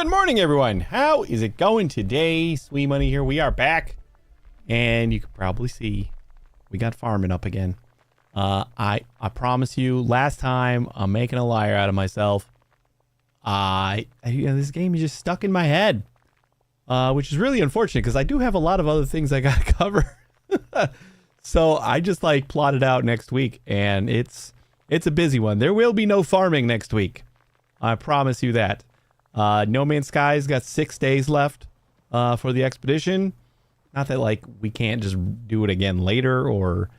Good morning, everyone. How is it going today? Sweet Money here. We are back, and you can probably see we got farming up again. I promise you, last time I'm making a liar out of myself. This game is just stuck in my head, which is really unfortunate because I do have a lot of other things I gotta cover. So I just like plotted out next week, and it's a busy one. There will be no farming next week. I promise you that. No Man's Sky's got 6 days left for the expedition. Not that like we can't just do it again later or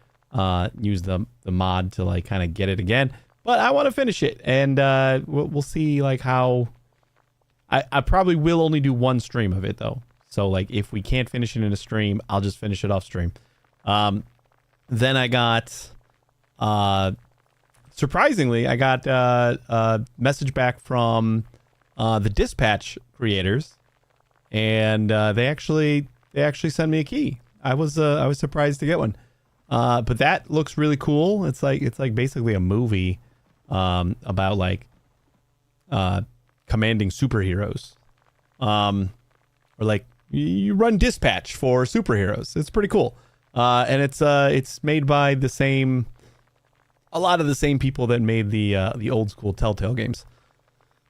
use the mod to like kind of get it again, but I want to finish it, and we'll see like how. I probably will only do one stream of it though. So like if we can't finish it in a stream, I'll just finish it off stream. Then I got surprisingly, I got a message back from the Dispatch creators, and they actually sent me a key. I was surprised to get one, but that looks really cool. It's like basically a movie about like commanding superheroes, or like you run dispatch for superheroes. It's pretty cool, and it's made by a lot of the same people that made the old school Telltale games.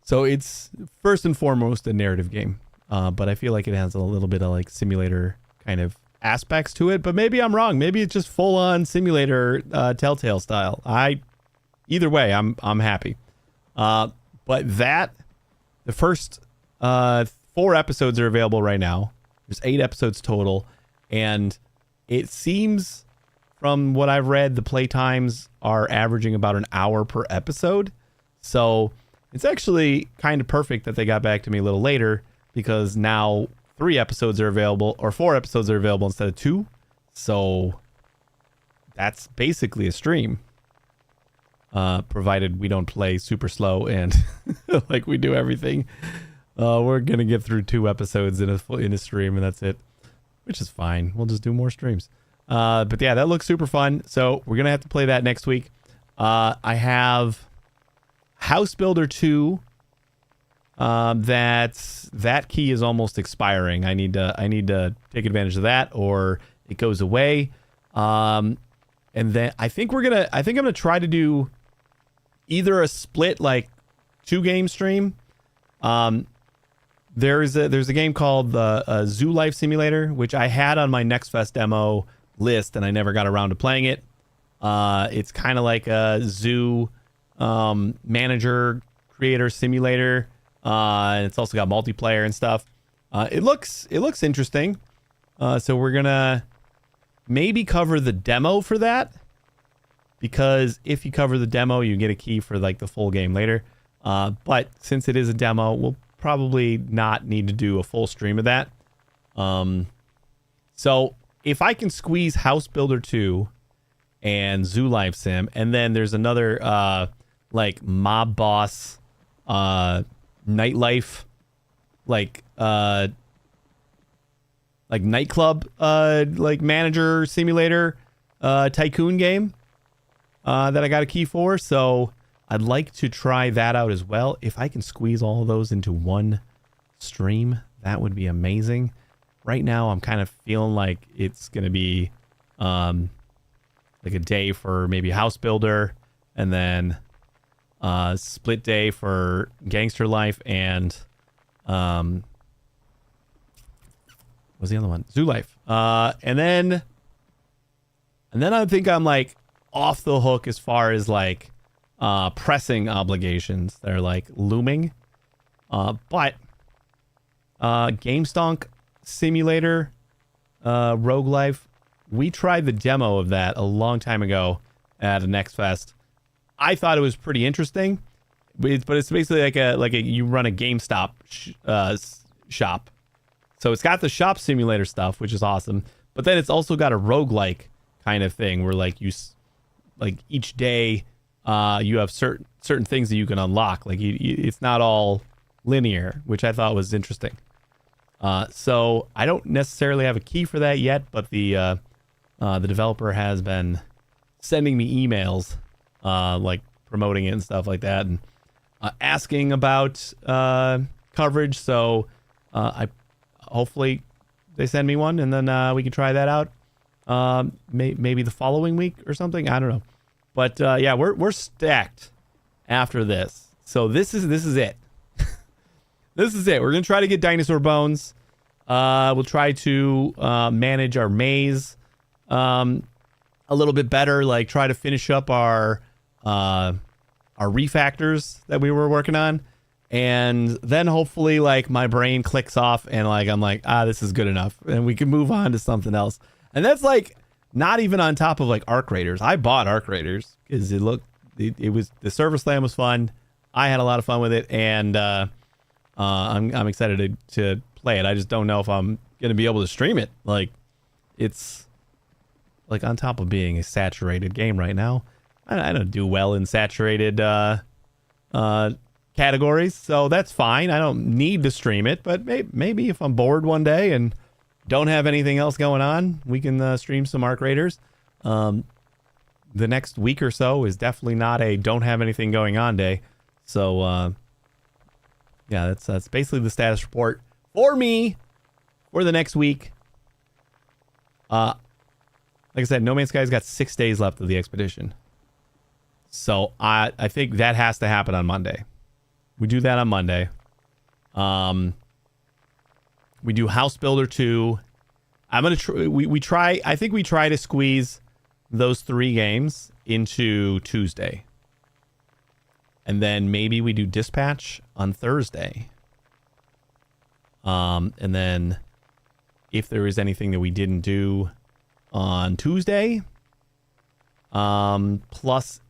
So it's first and foremost a narrative game, but I feel like it has a little bit of like simulator kind of aspects to it. But maybe I'm wrong. Maybe it's just full on simulator Telltale style. Either way, I'm happy. But the first 4 episodes are available right now. There's 8 episodes total, and it seems from what I've read, the play times are averaging about an hour per episode. So it's actually kind of perfect that they got back to me a little later, because now 3 episodes are available, or 4 episodes are available instead of 2. So that's basically a stream, provided we don't play super slow and like we do everything. We're gonna get through 2 episodes in a stream, and that's it, which is fine. We'll just do more streams. But yeah, that looks super fun. So we're gonna have to play that next week. I have House Builder 2. That key is almost expiring. I need to take advantage of that, or it goes away. And then I think I'm gonna try to do either a split like 2 game stream. There's a game called the Zoo Life Simulator, which I had on my Next Fest demo list, and I never got around to playing it. It's kind of like a zoo manager creator simulator, and it's also got multiplayer and stuff. It looks interesting, so we're gonna maybe cover the demo for that, because if you cover the demo you get a key for like the full game later, but since it is a demo, we'll probably not need to do a full stream of that. So if I can squeeze House Builder 2 and Zoo Life Sim, and then there's another like Mob Boss nightlife, like nightclub like manager simulator tycoon game that I got a key for. So I'd like to try that out as well. If I can squeeze all of those into one stream, that would be amazing. Right now I'm kind of feeling like it's gonna be like a day for maybe House Builder, and then split day for Gangster Life, and what's the other one? Zoo Life. And then I think I'm like off the hook as far as like pressing obligations that are like looming. But GameStonk Simulator Rogue Life, we tried the demo of that a long time ago at a Next Fest. I thought it was pretty interesting, but it's basically like a you run a GameStop shop. So it's got the shop simulator stuff, which is awesome, but then it's also got a roguelike kind of thing where like each day you have certain things that you can unlock. Like it's not all linear, which I thought was interesting. So I don't necessarily have a key for that yet, but the developer has been sending me emails, like promoting it and stuff like that, and asking about coverage. So I hopefully they send me one, and then we can try that out. Maybe the following week or something. I don't know. But yeah, we're stacked after this. So this is it. This is it. We're gonna try to get dinosaur bones. We'll try to manage our maze a little bit better. Like try to finish up our refactors that we were working on, and then hopefully like my brain clicks off and like I'm like, this is good enough, and we can move on to something else. And that's like not even on top of like Arc Raiders. I bought Arc Raiders because it was the Service Land was fun. I had a lot of fun with it, and I'm excited to play it. I just don't know if I'm gonna be able to stream it. Like it's like on top of being a saturated game right now, I don't do well in saturated categories, so that's fine. I don't need to stream it, but maybe if I'm bored one day and don't have anything else going on, we can stream some Arc Raiders. The next week or so is definitely not a don't have anything going on day. So yeah, that's basically the status report for me for the next week. Like I said, No Man's Sky's got 6 days left of the expedition. So I think that has to happen on Monday. We do that on Monday. We do House Builder 2. I'm gonna try. We try. I think we try to squeeze those 3 games into Tuesday, and then maybe we do Dispatch on Thursday. And then if there is anything that we didn't do on Tuesday, plus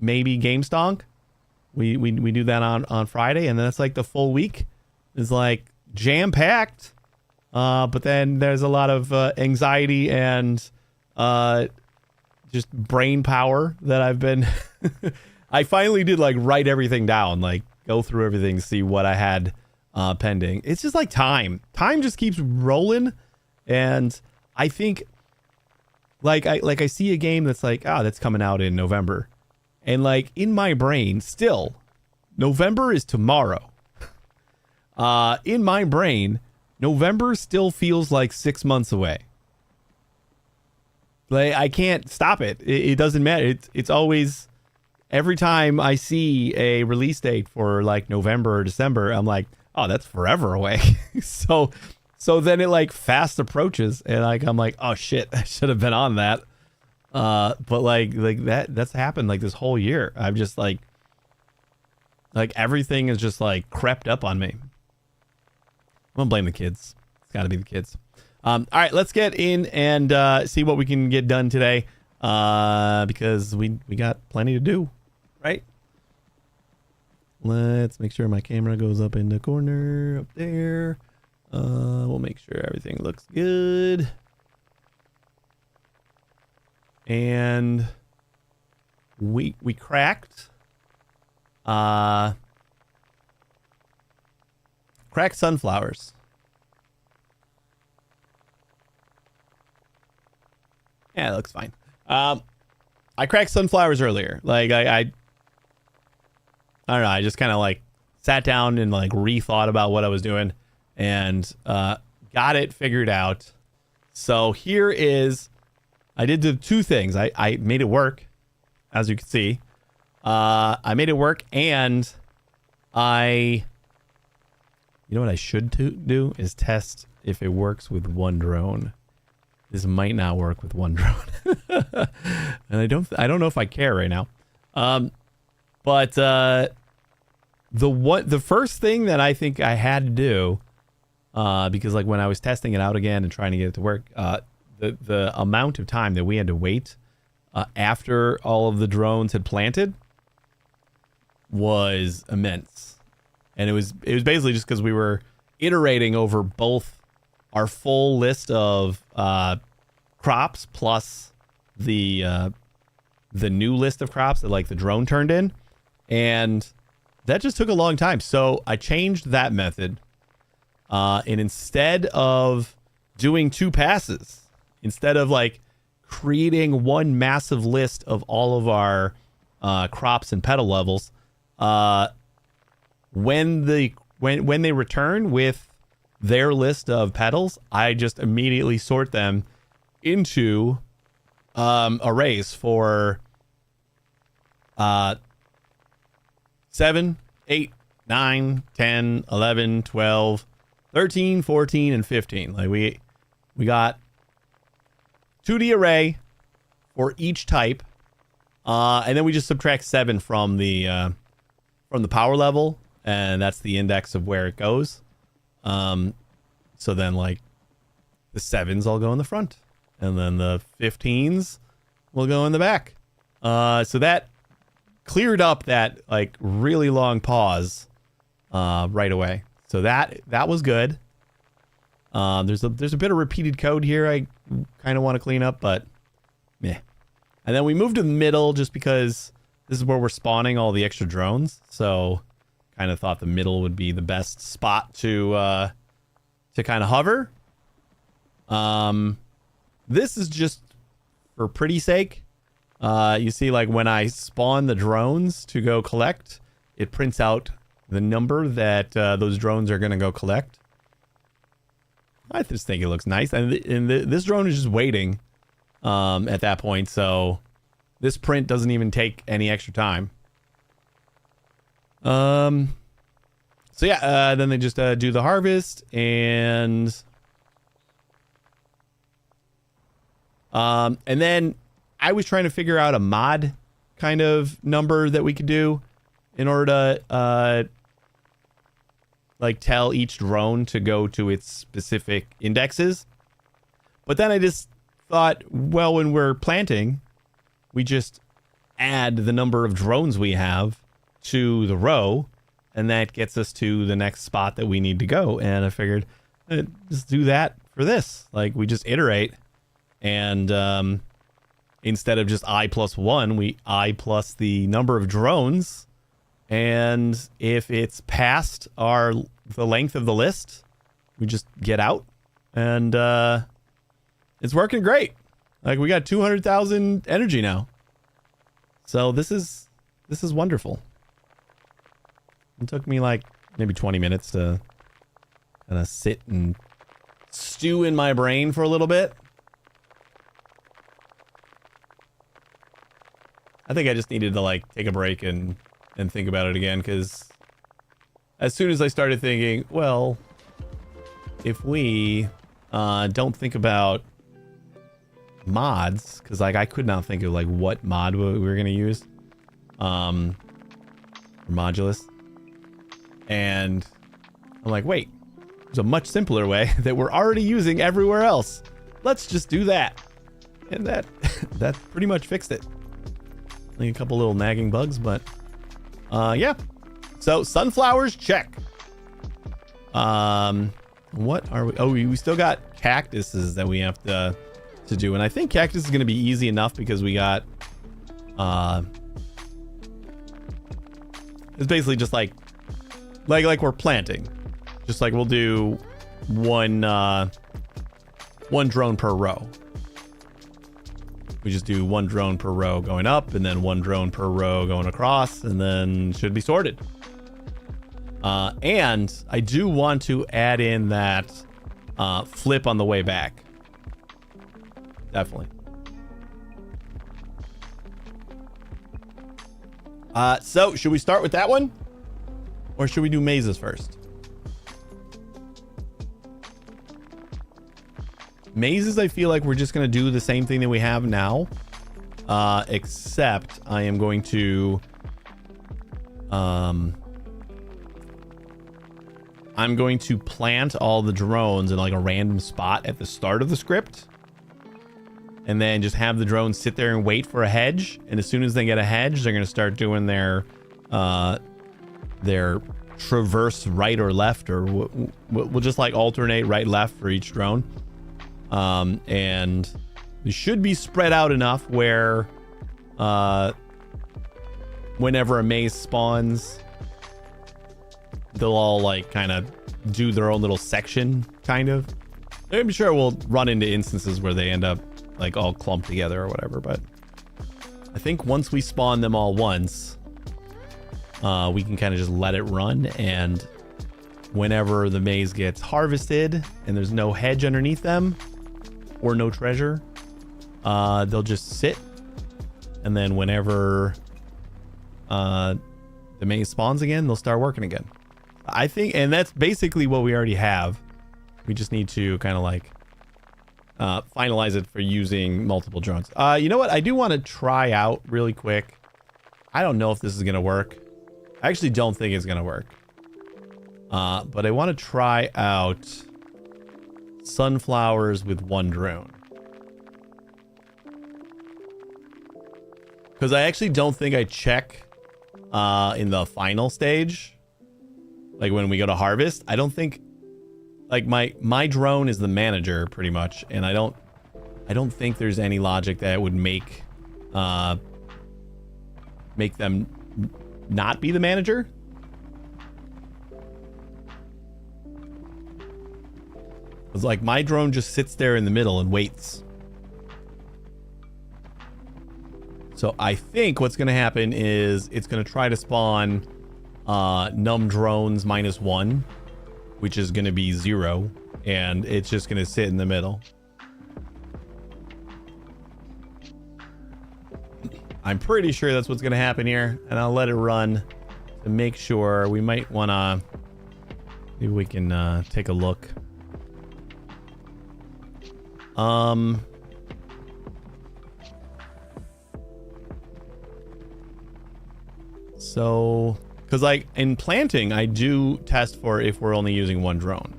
maybe GameStonk, we do that on Friday, and then it's like the full week is like jam packed. But then there's a lot of anxiety and just brain power that I've been. I finally did like write everything down, like go through everything, see what I had pending. It's just like time just keeps rolling, and I think I see a game that's like that's coming out in November, and like in my brain still November is tomorrow. In my brain November still feels like 6 months away. Like I can't stop it. It doesn't matter. It's always, every time I see a release date for like November or December, I'm like, oh, that's forever away. so then it like fast approaches, and like I'm like, oh shit, I should have been on that. But like that's happened like this whole year. I'm just like everything is just like crept up on me. I'm gonna blame the kids. It's got to be the kids. All right, let's get in and see what we can get done today, because we got plenty to do, right? Let's make sure my camera goes up in the corner up there. We'll make sure everything looks good. And we cracked sunflowers. Yeah, it looks fine. I cracked sunflowers earlier. Like I don't know. I just kind of like sat down and like rethought about what I was doing, and got it figured out. So here is, I did the 2 things. I made it work, as you can see. I made it work, and you know what I should do is test if it works with one drone. This might not work with one drone. And I don't know if I care right now. But the first thing that I think I had to do, because like when I was testing it out again and trying to get it to work, the amount of time that we had to wait after all of the drones had planted was immense. And it was basically just because we were iterating over both our full list of crops plus the new list of crops that like the drone turned in, and that just took a long time. So I changed that method, and instead of doing 2 passes, instead of like creating one massive list of all of our crops and petal levels, when the when they return with their list of petals, I just immediately sort them into arrays for 7, 8, 9, 10, 11, 12, 13, 14, and 15. Like we got 2D array for each type. And then we just subtract 7 from the power level, and that's the index of where it goes. So then like the 7s all go in the front, and then the 15s will go in the back. So that cleared up that like really long pause right away. So that was good. There's a bit of repeated code here I kind of want to clean up, but meh. And then we moved to the middle just because this is where we're spawning all the extra drones. So kind of thought the middle would be the best spot to kind of hover. This is just for pretty sake. You see, like when I spawn the drones to go collect, it prints out the number that those drones are going to go collect. I just think it looks nice. And this drone is just waiting at that point. So this print doesn't even take any extra time. So yeah, then they just do the harvest, and then I was trying to figure out a mod kind of number that we could do in order to like tell each drone to go to its specific indexes. But then I just thought, well, when we're planting, we just add the number of drones we have to the row, and that gets us to the next spot that we need to go. And I figured, just do that for this. Like, we just iterate, and instead of just I plus 1, we I plus the number of drones. And if it's past the length of the list, we just get out, and it's working great. Like, we got 200,000 energy now. So this is wonderful. It took me like maybe 20 minutes to kind of sit and stew in my brain for a little bit. I think I just needed to like take a break and think about it again, because as soon as I started thinking, well, if we don't think about mods, because like I could not think of like what mod we were going to use for Modulus, and I'm like, wait, there's a much simpler way that we're already using everywhere else. Let's just do that. And that pretty much fixed it. Only a couple little nagging bugs, but yeah. So sunflowers, check. What are we? Oh, we still got cactuses that we have to do, and I think cactus is going to be easy enough because we got it's basically just like we're planting, just like we'll do one drone per row. We just do one drone per row going up, and then one drone per row going across, and then should be sorted. And I do want to add in that flip on the way back. Definitely. So should we start with that one, or should we do mazes first? Mazes, I feel like we're just going to do the same thing that we have now, except I am going to I'm going to plant all the drones in like a random spot at the start of the script, and then just have the drones sit there and wait for a hedge. And as soon as they get a hedge, they're going to start doing their traverse right or left, or we'll just like alternate right left for each drone. And they should be spread out enough where whenever a maze spawns, they'll all like kind of do their own little section, kind of. I'm sure we'll run into instances where they end up like all clumped together or whatever, but I think once we spawn them all once, we can kind of just let it run, and whenever the maize gets harvested and there's no hedge underneath them or no treasure, they'll just sit. And then whenever the maize spawns again, they'll start working again. I think, and that's basically what we already have. We just need to kind of like finalize it for using multiple drones. You know what? I do want to try out really quick. I don't know if this is going to work. I actually don't think it's going to work. But I want to try out sunflowers with one drone. Because I actually don't think I check in the final stage. Like when we go to harvest, I don't think, like my drone is the manager pretty much, and I don't think there's any logic that would make them not be the manager. It's like my drone just sits there in the middle and waits. So I think what's going to happen is it's going to try to spawn num drones -1, which is going to be 0, and it's just going to sit in the middle. I'm pretty sure that's what's going to happen here, and I'll let it run to make sure. We might want to, maybe we can take a look. So, because like in planting, I do test for if we're only using one drone.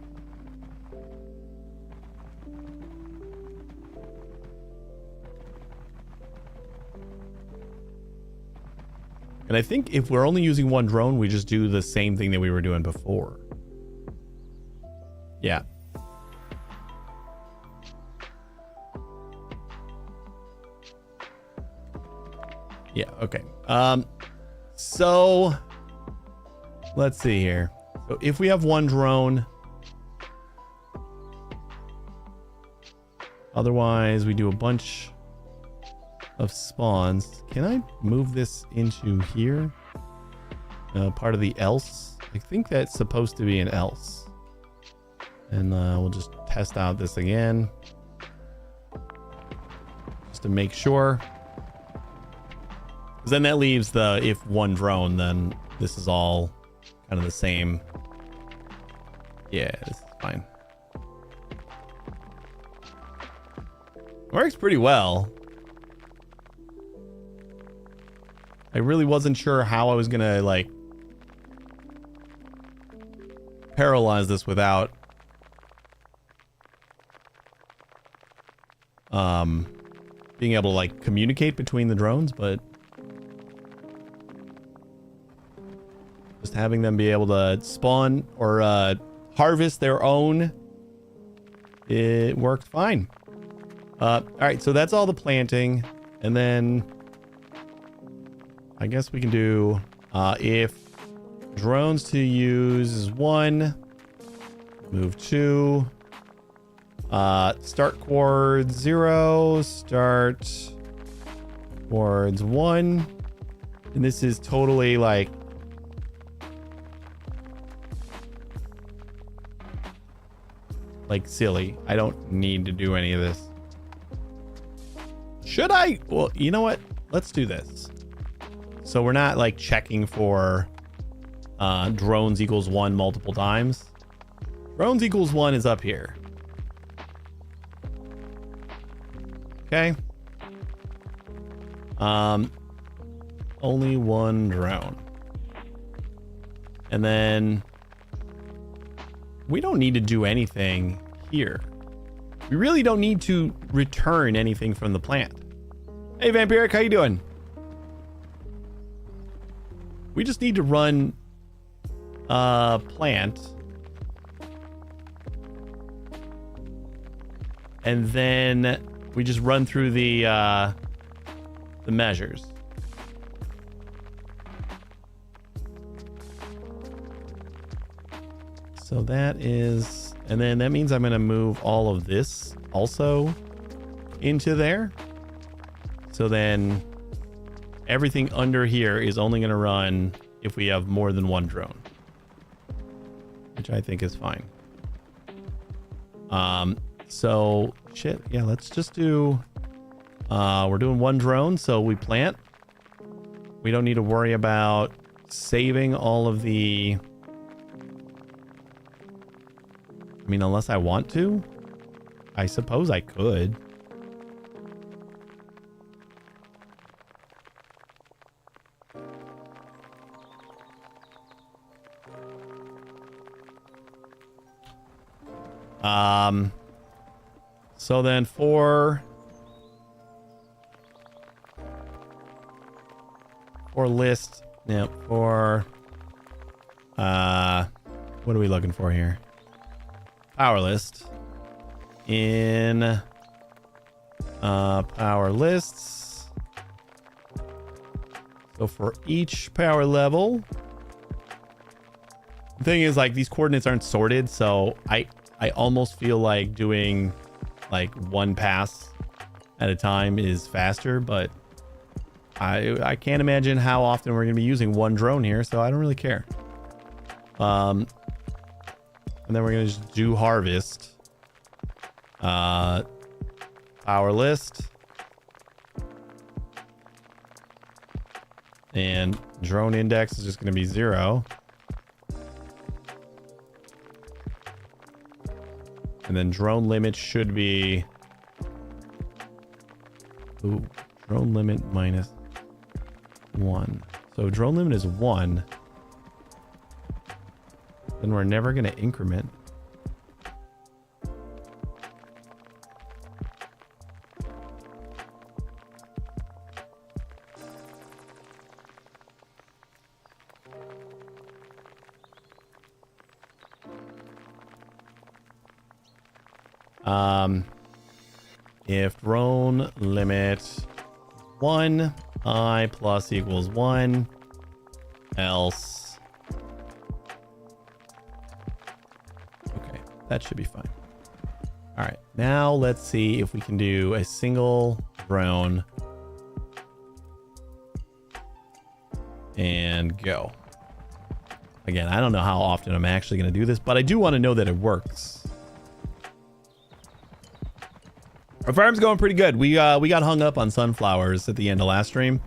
And I think if we're only using one drone, we just do the same thing that we were doing before. Yeah. Yeah, okay. So let's see here. So if we have one drone, otherwise we do a bunch of spawns. Can I move this into here? Part of the else? I think that's supposed to be an else. And we'll just test out this again, just to make sure. Because then that leaves the if one drone, then this is all kind of the same. Yeah, this is fine. Works pretty well. I really wasn't sure how I was gonna like paralyze this without being able to like communicate between the drones, but just having them be able to spawn or harvest their own, it worked fine. All right, so that's all the planting, and then I guess we can do if drones to use is 1, move 2, start quartz 0, start quartz 1, and this is totally like silly. I don't need to do any of this. Should I? Well, you know what? Let's do this. So we're not like checking for drones equals 1 multiple times. Drones equals 1 is up here. Okay. Only one drone. And then we don't need to do anything here. We really don't need to return anything from the plant. Hey, Vampiric, how you doing? We just need to run plant. And then we just run through the measures. So that is, and then that means I'm going to move all of this also into there. So then everything under here is only going to run if we have more than one drone. which I think is fine. So shit, yeah, let's just do, we're doing one drone, so we plant. We don't need to worry about saving all of the, I mean, unless I want to, I suppose I could. So then for list, yeah, for, what are we looking for here? Power list. In, power lists. So for each power level, the thing is, like, these coordinates aren't sorted, so I almost feel like doing like one pass at a time is faster, but I can't imagine how often we're gonna be using one drone here, so I don't really care. And then we're gonna just do harvest. Power list. And drone index is just gonna be 0. And then drone limit should be, ooh, drone limit -1. So drone limit is 1. Then we're never going to increment. If drone limit 1, I plus equals 1, else. Okay, that should be fine. All right, now let's see if we can do a single drone and go. Again, I don't know how often I'm actually going to do this, but I do want to know that it works. Our farm's going pretty good. We got hung up on sunflowers at the end of last stream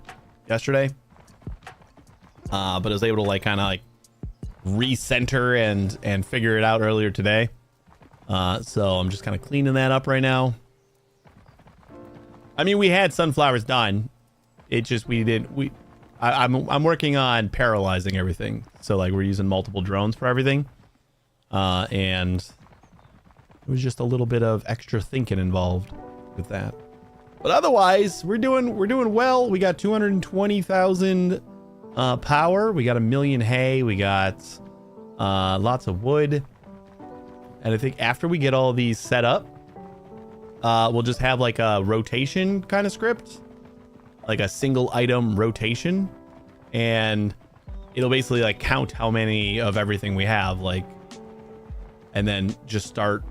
yesterday. But I was able to like kind of like recenter and figure it out earlier today. So I'm just kind of cleaning that up right now. I mean, we had sunflowers done. It just I'm working on parallelizing everything. So like we're using multiple drones for everything. And it was just a little bit of extra thinking involved with that. But otherwise, we're doing well. We got 220,000 power. We got 1 million hay. We got lots of wood. And I think after we get all these set up, we'll just have like a rotation kind of script, like a single item rotation, and it'll basically like count how many of everything we have, like, and then just start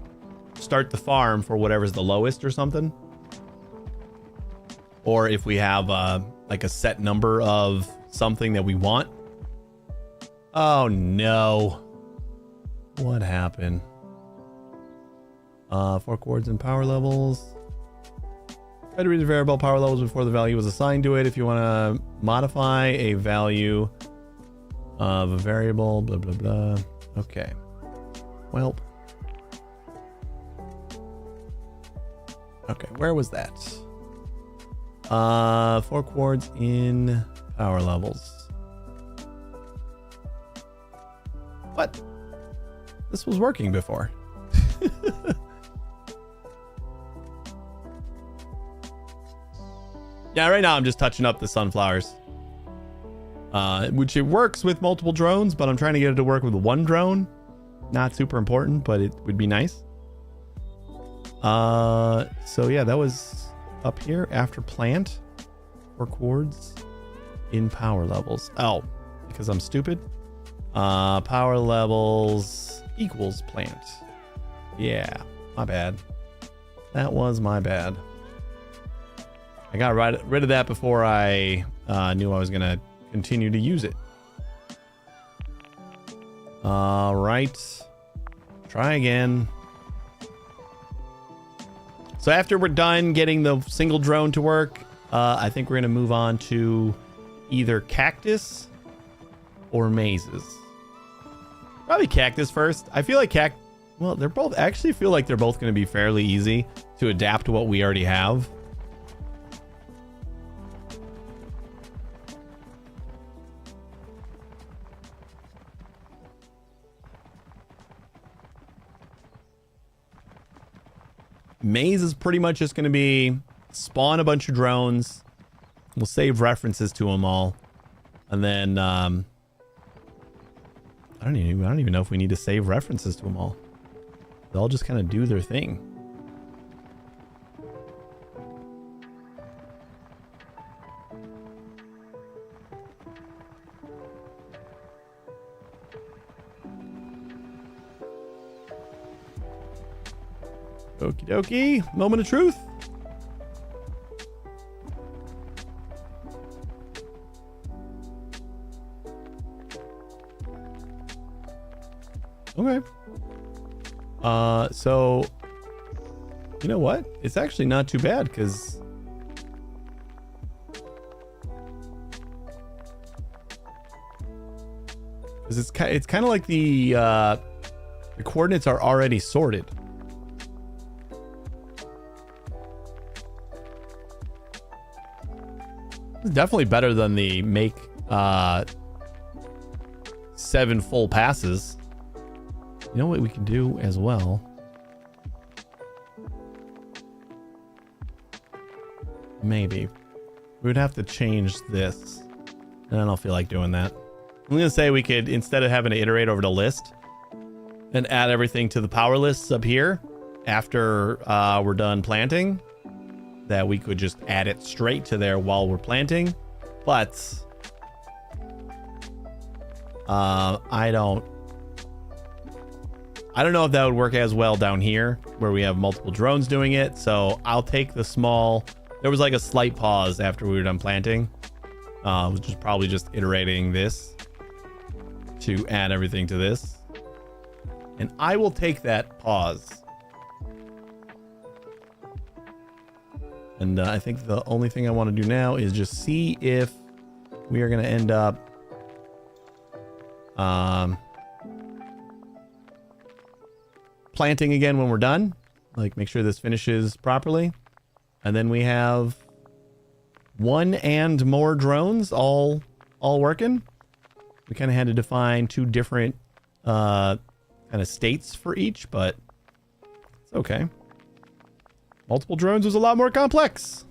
the farm for whatever's the lowest or something. Or if we have like a set number of something that we want. Oh no. What happened? 4 chords and power levels. Try to read the variable power levels before the value was assigned to it. If you want to modify a value of a variable, blah, blah, blah. Okay. Well. Okay, where was that? 4 chords in power levels. What? This was working before. Yeah, right now I'm just touching up the sunflowers. Which it works with multiple drones, but I'm trying to get it to work with one drone. Not super important, but it would be nice. So yeah, that was up here after plant. 4 chords in power levels. Oh, because I'm stupid. Power levels equals plant. Yeah, my bad. That was my bad. I got rid of that before I knew I was going to continue to use it. All right. Try again. So after we're done getting the single drone to work, I think we're going to move on to either cactus or mazes. Probably cactus first. I feel like well, they're both actually feel like they're both going to be fairly easy to adapt to what we already have. Maze is pretty much just going to be spawn a bunch of drones. We'll save references to them all. And then, I don't even know if we need to save references to them all. They'll just kind of do their thing. Okie dokie. Moment of truth. Okay. So you know what? It's actually not too bad because it's kind of like the coordinates are already sorted. It's definitely better than the make 7 full passes. You know what we can do as well? Maybe. We would have to change this. And I don't feel like doing that. I'm going to say we could, instead of having to iterate over the list, and add everything to the power lists up here after we're done planting, that we could just add it straight to there while we're planting. But I don't know if that would work as well down here where we have multiple drones doing it. So I'll take the small. There was like a slight pause after we were done planting, which is probably just iterating this to add everything to this. And I will take that pause. And I think the only thing I want to do now is just see if we are going to end up planting again when we're done. Like, make sure this finishes properly. And then we have 1 and more drones all working. We kind of had to define 2 different kind of states for each, but it's okay. Multiple drones was a lot more complex.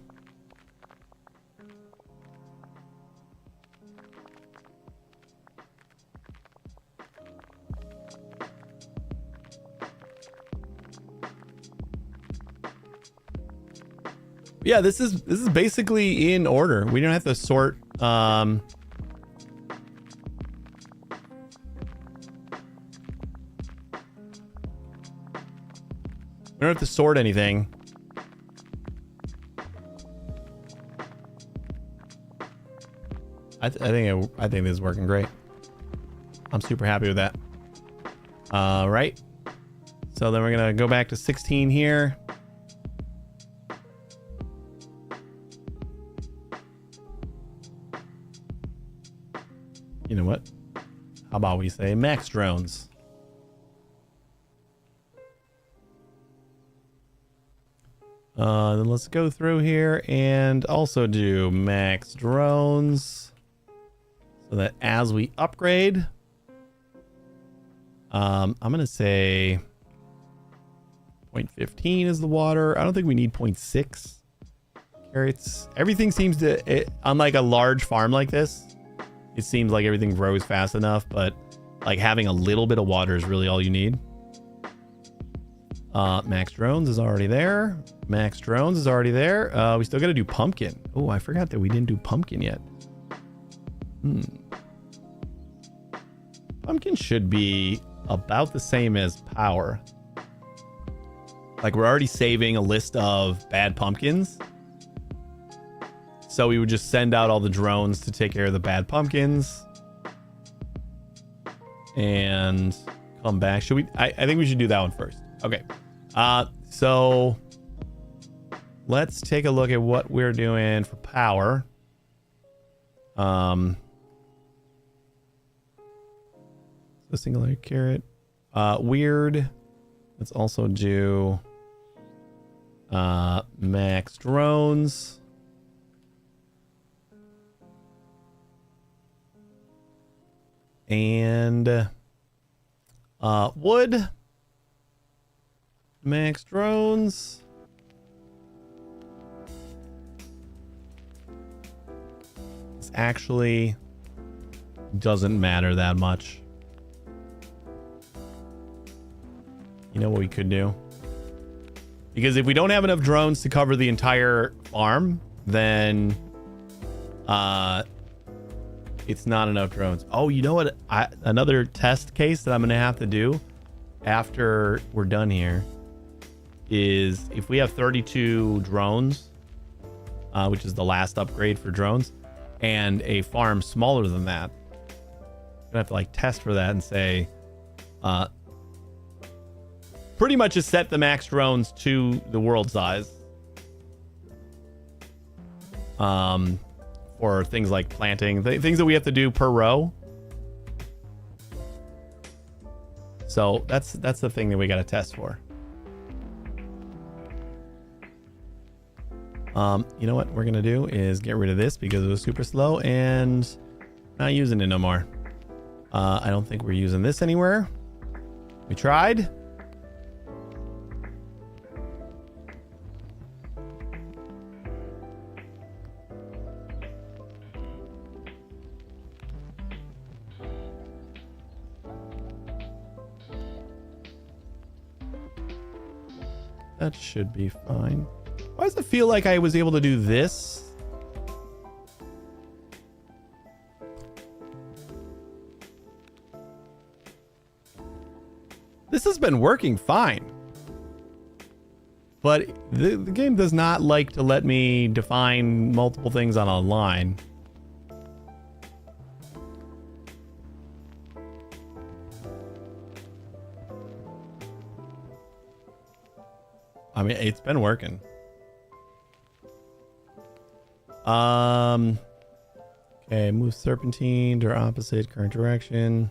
Yeah, this is basically in order. We don't have to sort we don't have to sort anything. I think this is working great. I'm super happy with that. Right. So then we're gonna go back to 16 here. You know what? How about we say max drones? Then let's go through here and also do max drones so that as we upgrade, I'm going to say 0.15 is the water. I don't think we need 0.6 carrots. Everything seems to, unlike a large farm like this, it seems like everything grows fast enough, but like having a little bit of water is really all you need. Max drones is already there. Max drones is already there. We still got to do pumpkin. Oh, I forgot that we didn't do pumpkin yet. Pumpkin should be about the same as power. Like, we're already saving a list of bad pumpkins. So we would just send out all the drones to take care of the bad pumpkins. And come back. Should we? I think we should do that one first. Okay. So let's take a look at what we're doing for power. So singular carrot. Weird. Let's also do max drones. And wood. Max drones. This actually doesn't matter that much. You know what we could do? Because if we don't have enough drones to cover the entire farm, then it's not enough drones. Oh, you know what? Another test case that I'm going to have to do after we're done here is if we have 32 drones, which is the last upgrade for drones, and a farm smaller than that, I'm gonna have to like test for that and say, pretty much just set the max drones to the world size. For things like planting, things that we have to do per row. So that's the thing that we got to test for. You know what we're gonna do is get rid of this because it was super slow and not using it no more. I don't think we're using this anywhere. We tried. That should be fine. Why does it feel like I was able to do this? This has been working fine. But the game does not like to let me define multiple things on a line. I mean, it's been working. Okay, move serpentine to opposite current direction.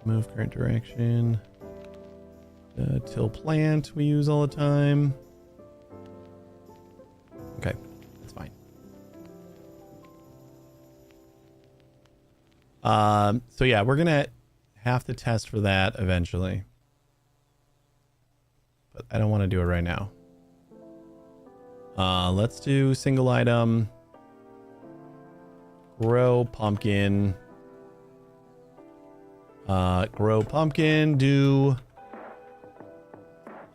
Move current direction. Till plant we use all the time. Okay, that's fine. So yeah, we're gonna have to test for that eventually. But I don't want to do it right now. Let's do single item. Grow pumpkin. Grow pumpkin. Do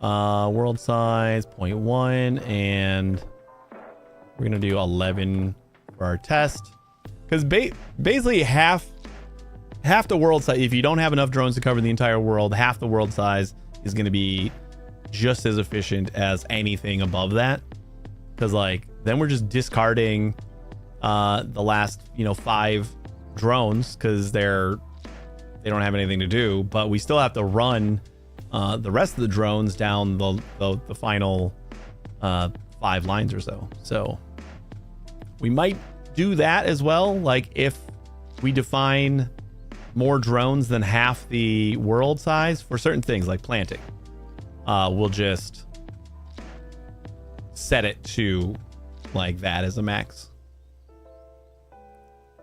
world size 0.1, and we're gonna do 11 for our test. Because basically half the world size. If you don't have enough drones to cover the entire world, half the world size is gonna be just as efficient as anything above that. Because like then we're just discarding the last 5 drones because they don't have anything to do, but we still have to run the rest of the drones down the final 5 lines or so. So we might do that as well. Like if we define more drones than half the world size for certain things like planting, we'll just set it to like that as a max.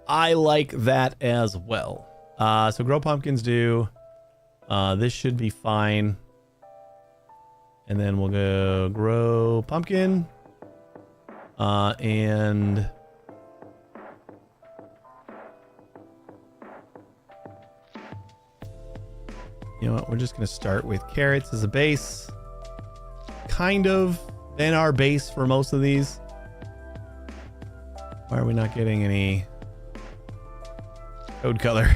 I like that as well. So grow pumpkins do. This should be fine. And then we'll go grow pumpkin. And you know what? We're just going to start with carrots as a base. Kind of been our base for most of these. Why are we not getting any code color?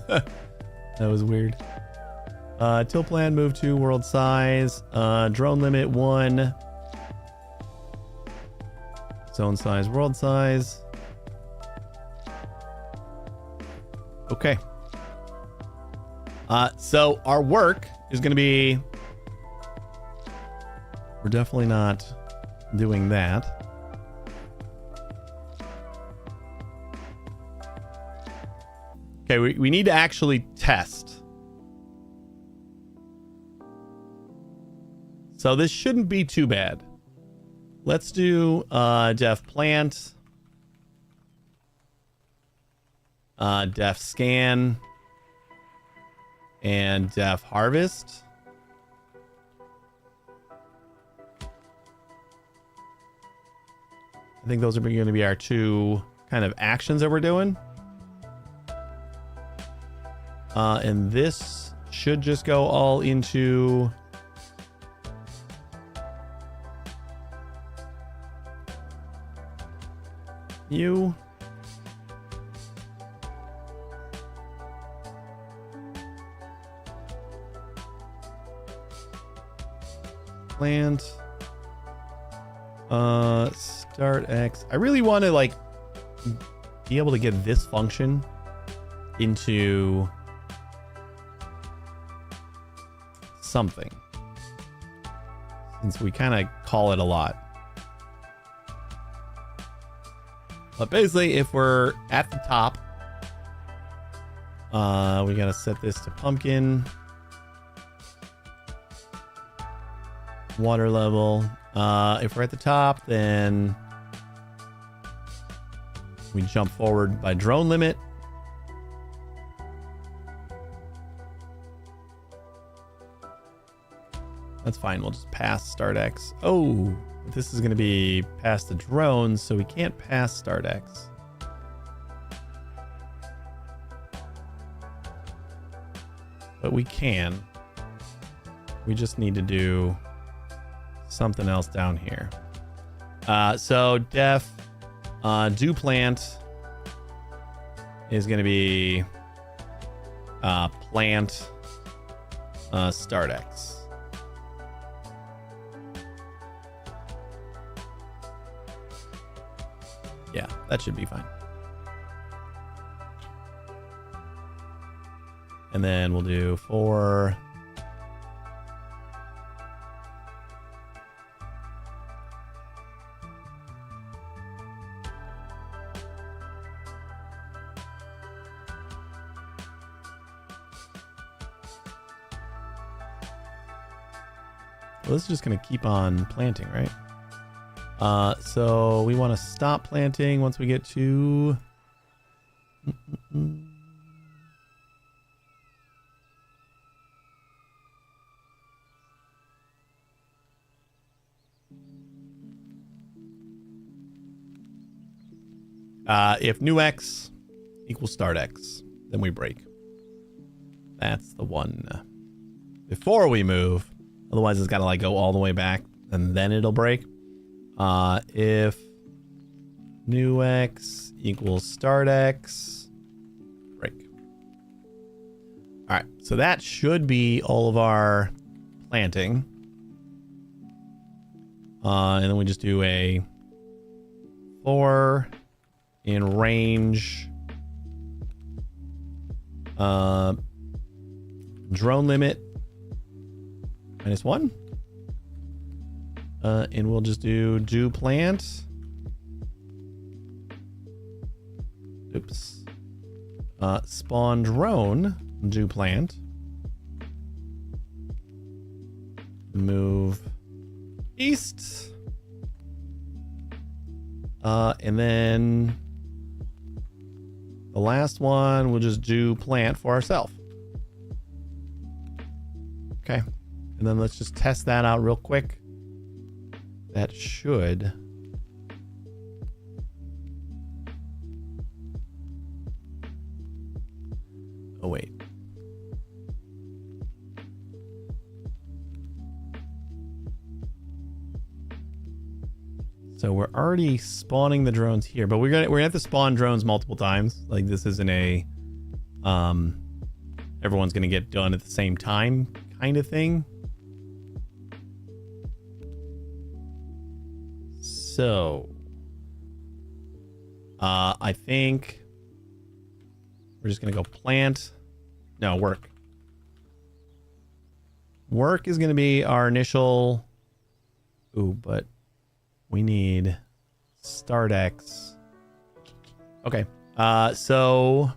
That was weird. Till plan, move to world size. Drone limit 1. Zone size, world size. Okay. So our work is going to be... We're definitely not doing that. Okay, we need to actually test. So this shouldn't be too bad. Let's do def plant, def scan, and def harvest. I think those are going to be our two kind of actions that we're doing. And this should just go all into... you. Plant. Start X. I really want to like be able to get this function into something, since we kind of call it a lot. But basically, if we're at the top, we gotta set this to pumpkin. Water level. If we're at the top, then we jump forward by drone limit. That's fine. We'll just pass start X. Oh, this is going to be past the drones, so we can't pass start X. But we can. We just need to do something else down here. So def do plant is going to be plant start X. Yeah, that should be fine. And then we'll do for this is just going to keep on planting, right? So we want to stop planting once we get to... if new X equals start X, then we break. That's the one. Before we move, otherwise it's got to like go all the way back and then it'll break. If new X equals start X, break. All right, so that should be all of our planting. And then we just do a for in range drone limit -1. And we'll just do plant. Oops. Spawn drone, do plant. Move east. And then the last one, we'll just do plant for ourselves. Okay. And then let's just test that out real quick. That should... Oh, wait. So we're already spawning the drones here, but we're gonna have to spawn drones multiple times. Like this isn't a everyone's gonna get done at the same time kind of thing. So I think we're just gonna go plant. No, work. Work is going to be our initial... Ooh, but we need StartX. Okay. So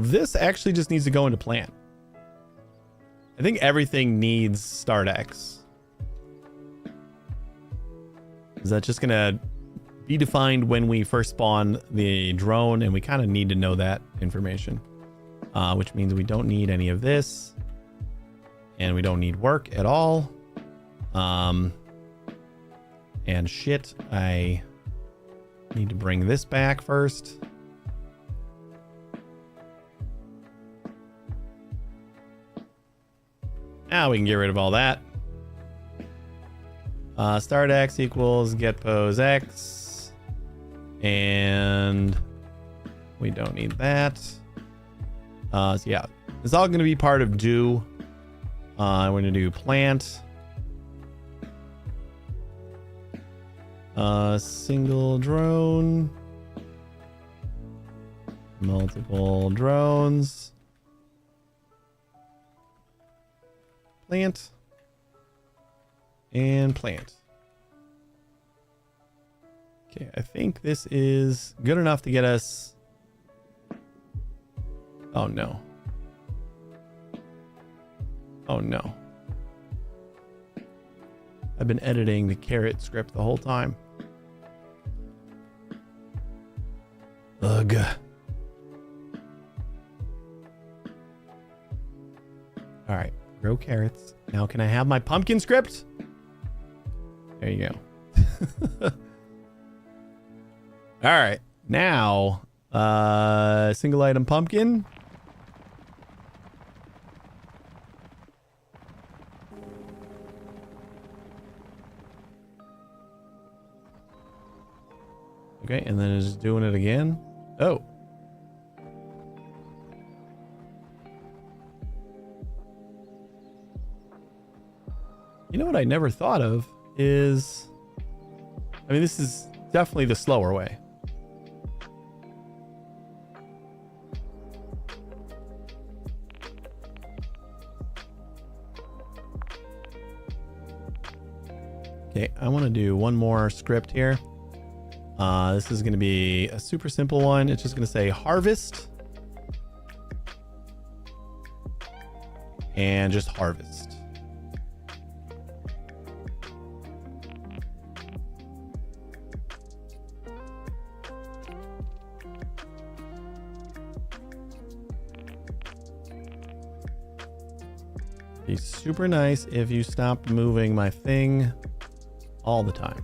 this actually just needs to go into plan. I think everything needs StartX. Is that just going to be defined when we first spawn the drone? And we kind of need to know that information. Which means we don't need any of this. And we don't need work at all. And shit, I need to bring this back first. Now we can get rid of all that. Start X equals get pose X. And we don't need that. So yeah, it's all going to be part of do. We're going to do plant. Single drone. Multiple drones. Plant. And plant. Okay, I think this is good enough to get us... Oh no. Oh no. I've been editing the carrot script the whole time. Ugh. Alright, grow carrots. Now can I have my pumpkin script? There you go. Alright, now single item pumpkin. Okay, and then it's doing it again. Oh. You know what I never thought of is... I mean, this is definitely the slower way. Okay, I want to do one more script here. This is going to be a super simple one. It's just going to say harvest. And just harvest. Be super nice if you stopped moving my thing all the time.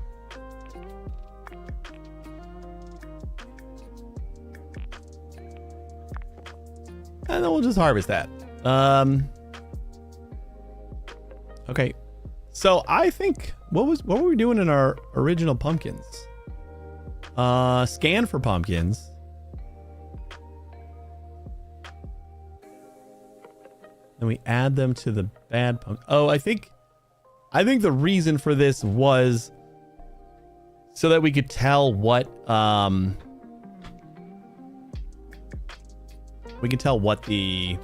And then we'll just harvest that. Okay. So I think what were we doing in our original pumpkins? Scan for pumpkins. Then we add them to the bad pumpkin. Oh, I think the reason for this was so that we could tell what we can tell what the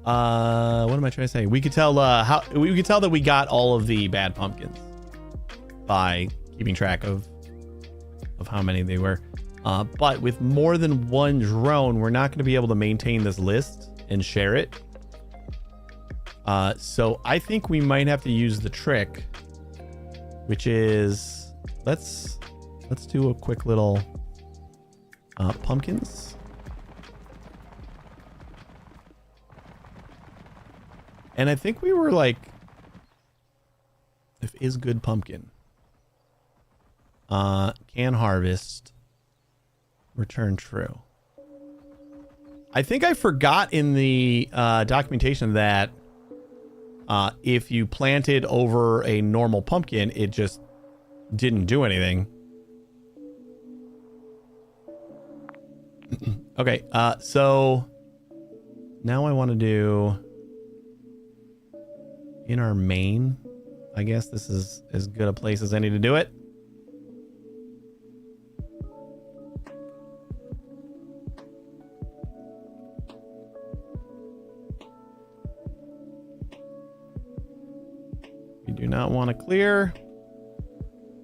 what am I trying to say? We could tell how we could tell that we got all of the bad pumpkins by keeping track of how many they were. But with more than one drone, we're not going to be able to maintain this list and share it. So I think we might have to use the trick, which is let's do a quick little pumpkins. And I think we were like, if is good pumpkin, can harvest, return true. I think I forgot in the documentation that if you planted over a normal pumpkin, it just didn't do anything. Okay, so now I want to do in our main I guess this is as good a place as any to do it. We do not want to clear.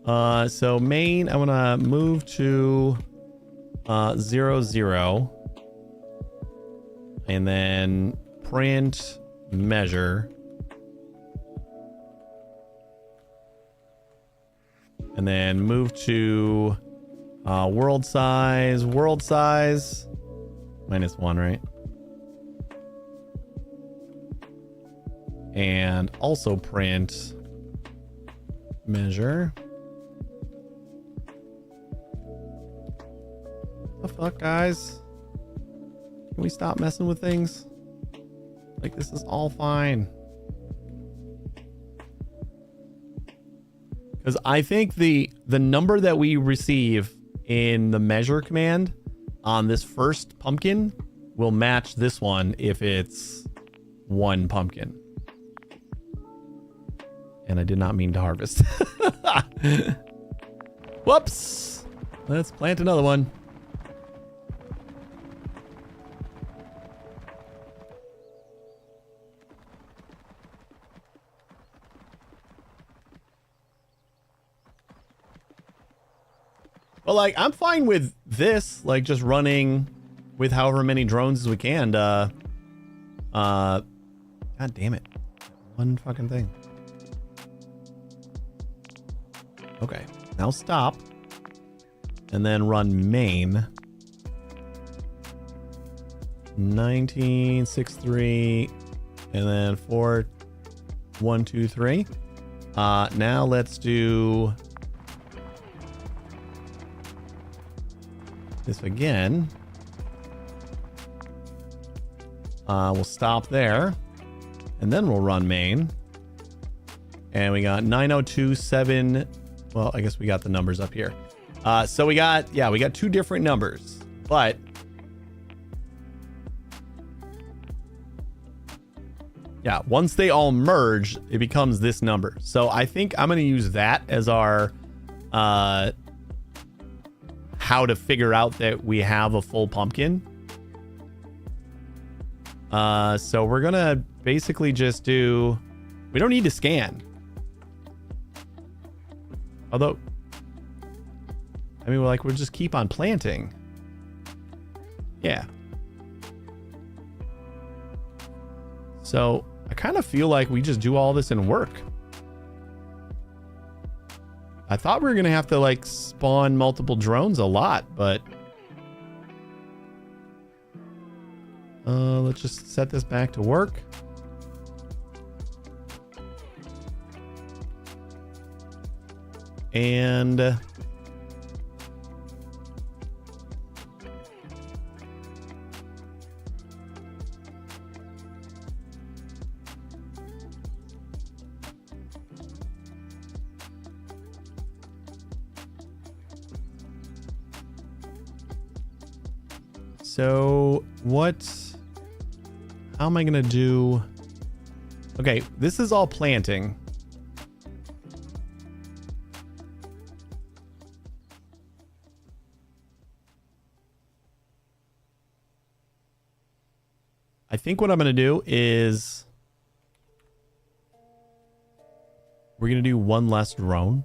So main, I want to move to 0, 0. And then print measure. And then move to world size, -1, right? And also print measure. The fuck, guys? Can we stop messing with things? Like, this is all fine. Because I think the number that we receive in the measure command on this first pumpkin will match this one if it's 1 pumpkin. And I did not mean to harvest. Whoops. Let's plant another one. But like, I'm fine with this, like just running with however many drones as we can. God damn it. One fucking thing. Okay, now stop. And then run main. 1963 and then 4 1 2 3. Now let's do this again. We'll stop there and then we'll run main. And we got 9027. Well, I guess we got the numbers up here. So we got 2 different numbers, but yeah, once they all merge, it becomes this number. So I think I'm going to use that as our how to figure out that we have a full pumpkin. So we're going to basically just do, we don't need to scan. Although, I mean, we'll just keep on planting. Yeah. So I kind of feel like we just do all this in work. I thought we were going to have to like spawn multiple drones a lot, but let's just set this back to work. And so how am I going to do? Okay, this is all planting. I think what I'm going to do is we're going to do one less drone.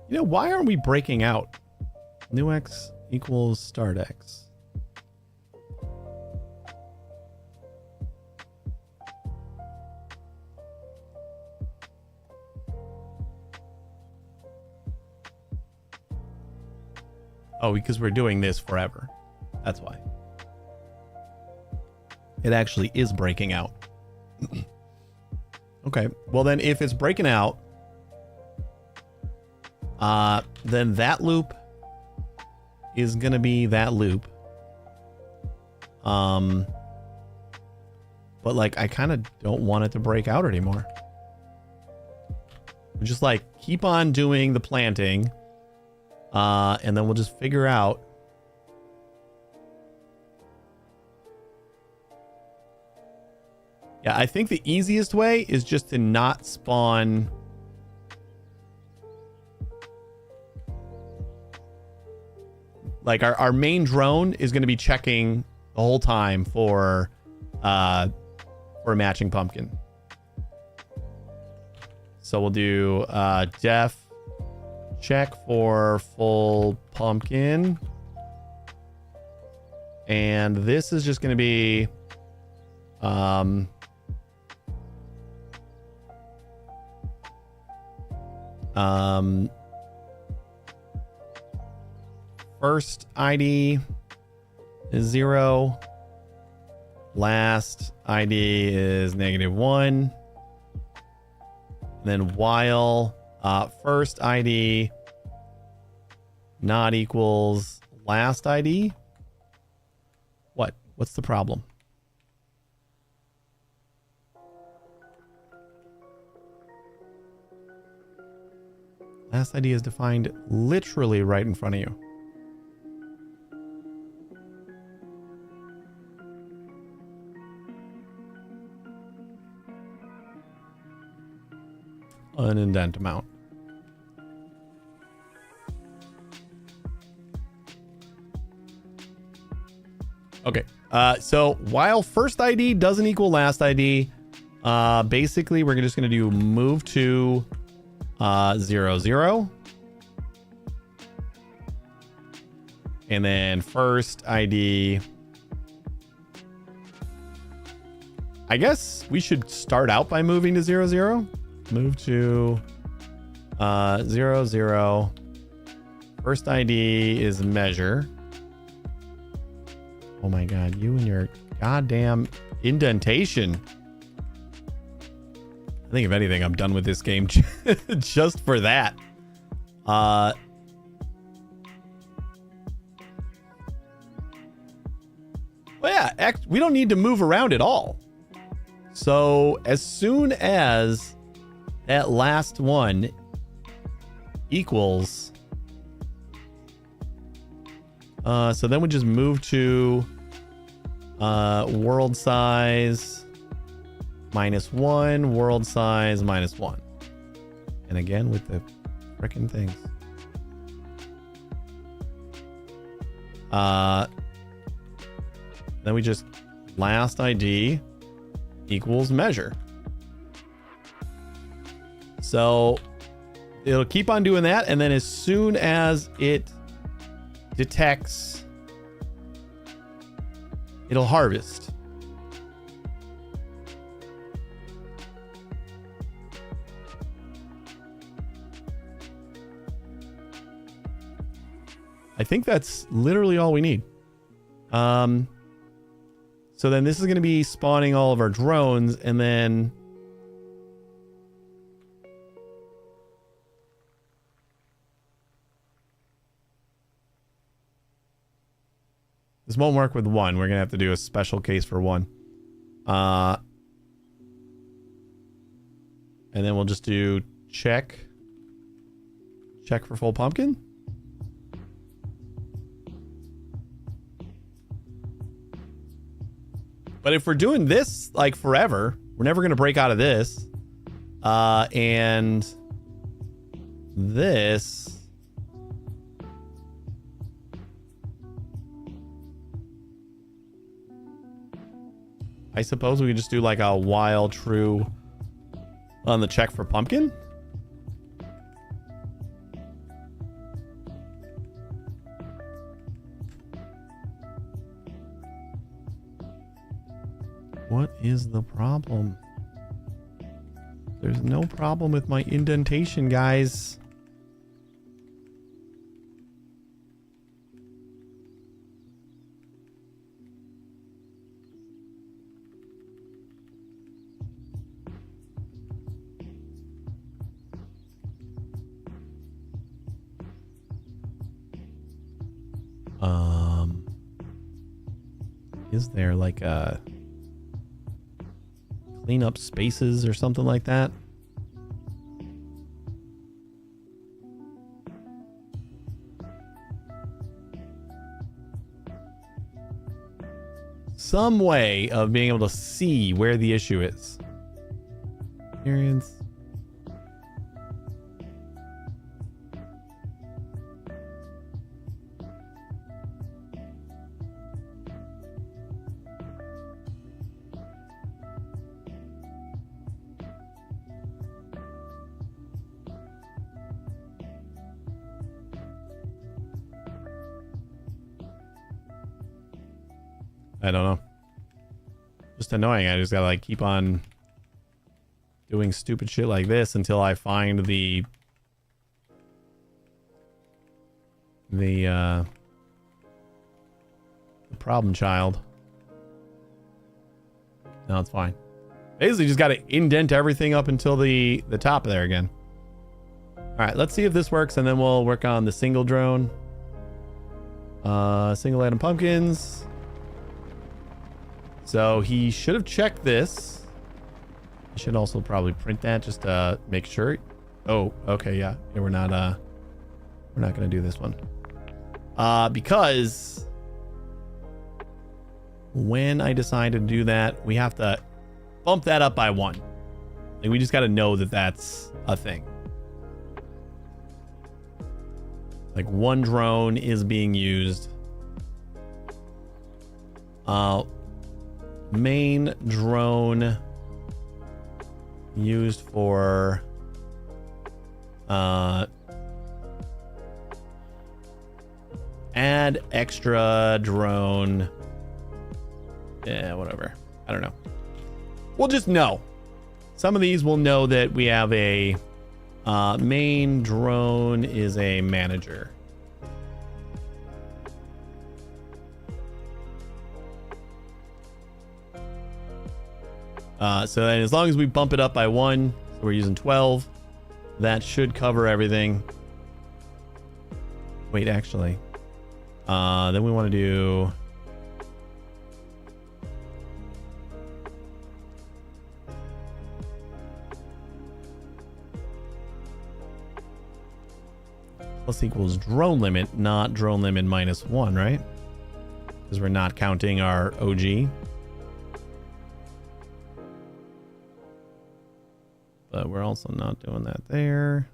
You know, why aren't we breaking out? New X equals start X. Oh, because we're doing this forever. That's why. It actually is breaking out. Okay, well then if it's breaking out, then that loop is gonna be that loop. but like I kind of don't want it to break out anymore. We'll just like keep on doing the planting, and then we'll just figure out. Yeah, I think the easiest way is just to not spawn. Like our main drone is going to be checking the whole time for a matching pumpkin. So we'll do def check for full pumpkin. And this is just going to be first ID is 0. Last ID is -1. And then while first ID not equals last ID. What's the problem? Last ID is defined literally right in front of you. An indent amount. Okay. So while first ID doesn't equal last ID, basically we're just going to do move to 0, 0. And then first ID. I guess we should start out by moving to 0, 0. Move to 0, 0. First ID is measure. Oh my god, you and your goddamn indentation. I think if anything, I'm done with this game just for that. Well, yeah, we don't need to move around at all. So as soon as that last one equals, so then we just move to world size -1, world size -1. And again with the frickin' things. Then we just last ID equals measure. So it'll keep on doing that, and then as soon as it detects, it'll harvest. I think that's literally all we need. So then this is going to be spawning all of our drones, and then this won't work with 1. We're going to have to do a special case for 1. And then we'll just do check for full pumpkin. But if we're doing this like forever, we're never going to break out of this. And this. I suppose we could just do like a while true on the check for pumpkin. What is the problem? There's no problem with my indentation, guys. Is there like a... clean up spaces or something like that. Some way of being able to see where the issue is. Experience. I don't know. Just annoying. I just gotta like keep on doing stupid shit like this until I find the problem child. No, it's fine. Basically just gotta indent everything up until the top there again. Alright, let's see if this works and then we'll work on the single drone. Single item pumpkins. So he should have checked this. I should also probably print that just to make sure. Oh, okay, yeah. We're not gonna do this one. Because when I decide to do that, we have to bump that up by 1. Like we just got to know that that's a thing. Like 1 drone is being used. Main drone used for add extra drone. Yeah, whatever. I don't know. We'll just know. Some of these will know that we have a main drone is a manager. So then as long as we bump it up by 1, so we're using 12, that should cover everything. Wait, actually. Then we want to do... plus equals drone limit, not drone limit minus 1, right? Because we're not counting our OG. But we're also not doing that there.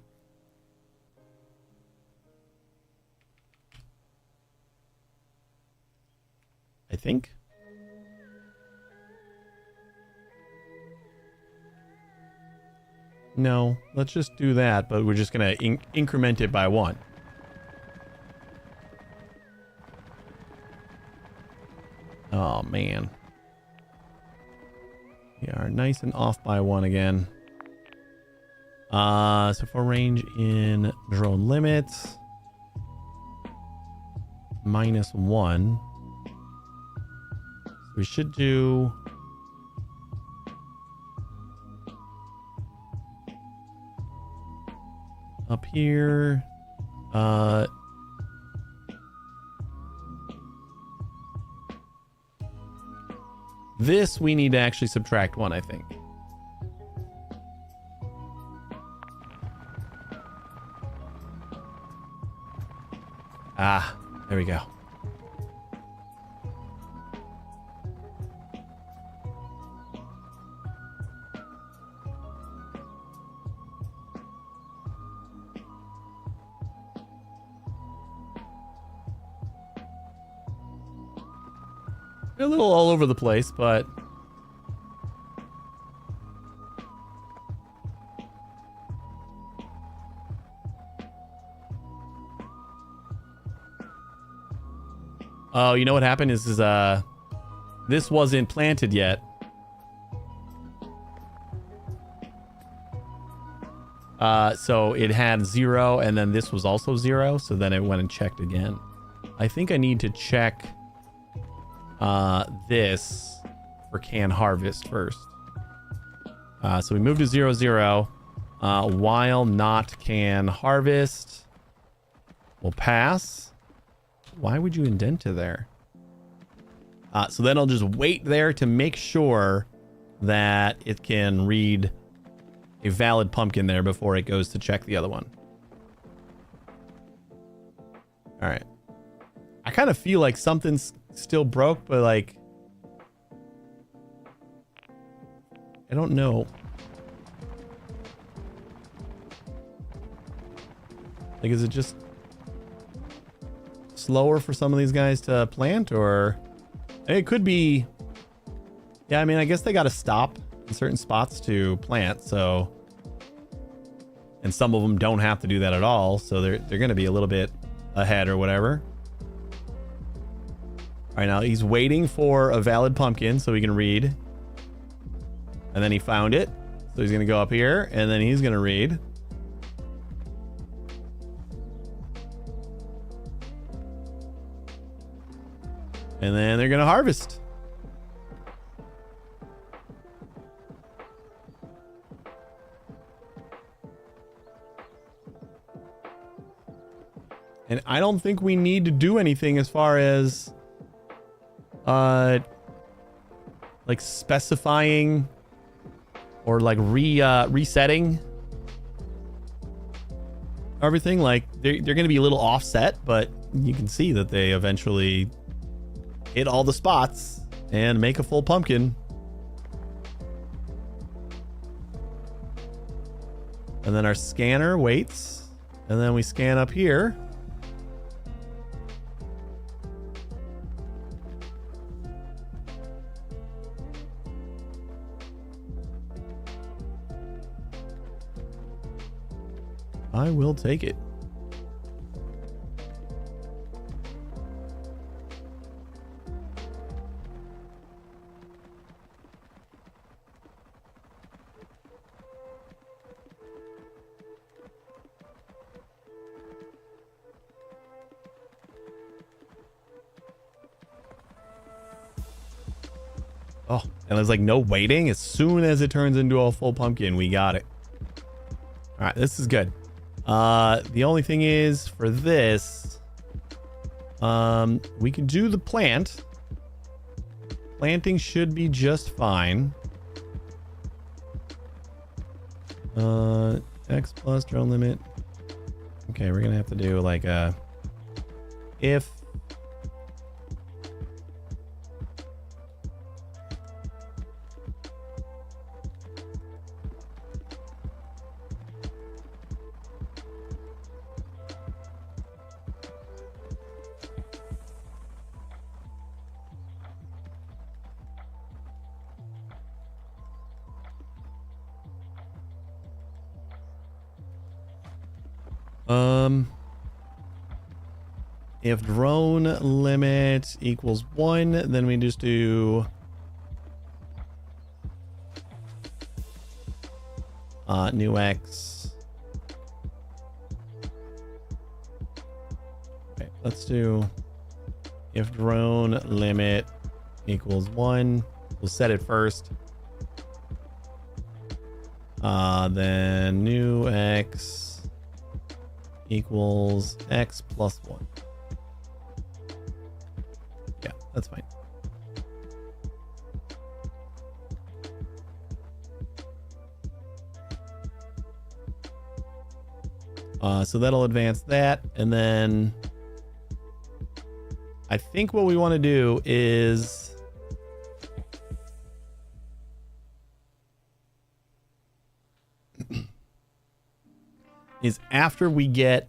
I think. No, let's just do that, but we're just going to increment it by 1. Oh, man. We are nice and off by 1 again. So for range in drone limits, minus 1. So we should do... up here, this we need to actually subtract 1, I think. Ah, there we go. A little all over the place, but oh, you know what happened is this wasn't planted yet. So it had 0 and then this was also 0, so then it went and checked again. I think I need to check this for can harvest first. So we moved to 0, 0. While not can harvest will pass. Why would you indent to there? So then I'll just wait there to make sure that it can read a valid pumpkin there before it goes to check the other one. All right. I kind of feel like something's still broke, but like, I don't know. Like, is it just slower for some of these guys to plant, or it could be, yeah, I mean, I guess they got to stop in certain spots to plant, so, and some of them don't have to do that at all, so they're going to be a little bit ahead or whatever. All right, now he's waiting for a valid pumpkin so he can read, and then he found it, so he's going to go up here, and then he's going to read. And then they're going to harvest. And I don't think we need to do anything as far as like specifying or like resetting everything. Like they're going to be a little offset, but you can see that they eventually hit all the spots and make a full pumpkin. And then our scanner waits, and then we scan up here. I will take it. Oh, and there's like no waiting. As soon as it turns into a full pumpkin, we got it. All right, this is good. The only thing is for this, we can do the plant. Planting should be just fine. X plus drone limit. Okay, we're gonna have to do like a if. If drone limit equals 1, then we just do new X. Okay, let's do if drone limit equals 1. We'll set it first. Then new X equals X plus 1. Yeah, that's fine. So that'll advance that, and then I think what we want to do is after we get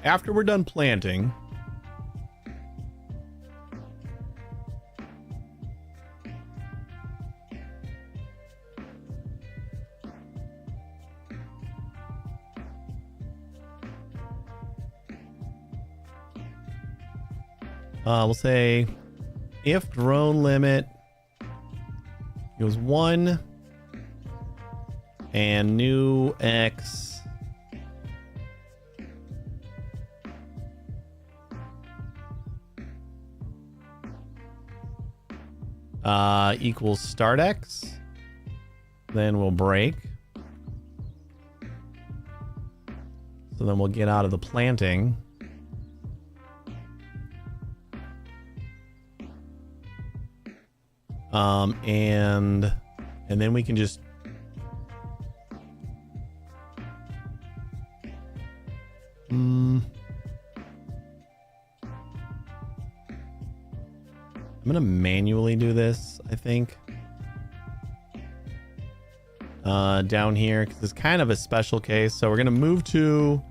after we're done planting, we'll say if drone limit equals 1, And new X equals start X. Then we'll break. So then we'll get out of the planting. And then we can just I'm gonna manually do this, I think. Down here, because it's kind of a special case. So we're gonna move to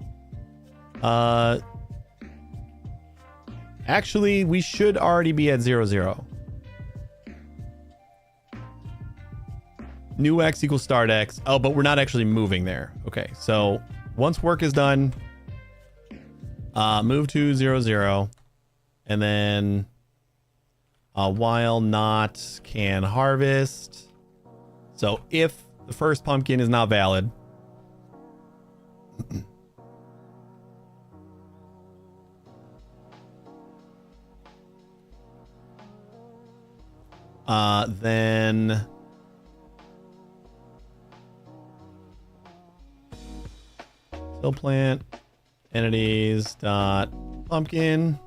actually we should already be at 0, 0. New X equals start X. Oh, but we're not actually moving there. Okay, so once work is done, move to 0, 0, and then while not can harvest. So if the first pumpkin is not valid, then still plant entities dot pumpkin.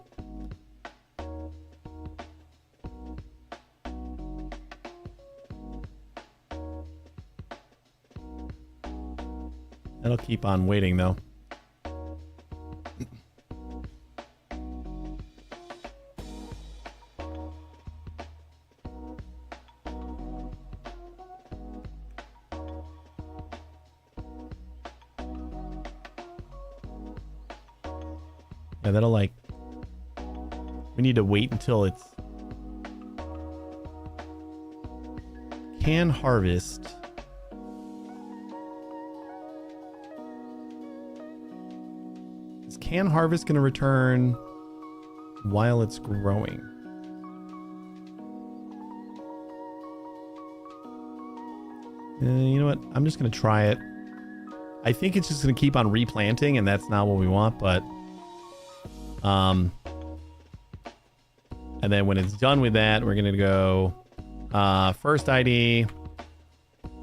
That'll keep on waiting though. Yeah, that'll like, we need to wait until it's can harvest. Is can harvest going to return while it's growing? You know what? I'm just going to try it. I think it's just going to keep on replanting, and that's not what we want, but and then when it's done with that, we're going to go first ID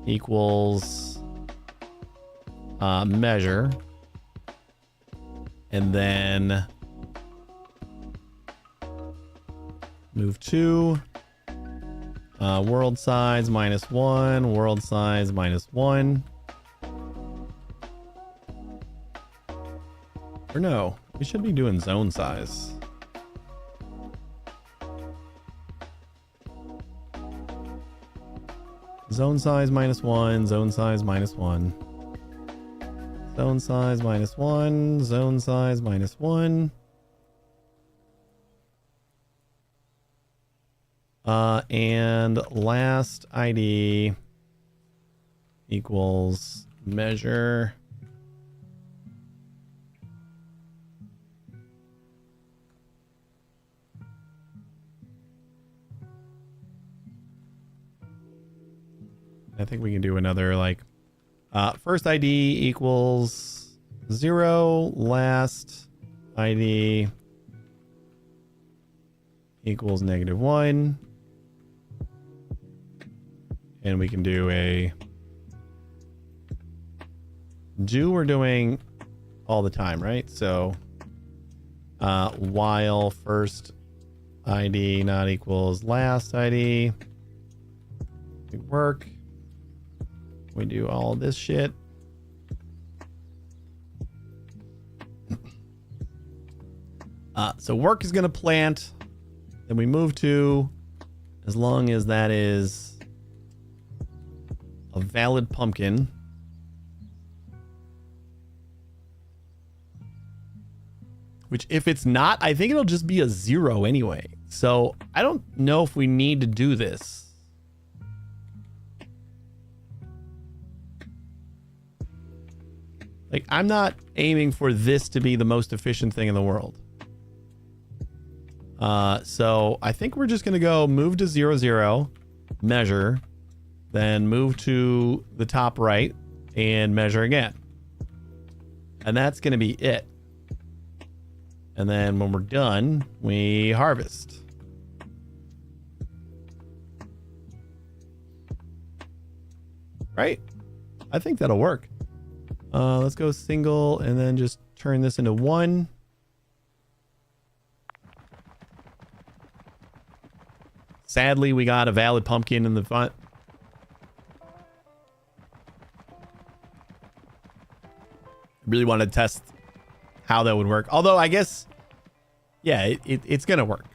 equals measure, and then move to world size -1, world size -1. Or no, we should be doing zone size. Zone size -1, zone size -1. Zone size -1, zone size -1. And last ID equals measure. I think we can do another like first ID equals 0, last ID equals -1. And we can do a do we're doing all the time, right? So while first ID not equals last ID, we work. We do all this shit. So work is going to plant. Then we move to, as long as that is a valid pumpkin. Which if it's not, I think it'll just be a 0 anyway. So I don't know if we need to do this. Like, I'm not aiming for this to be the most efficient thing in the world. So I think we're just going to go move to 0, 0, measure, then move to the top right, and measure again. And that's going to be it. And then when we're done, we harvest. Right? I think that'll work. Let's go single and then just turn this into 1. Sadly, we got a valid pumpkin in the front. Really want to test how that would work. Although I guess, yeah, it's going to work.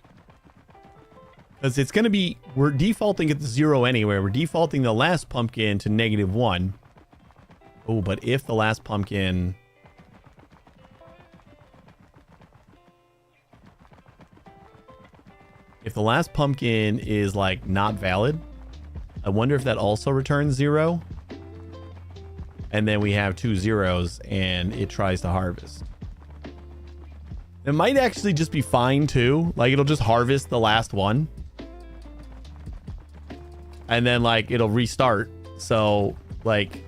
Because it's going to be, we're defaulting it to 0 anyway. We're defaulting the last pumpkin to -1. Oh, but if the last pumpkin... If the last pumpkin is, like, not valid, I wonder if that also returns 0. And then we have 2 zeros, and it tries to harvest. It might actually just be fine, too. Like, it'll just harvest the last one. And then, like, it'll restart. So, like,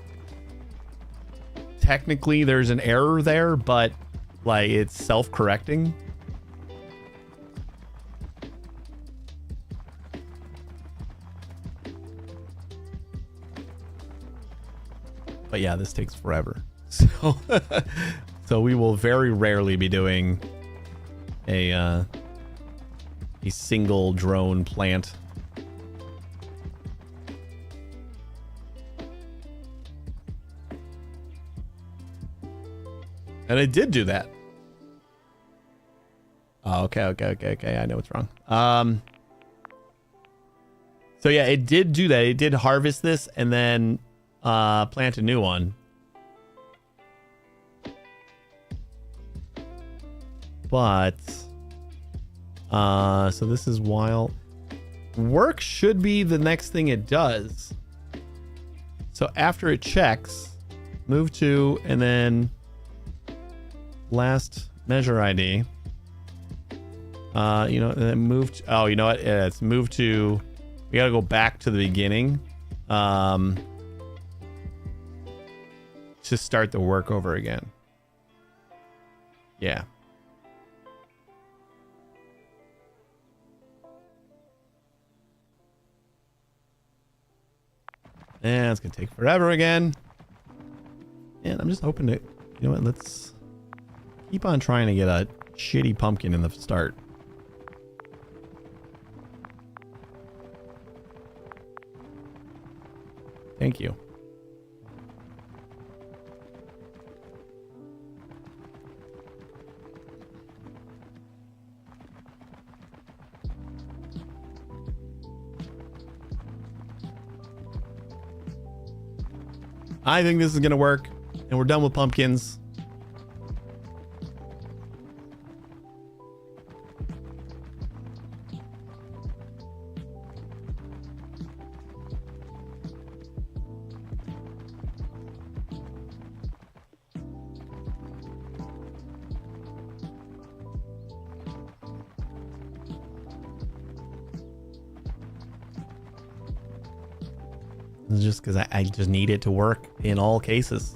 technically there's an error there, but, like, it's self-correcting. But yeah, this takes forever. So, so we will very rarely be doing a single drone plant. And it did do that. Oh, okay. I know what's wrong. So yeah, it did do that. It did harvest this and then plant a new one. But so this is while work should be the next thing it does. So after it checks, move to, and then last measure ID. And then move to, oh, you know what? It's move to, we gotta go back to the beginning. To start the work over again. Yeah. And it's gonna take forever again. And I'm just hoping to, you know what, let's keep on trying to get a shitty pumpkin in the start. Thank you. I think this is going to work, and we're done with pumpkins. It's just because I just need it to work in all cases.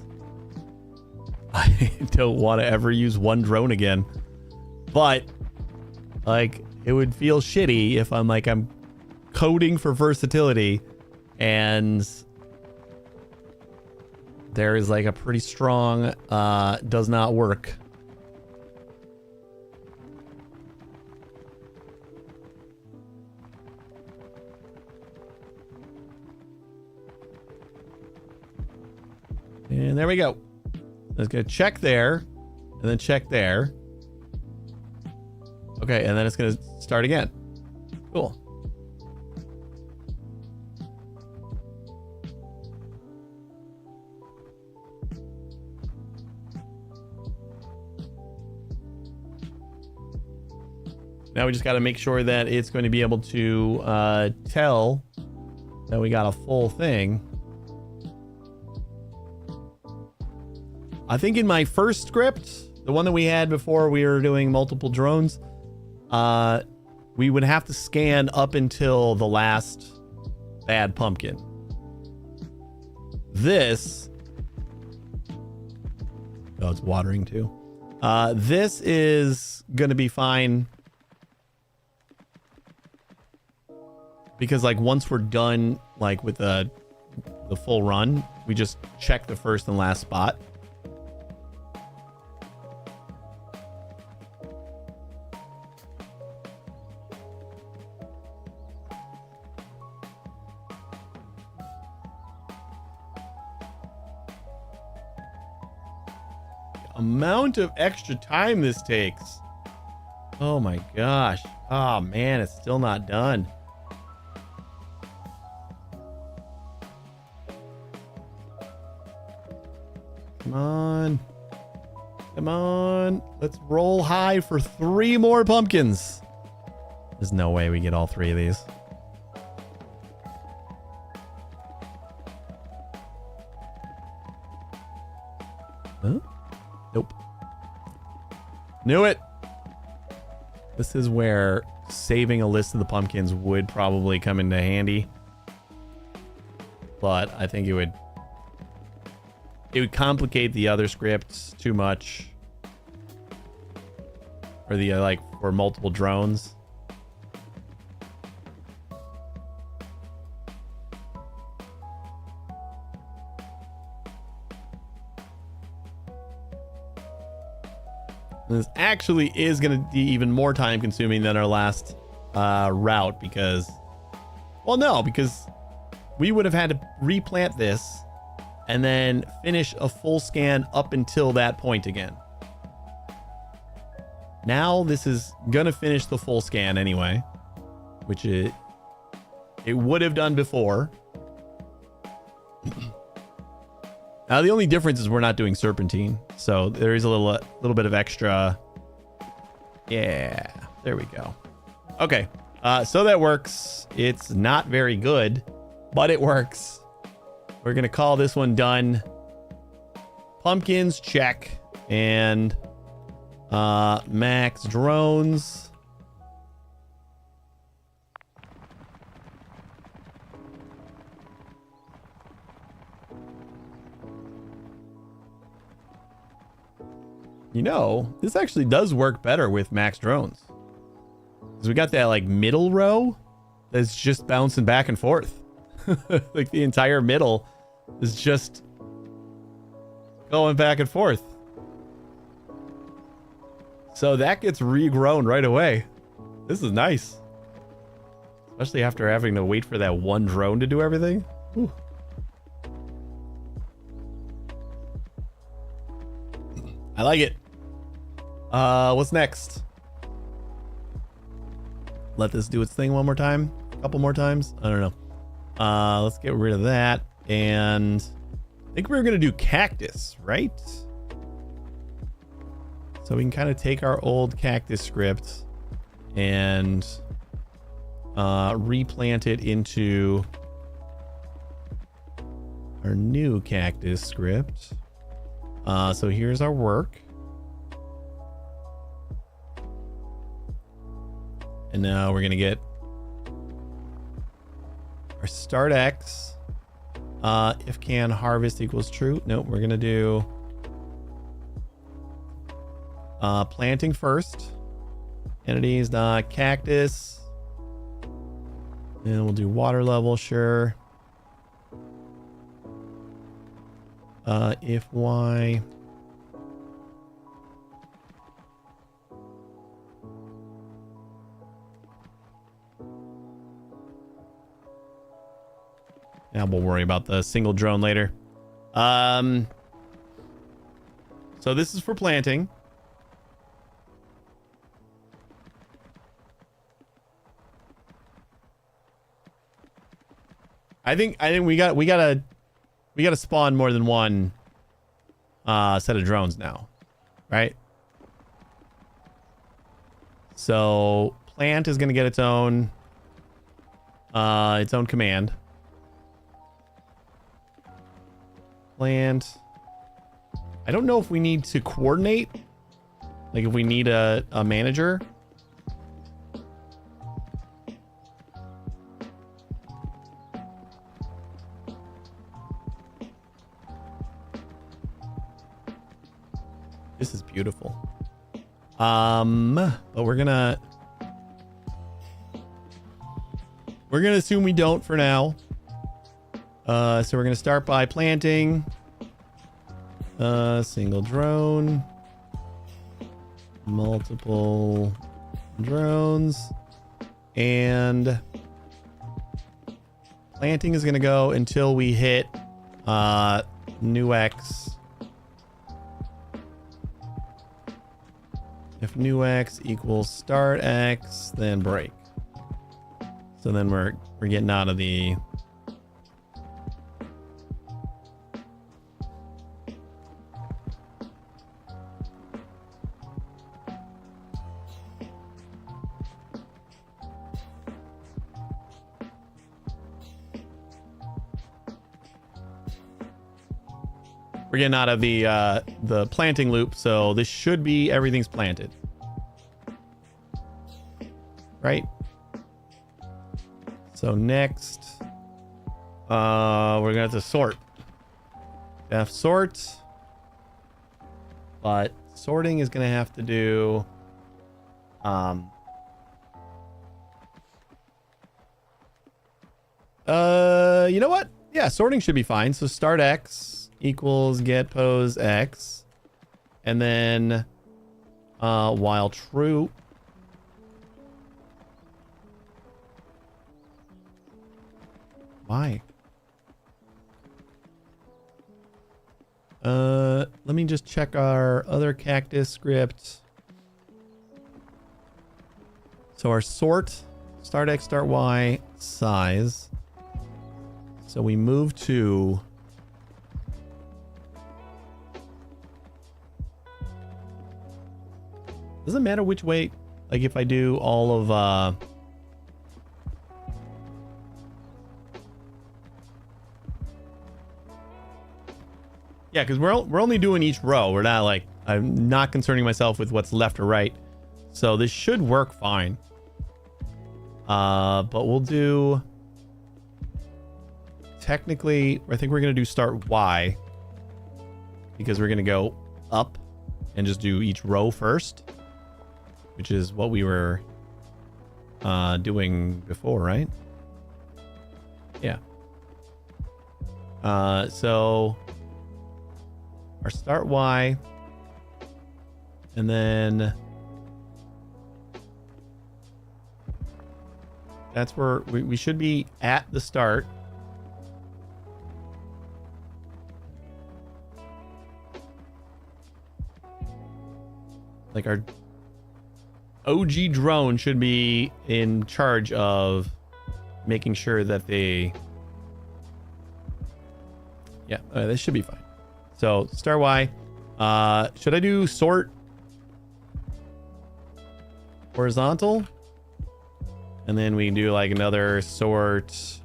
I don't want to ever use one drone again. But, like, it would feel shitty if I'm coding for versatility and there is, like, a pretty strong does not work. And there we go. Let's go check there, and then check there. Okay, and then it's going to start again. Cool. Now we just got to make sure that it's going to be able to tell that we got a full thing. I think in my first script, the one that we had before we were doing multiple drones, we would have to scan up until the last bad pumpkin. This Oh, it's watering too. This is gonna be fine. Because like once we're done like with the full run, we just check the first and last spot. Amount of extra time this takes. Oh my gosh. Oh man, it's still not done. Come on. Come on. Let's roll high for 3 more pumpkins. There's no way we get all 3 of these. Huh? Nope. Knew it. This is where saving a list of the pumpkins would probably come into handy. But I think it would complicate the other scripts too much. Or the like for multiple drones. This actually is going to be even more time consuming than our last route because, well, no, because we would have had to replant this and then finish a full scan up until that point again. Now this is going to finish the full scan anyway, which it would have done before. Now, the only difference is we're not doing serpentine, so there is a little bit of extra. Yeah, there we go. Okay, so that works. It's not very good, but it works. We're going to call this one done. Pumpkins, check. And max drones. You know, this actually does work better with max drones. Because we got that like middle row that's just bouncing back and forth. Like the entire middle is just going back and forth. So that gets regrown right away. This is nice. Especially after having to wait for that one drone to do everything. Whew. I like it. What's next? Let this do its thing one more time. A couple more times. I don't know. Let's get rid of that. And I think we were going to do cactus, right? So we can kind of take our old cactus script and replant it into our new cactus script. So here's our work. And now we're going to get our start X. If can harvest equals true. Nope, we're going to do planting first. Entities dot cactus. And we'll do water level, sure. If Y. Now we'll worry about the single drone later. So this is for planting. I think we gotta spawn more than one set of drones now, right? So plant is gonna get its own command. Plant. I don't know if we need to coordinate, like if we need a manager. This is beautiful. But we're gonna assume we don't for now. So we're gonna start by planting. Single drone. Multiple drones. And planting is gonna go until we hit new X. If new X equals start X, then break. So then we're getting out of the the planting loop, so this should be everything's planted. Right? So next, we're gonna have to sort. Sort. But sorting is gonna have to do you know what? Yeah, sorting should be fine. So start X equals get pose X, and then while true. Why? Let me just check our other cactus script. So our sort, start X, start Y, size. So we move to doesn't matter which way, like if I do all of yeah, because we're only doing each row. We're not like, I'm not concerning myself with what's left or right. So this should work fine. But we'll do technically, I think we're gonna do start Y because we're gonna go up and just do each row first, which is what we were doing before, right? Yeah. So our start Y, and then that's where we should be at the start. Like our OG drone should be in charge of making sure that they, yeah, this should be fine. So start Y. Should I do sort horizontal? And then we do like another sort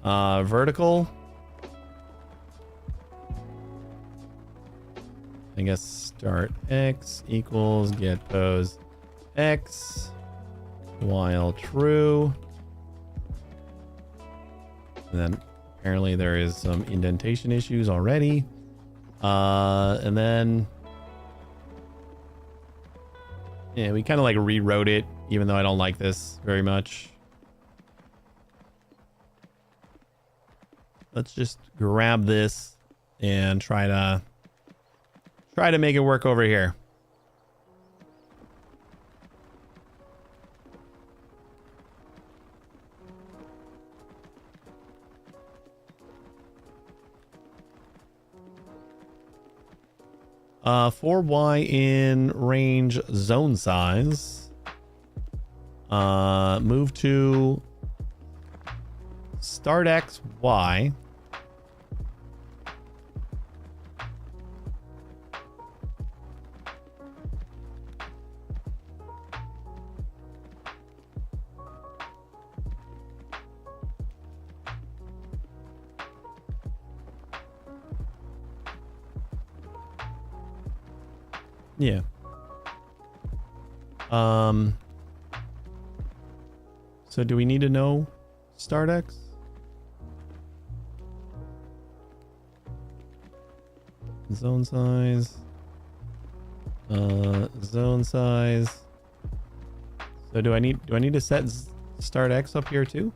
vertical. I guess start X equals get pose X while true. And then apparently there is some indentation issues already. And then yeah, we kind of like rewrote it, even though I don't like this very much. Let's just grab this and try to make it work over here. For Y in range zone size, move to start X, Y. Yeah. So do we need to know start X? Zone size. Zone size. So do I need to set start X up here too?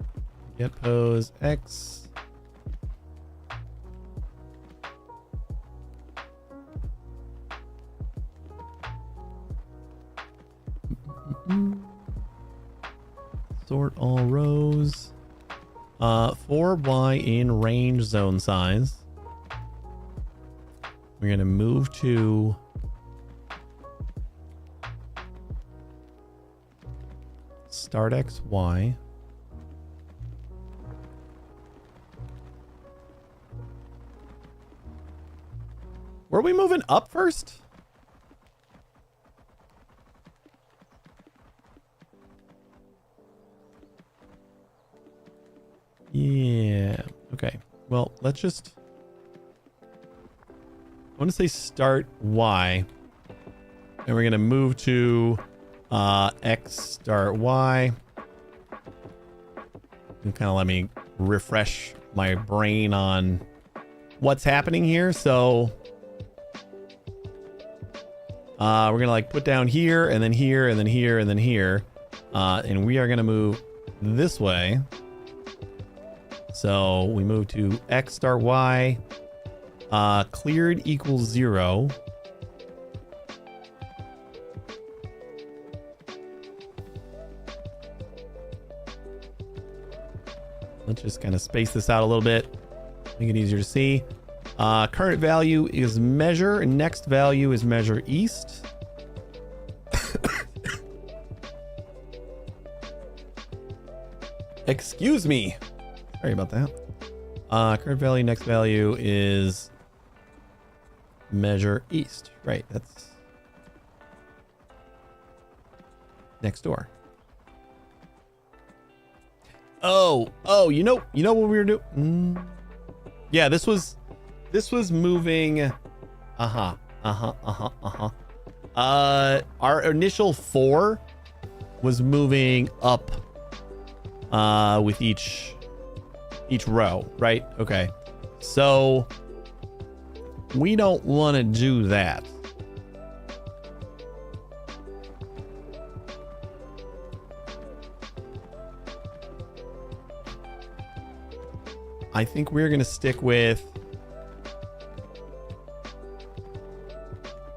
Get pose X. Sort all rows. For Y in range zone size. We're gonna move to start X, Y. Were we moving up first? Yeah. Okay. Well, let's just... I want to say start Y. And we're going to move to X start Y. And kind of let me refresh my brain on what's happening here. So we're going to like put down here and then here and then here and then here. And we are going to move this way. So we move to X start Y. Cleared equals 0. Let's just kind of space this out a little bit. Make it easier to see. Current value is measure, and next value is measure east. Excuse me. Sorry about that. Current value, next value is measure east. Right, that's next door. Oh, you know what we were doing? Yeah, this was moving. Our initial 4 was moving up with each row, right? Okay. So we don't want to do that. I think we're going to stick with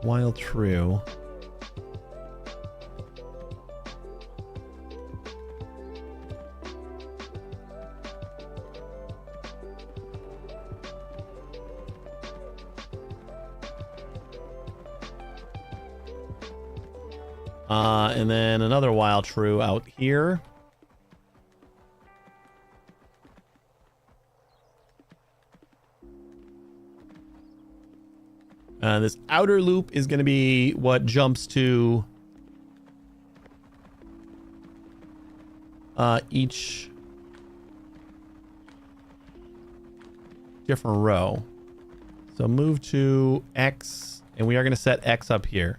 while true. And then another while true out here. This outer loop is going to be what jumps to each different row. So move to X, and we are going to set X up here.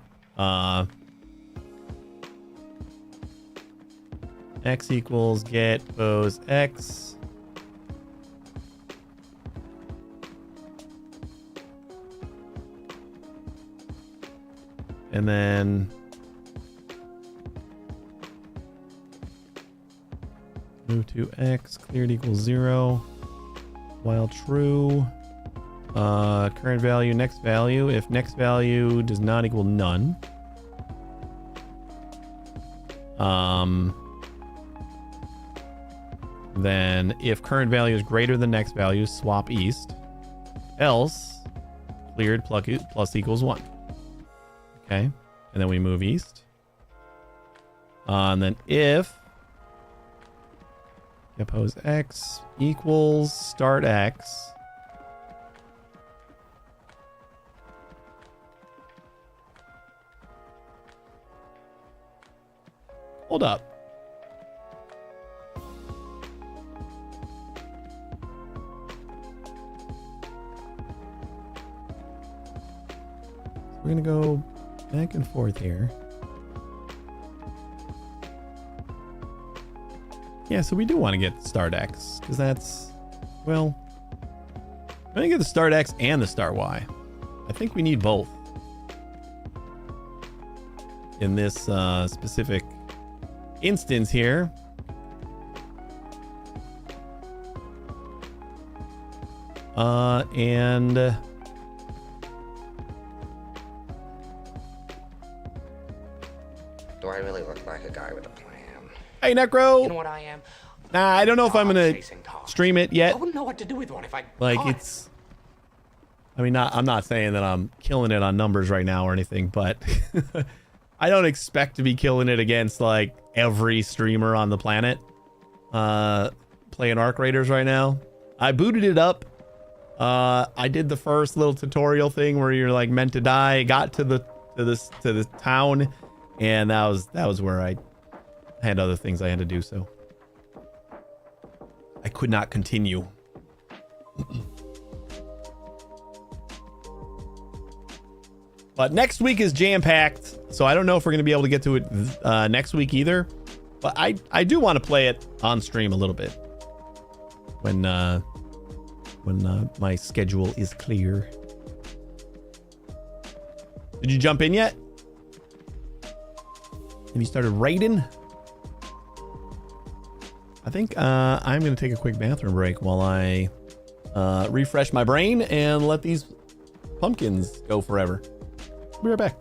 X equals get pose X. And then move to X, cleared equals 0. While true, current value, next value. If next value does not equal none, then if current value is greater than next value, swap east. Else, cleared plus equals 1. Okay, and then we move east. And then if pose X equals start X. Hold up. We're gonna go back and forth here. Yeah, so we do want to get start X, because that's, well, I'm going to get the start X and the start Y. I think we need both. in this specific instance here. And do I really look like a guy with a plan? Hey, Necro. You know what I am? Nah, I don't know if I'm gonna stream it yet. I wouldn't know what to do with one if I Like, caught it's... I mean, I'm not saying that I'm killing it on numbers right now or anything, but I don't expect to be killing it against, like, every streamer on the planet playing Arc Raiders right now. I booted it up. I did the first little tutorial thing where you're, like, meant to die. Got to the town, and that was where I had other things I had to do, so I could not continue. But next week is jam-packed, so I don't know if we're going to be able to get to it next week either. But I do want to play it on stream a little bit when my schedule is clear. Did you jump in yet? Have you started raiding? I think I'm going to take a quick bathroom break while I refresh my brain and let these pumpkins go forever. Be right back.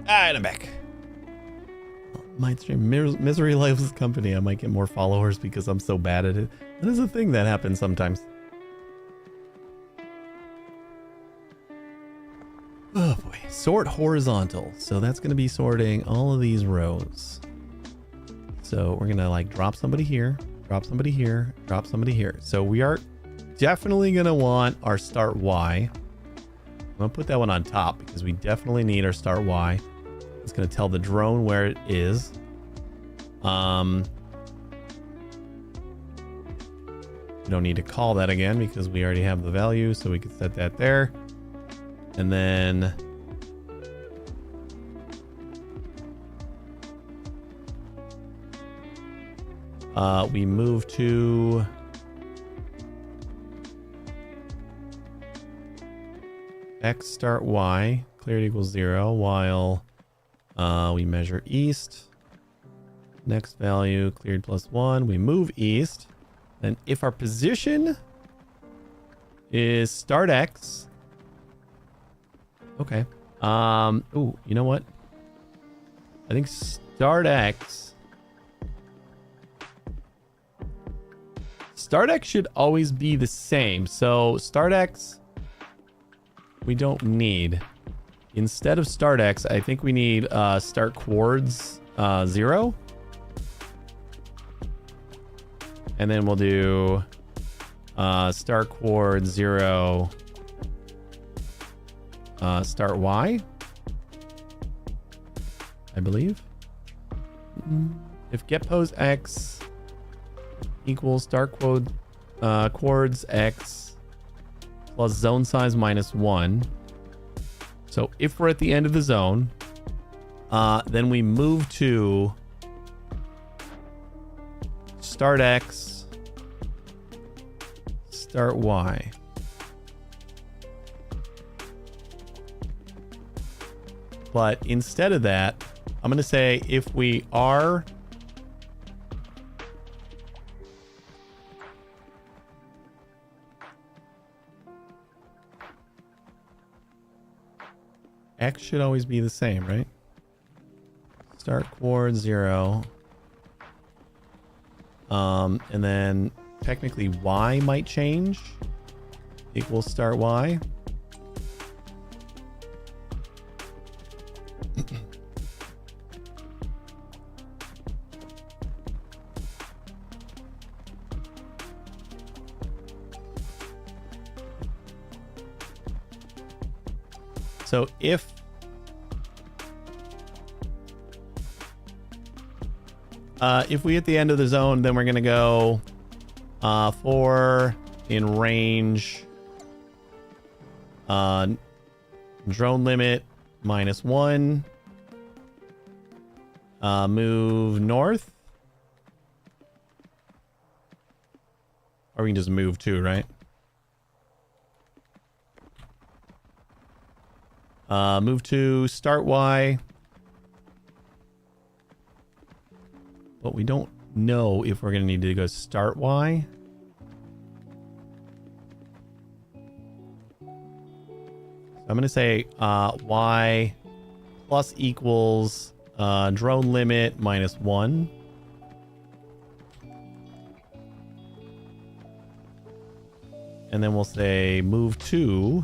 Alright, I'm back. Might stream Misery Loves Company. I might get more followers because I'm so bad at it. That is a thing that happens sometimes. Oh boy. Sort horizontal. So that's going to be sorting all of these rows. So we're going to like drop somebody here, drop somebody here, drop somebody here. So we are definitely going to want our start Y. I'm going to put that one on top because we definitely need our start Y. It's going to tell the drone where it is. We don't need to call that again because we already have the value, so we can set that there. And then we move to X start Y, cleared equals 0, while we measure east. Next value cleared +1. We move east. Then if our position is start X. Okay. Ooh, you know what? I think start X. Start X should always be the same. So start X we don't need. Instead of start X, I think we need start quards 0. And then we'll do start quard 0 start Y, I believe. If get pose X equals start quards X plus zone size -1. So if we're at the end of the zone, then we move to start X, start Y. But instead of that, I'm going to say if we are X should always be the same, right? Start quad 0. And then technically Y might change. Equals start Y. So if we hit the end of the zone, then we're gonna go 4 in range, drone limit -1, move north, or we can just move 2, right? Move to start Y. But we don't know if we're going to need to go start Y. So I'm going to say Y plus equals drone limit -1. And then we'll say move 2.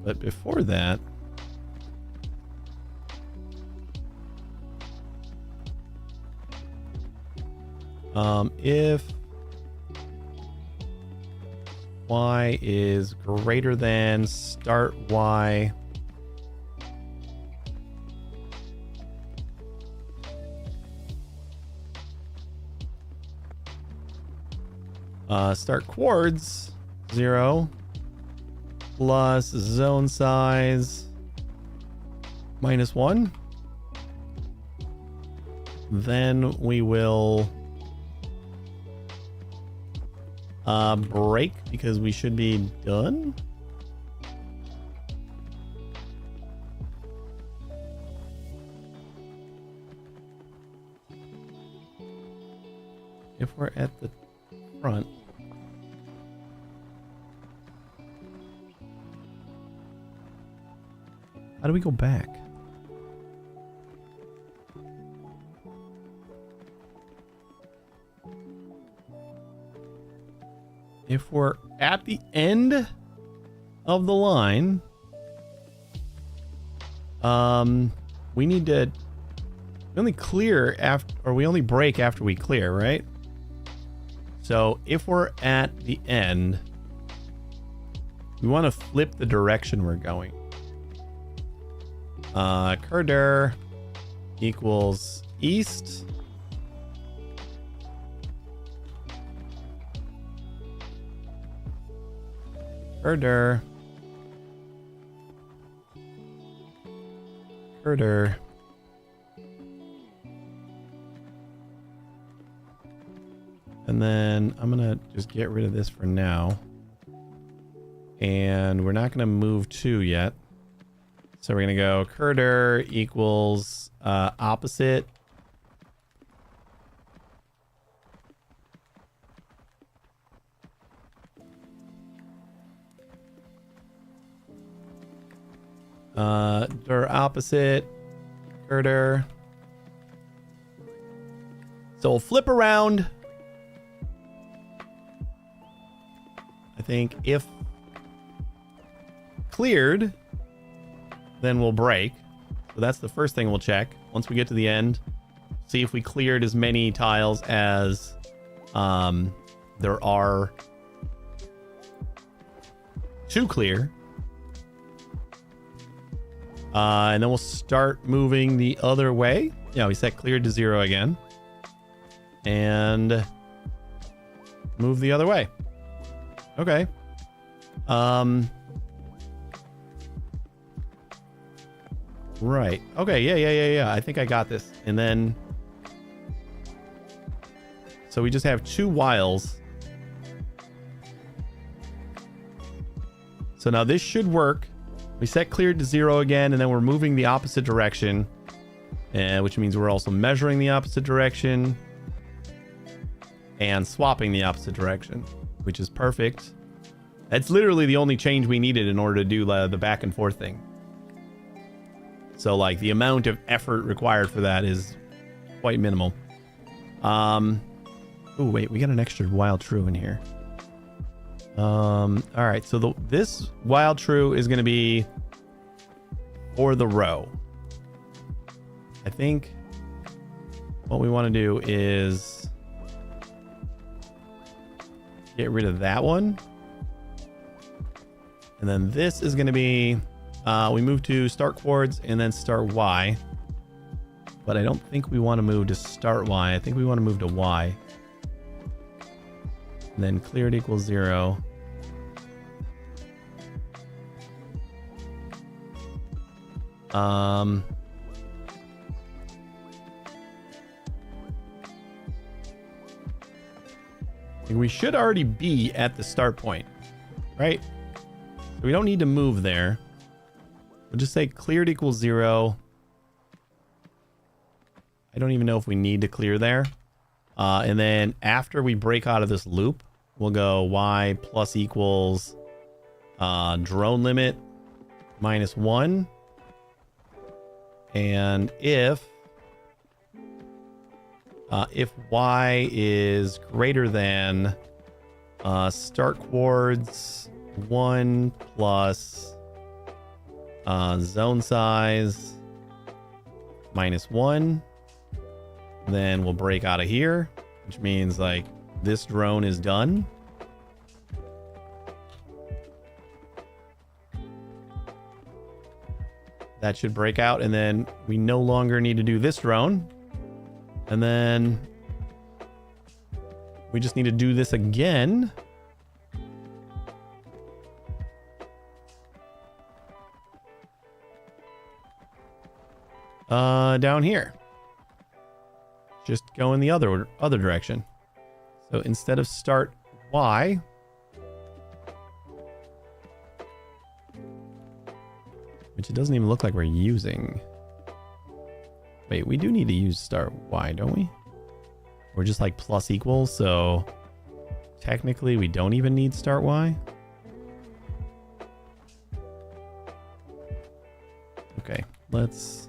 But before that, if Y is greater than start Y start quards 0 plus zone size -1, then we will break because we should be done. If we're at the front. How do we go back? If we're at the end of the line, we need to only clear after, or we only break after we clear, right? So if we're at the end, we want to flip the direction we're going. Kurder equals east. Kurder. Kurder. And then I'm going to just get rid of this for now. And we're not going to move 2 yet. So we're going to go curder equals opposite. Dir opposite. Curder. So we'll flip around. I think if cleared, then we'll break. So that's the first thing we'll check. Once we get to the end, see if we cleared as many tiles as there are to clear. And then we'll start moving the other way. Yeah, we set cleared to 0 again. And move the other way. Okay. Right. Okay, yeah. I think I got this. And then... So we just have 2 whiles. So now this should work. We set cleared to 0 again, and then we're moving the opposite direction. Which means we're also measuring the opposite direction. And swapping the opposite direction. Which is perfect. That's literally the only change we needed in order to do the back and forth thing. So, like, the amount of effort required for that is quite minimal. Oh, wait, we got an extra wild true in here. All right, so this wild true is going to be for the row. I think what we want to do is get rid of that one. And then this is going to be, we move to start chords and then start Y. But I don't think we want to move to start Y. I think we want to move to Y. And then cleared equals 0. We should already be at the start point, right? So we don't need to move there. We'll just say cleared equals 0. I don't even know if we need to clear there. And then after we break out of this loop, we'll go Y plus equals drone limit minus 1. And if Y is greater than start chords 1 plus zone size minus 1, then we'll break out of here, which means like this drone is done. That should break out, and then we no longer need to do this drone. And then we just need to do this again. Down here. Just go in the other direction. So instead of start Y, which it doesn't even look like we're using. Wait, we do need to use start Y, don't we? We're just like plus equals, so technically we don't even need start Y. Okay, let's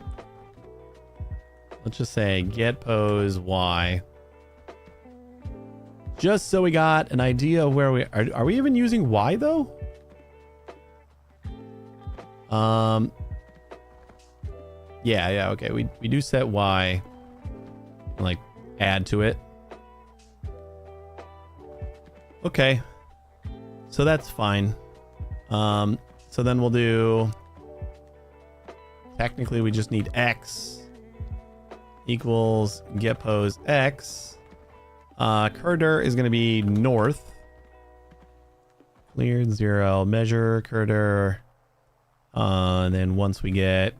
just say get pose Y. Just so we got an idea of where we are we even using Y though? Yeah, okay. We do set Y, like add to it. Okay. So that's fine. So then we'll do, technically we just need X equals get pose X. Curder is going to be north. Cleared 0, measure curder. And then once we get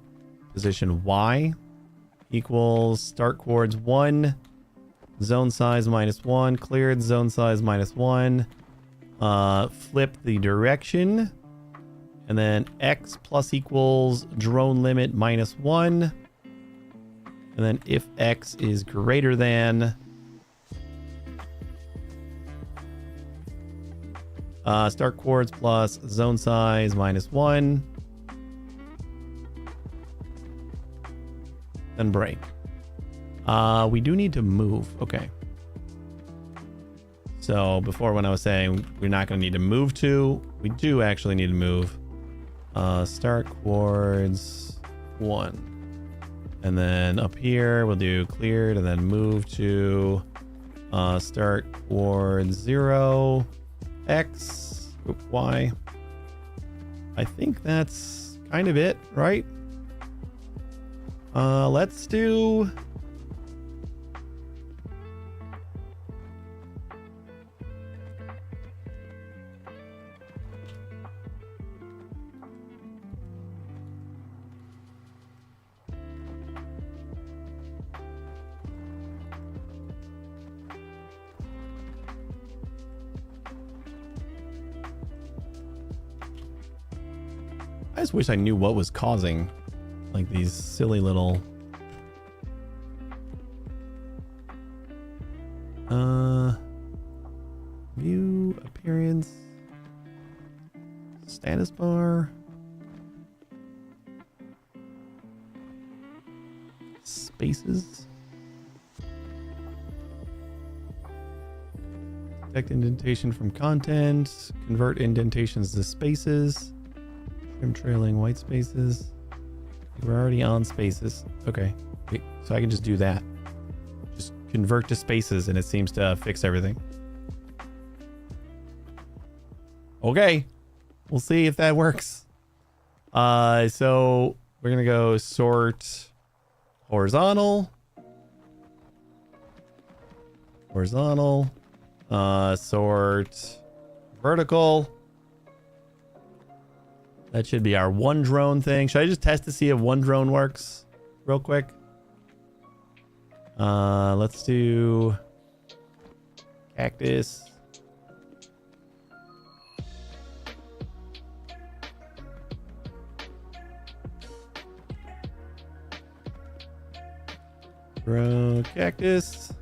position Y equals start chords 1, zone size minus 1, cleared zone size minus 1, flip the direction, And then X plus equals drone limit -1. And then if X is greater than start coords plus zone size -1. Then break. We do need to move. Okay. So before when I was saying we're not going to need to move to, we do actually need to move. Start coords 1. And then up here we'll do cleared and then move to start coords 0. X, Y. I think that's kind of it, right? Let's do... I just wish I knew what was causing like these silly little view appearance status bar spaces detect indentation from content, convert indentations to spaces. Trim trailing white spaces. We're already on spaces. Okay. So I can just do that. Just convert to spaces and it seems to fix everything. Okay. We'll see if that works. So we're going to go sort horizontal. Horizontal. Sort vertical. That should be our one drone thing. Should I just test to see if one drone works real quick? Let's do cactus. Grow cactus.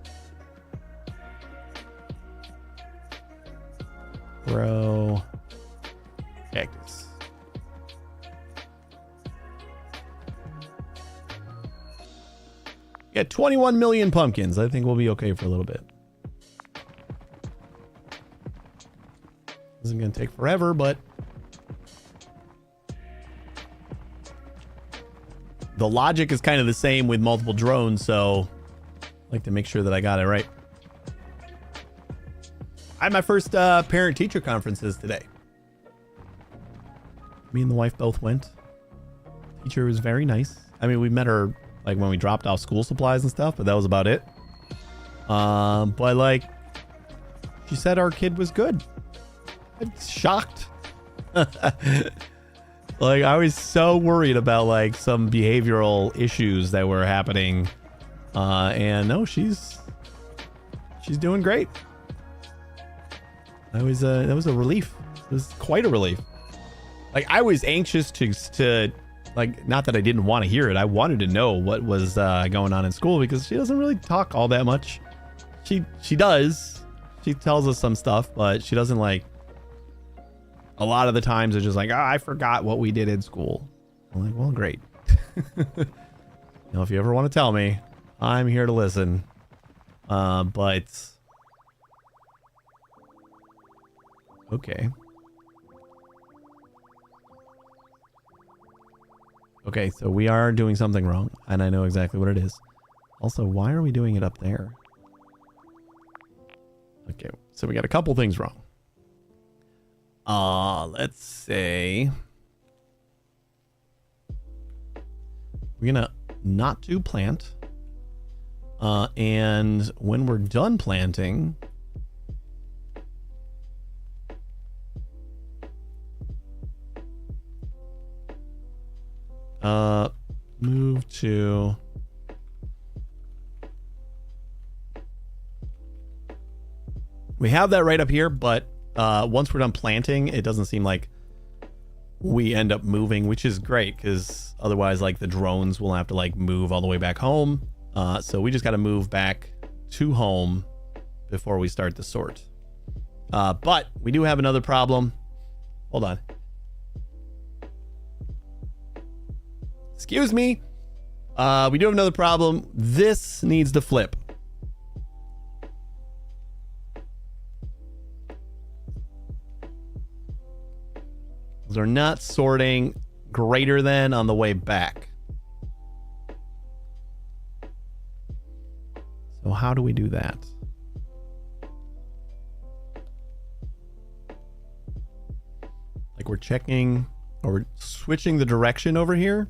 Grow cactus. Got 21 million pumpkins. I think we'll be okay for a little bit. Isn't going to take forever, but the logic is kind of the same with multiple drones, so I like to make sure that I got it right. I had my first parent-teacher conferences today. Me and the wife both went. Teacher was very nice. I mean, we met her like when we dropped off school supplies and stuff, but that was about it. But like, she said our kid was good. I'm shocked. Like, I was so worried about like some behavioral issues that were happening. And no, she's doing great. That was a relief. It was quite a relief. Like, I was anxious to like, not that I didn't want to hear it. I wanted to know what was going on in school because she doesn't really talk all that much. She does. She tells us some stuff, but she doesn't like. A lot of the times it's just like, oh, I forgot what we did in school. I'm like, well, great. You know, if you ever want to tell me, I'm here to listen. But okay. Okay, so we are doing something wrong, and I know exactly what it is. Also, why are we doing it up there? Okay, so we got a couple things wrong. Let's say we're gonna not do plant. And when we're done planting, move to we have that right up here, but once we're done planting, it doesn't seem like we end up moving, which is great because otherwise like the drones will have to like move all the way back home. So we just got to move back to home before we start the sort. But we do have another problem. Hold on. Excuse me. We do have another problem. This needs to flip. They're not sorting greater than on the way back. So how do we do that? Like we're checking or we're switching the direction over here.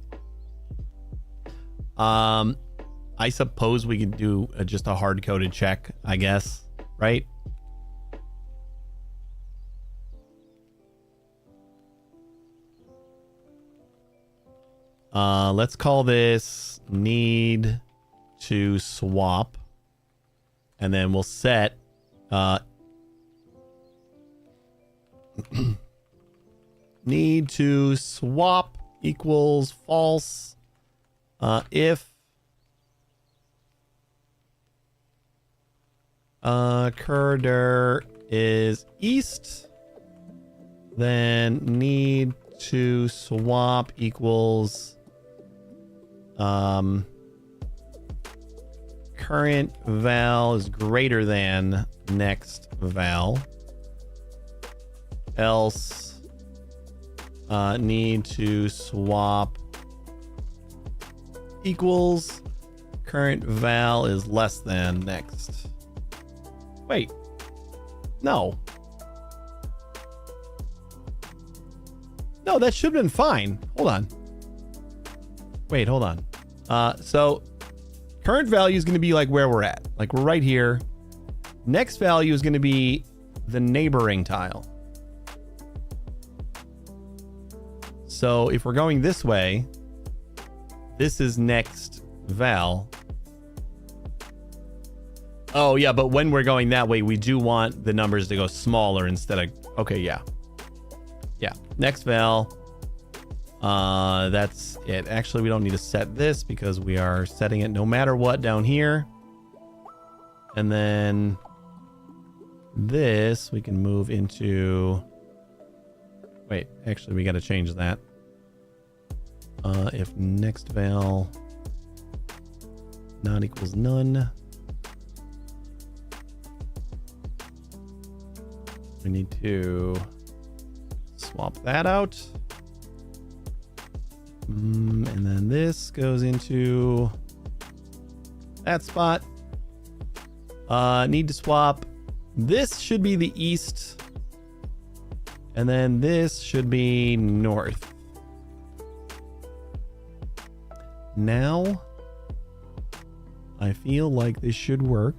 I suppose we could do just a hard-coded check, I guess, right? Let's call this need to swap. And then we'll set need to swap equals false if Kurder is east, then need to swap equals current val is greater than next val, else need to swap equals current val is less than next. Wait, no, that should have been fine. Hold on. Wait, hold on. So current value is going to be like where we're at. Like we're right here. Next value is going to be the neighboring tile. So if we're going this way, this is next val. Oh yeah, but when we're going that way, we do want the numbers to go smaller instead of... Okay, yeah. Yeah, next val. That's it. Actually, we don't need to set this because we are setting it no matter what down here. And then this we can move into... Wait, actually we got to change that. If next val not equals none, we need to swap that out. And then this goes into that spot. Need to swap. This should be the east. And then this should be north. Now, I feel like this should work.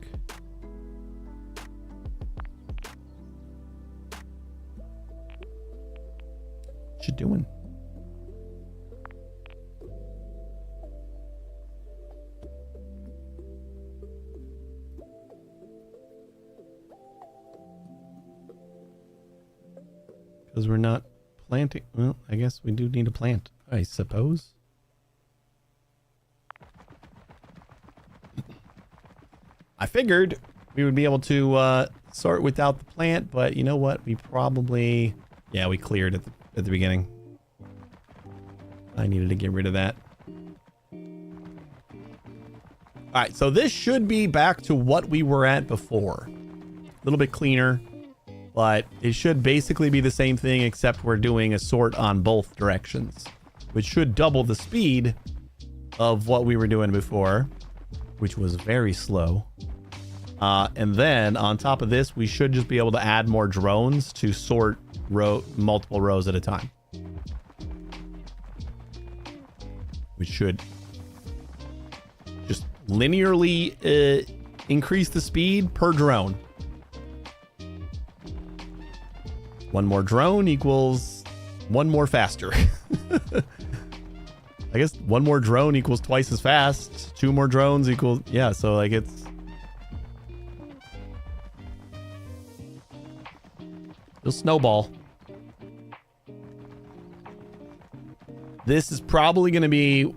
What you doing? Because we're not planting. Well, I guess we do need to plant, I suppose. I figured we would be able to sort without the plant, but you know what? We probably... Yeah, we cleared at the beginning. I needed to get rid of that. Alright, so this should be back to what we were at before. A little bit cleaner. But it should basically be the same thing, except we're doing a sort on both directions, which should double the speed of what we were doing before, which was very slow. And then on top of this, we should just be able to add more drones to sort multiple rows at a time, which should just linearly increase the speed per drone. One more drone equals one more faster. I guess one more drone equals twice as fast. Two more drones equals... Yeah, so like it's... It'll snowball. This is probably going to be...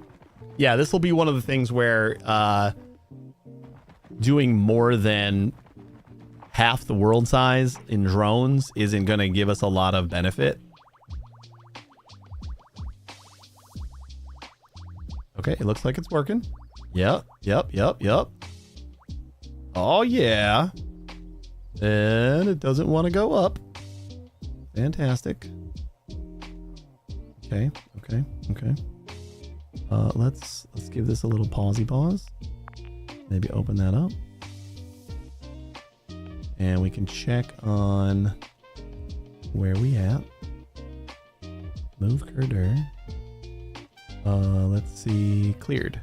Yeah, this will be one of the things where doing more than half the world size in drones isn't going to give us a lot of benefit. Okay, it looks like it's working. Yep. Oh, yeah. And it doesn't want to go up. Fantastic. Okay. Let's give this a little pause. Maybe open that up. And we can check on where we at. Move Curder. Let's see. Cleared.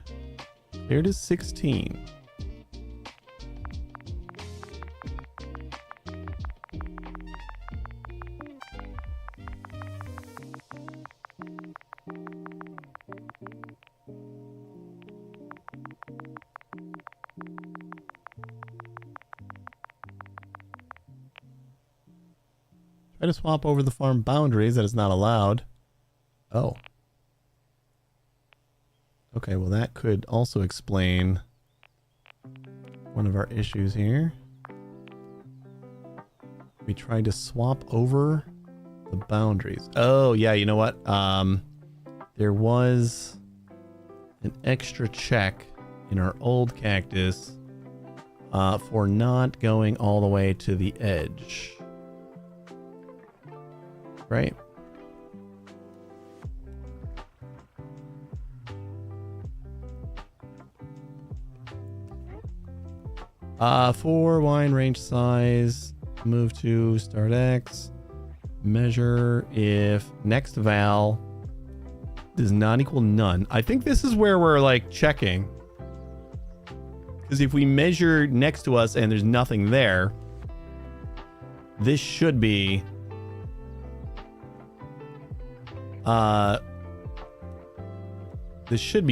Cleared is 16. Try to swap over the farm boundaries. That is not allowed. Oh. Okay, well that could also explain one of our issues here. We tried to swap over the boundaries. Oh, yeah, you know what? There was an extra check in our old cactus for not going all the way to the edge. Right? For wine range size, move to start X, measure if next val does not equal none. I think this is where we're like checking. Because if we measure next to us and there's nothing there, this should be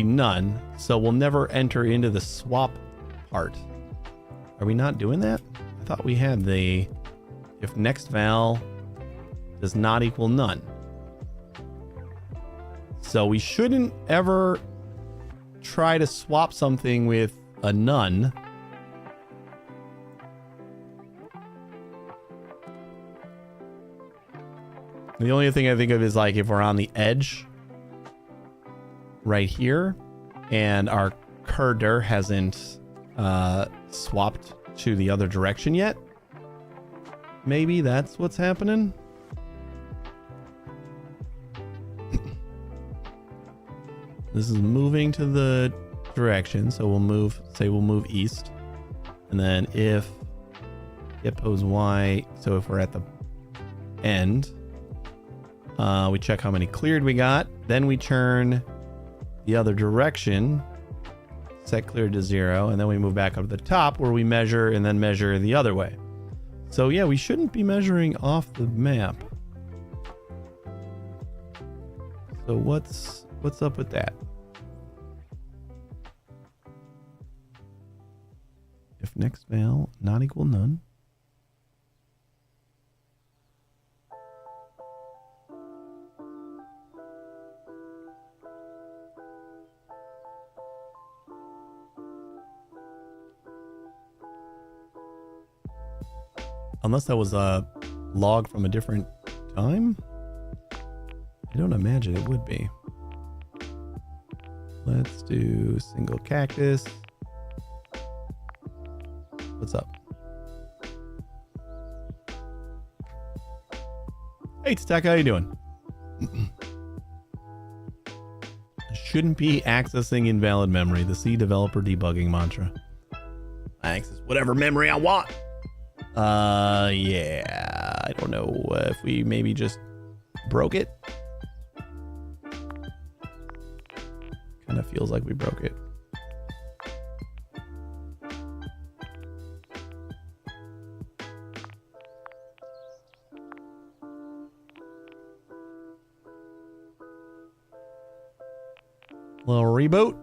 none, so we'll never enter into the swap part. Are we not doing that? I thought we had the if next val does not equal none. So we shouldn't ever try to swap something with a none. The only thing I think of is like if we're on the edge right here and our Curder hasn't swapped to the other direction yet. Maybe that's what's happening. This is moving to the direction, so we'll move east. And then if it pose Y, so if we're at the end, we check how many cleared we got. Then we turn the other direction, set cleared to 0, and then we move back up to the top where we measure and then measure the other way. So yeah, we shouldn't be measuring off the map. So what's up with that? If next val not equal none. Unless that was a log from a different time? I don't imagine it would be. Let's do single cactus. What's up? Hey, Stack, how you doing? Shouldn't be accessing invalid memory. The C developer debugging mantra. I access whatever memory I want. Yeah, I don't know if we maybe just broke it. Kind of feels like we broke it. Little reboot.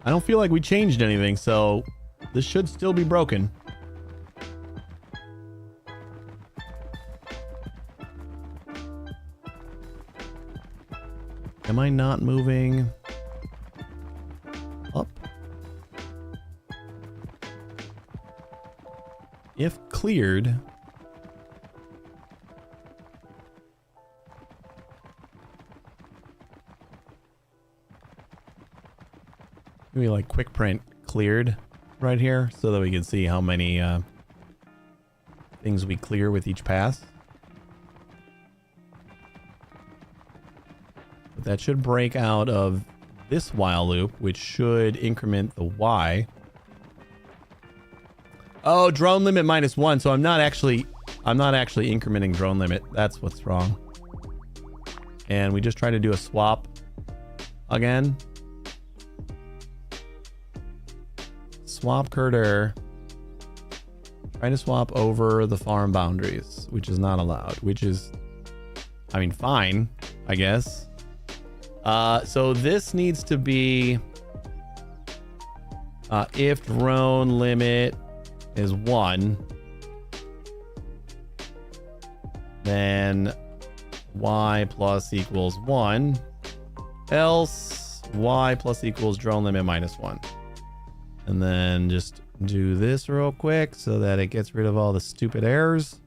I don't feel like we changed anything, so this should still be broken. Am I not moving up? If cleared... Maybe like quick print cleared right here so that we can see how many things we clear with each pass. But that should break out of this while loop, which should increment the Y. Oh, drone limit -1, so I'm not actually incrementing drone limit. That's what's wrong. And we just try to do a swap again. Swap Curter. Try to swap over the farm boundaries, which is not allowed, which is, I mean, fine, I guess. So this needs to be if drone limit is 1, then y plus equals 1, else y plus equals drone limit -1. And then just do this real quick so that it gets rid of all the stupid errors.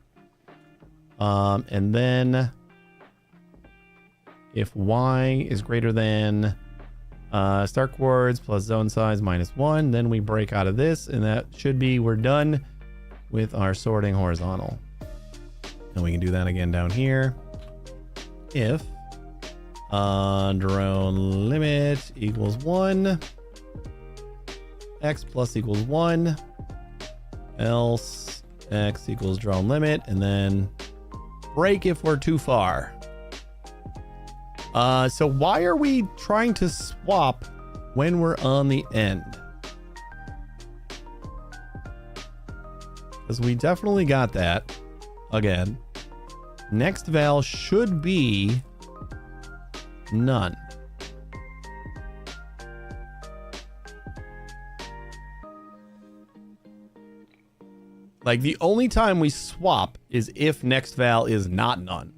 And then if y is greater than start coords plus zone size -1, then we break out of this, and that should be, we're done with our sorting horizontal. And we can do that again down here. If drone limit equals 1, x plus equals 1, else x equals drone limit, and then break if we're too far. So why are we trying to swap when we're on the end? Because we definitely got that. Again, next val should be none. Like, the only time we swap is if next val is not none.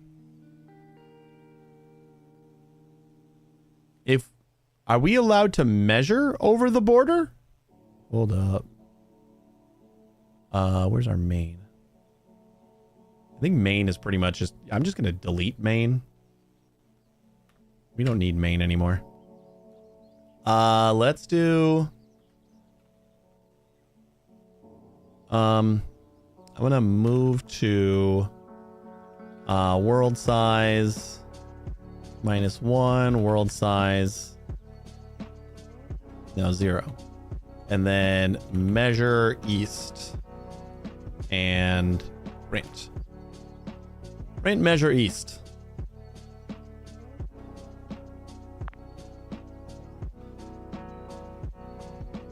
Are we allowed to measure over the border? Hold up. Where's our main? I think main is pretty much just, I'm just going to delete main. We don't need main anymore. Let's do... I'm going to move to world size -1, world size 0, and then measure east and print measure east.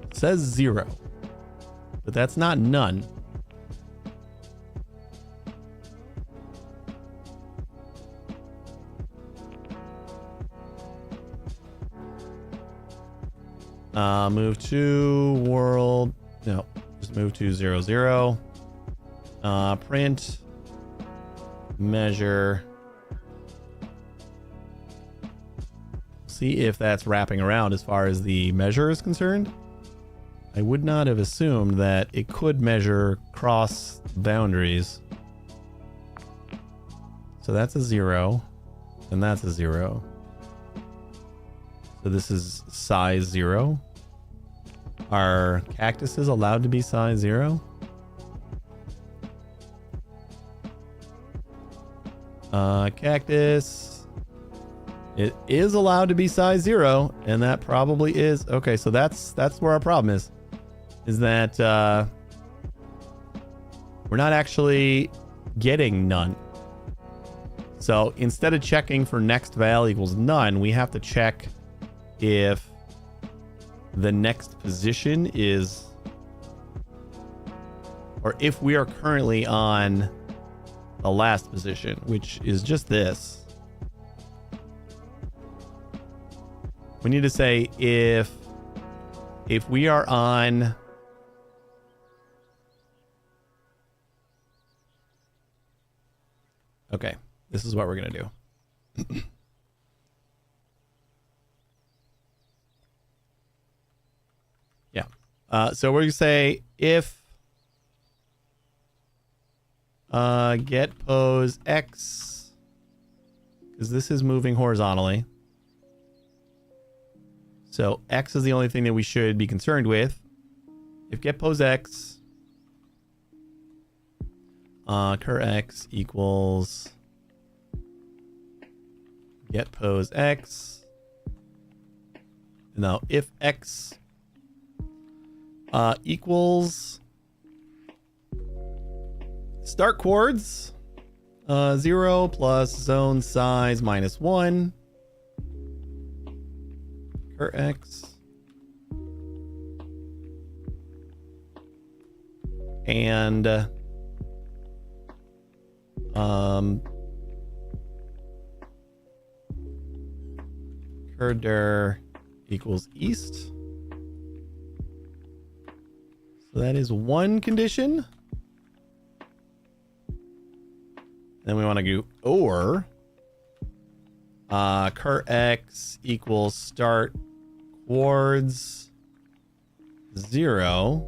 It says 0, but that's not none. Move to world. No, just move to 0. Print. Measure. See if that's wrapping around as far as the measure is concerned. I would not have assumed that it could measure cross boundaries. So that's a 0. And that's a 0. So this is size 0. Are cactuses allowed to be size 0? Cactus. It is allowed to be size 0, and that probably is okay. So that's where our problem is that we're not actually getting none. So instead of checking for next val equals none, we have to check if the next position is, or if we are currently on the last position, which is just this. We need to say if if we are on... Okay, this is what we're going to do. Yeah. So we're going to say if get pose X, because this is moving horizontally. So X is the only thing that we should be concerned with. If get pose X, cur X equals get pose X. Now if X equals start chords 0 plus zone size minus 1 cur X and cur dir equals east. So that is one condition. Then we want to do or cur X equals start chords 0.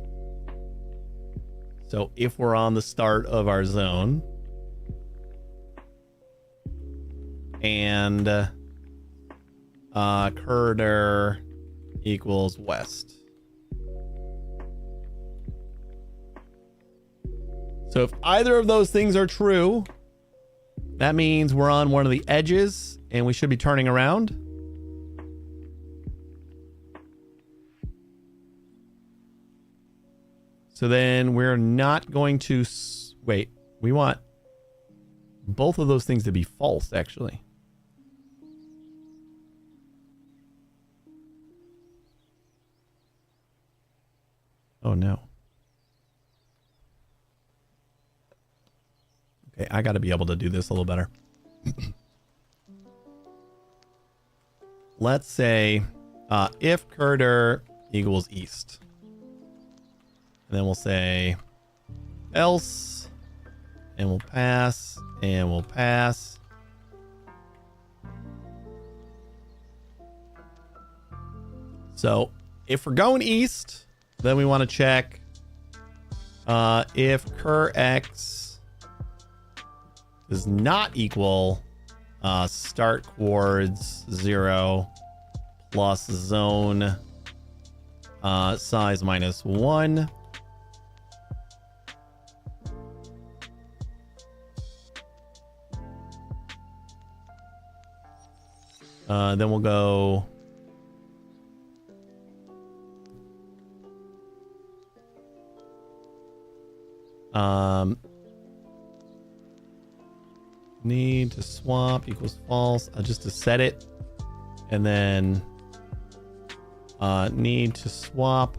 So if we're on the start of our zone, and cur dir equals west. So if either of those things are true, that means we're on one of the edges and we should be turning around. So then we're not going to wait. We want both of those things to be false, actually. Oh no. Okay, I got to be able to do this a little better. Let's say if cur dir equals east. And then we'll say else, and we'll pass, and we'll pass. So if we're going east, then we want to check if cur X does not equal start chords 0 plus zone size minus 1. Then we'll go need to swap equals false, just to set it, and then need to swap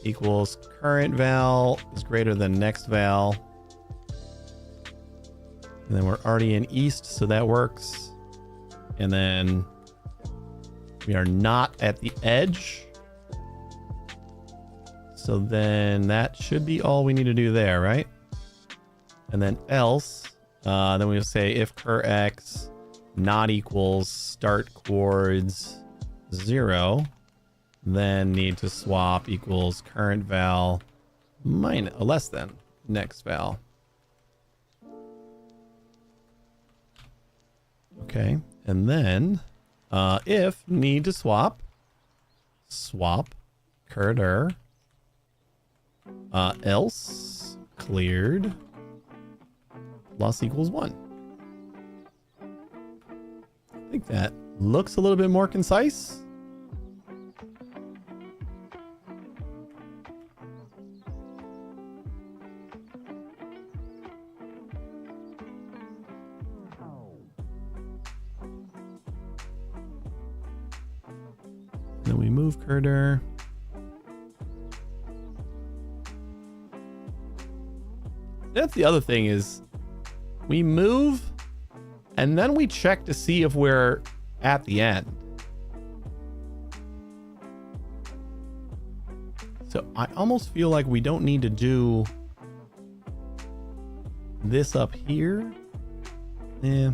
equals current val is greater than next val, and then we're already in east, so that works. And then we are not at the edge, so then that should be all we need to do there, right? And then else, then we'll say if cur X not equals start chords 0, then need to swap equals current val minus less than next val. Okay, and then if need to swap cur dir else cleared plus equals 1. I think that looks a little bit more concise. Then we move cur dir. That's the other thing is we move and then we check to see if we're at the end. So I almost feel like we don't need to do this up here. Yeah.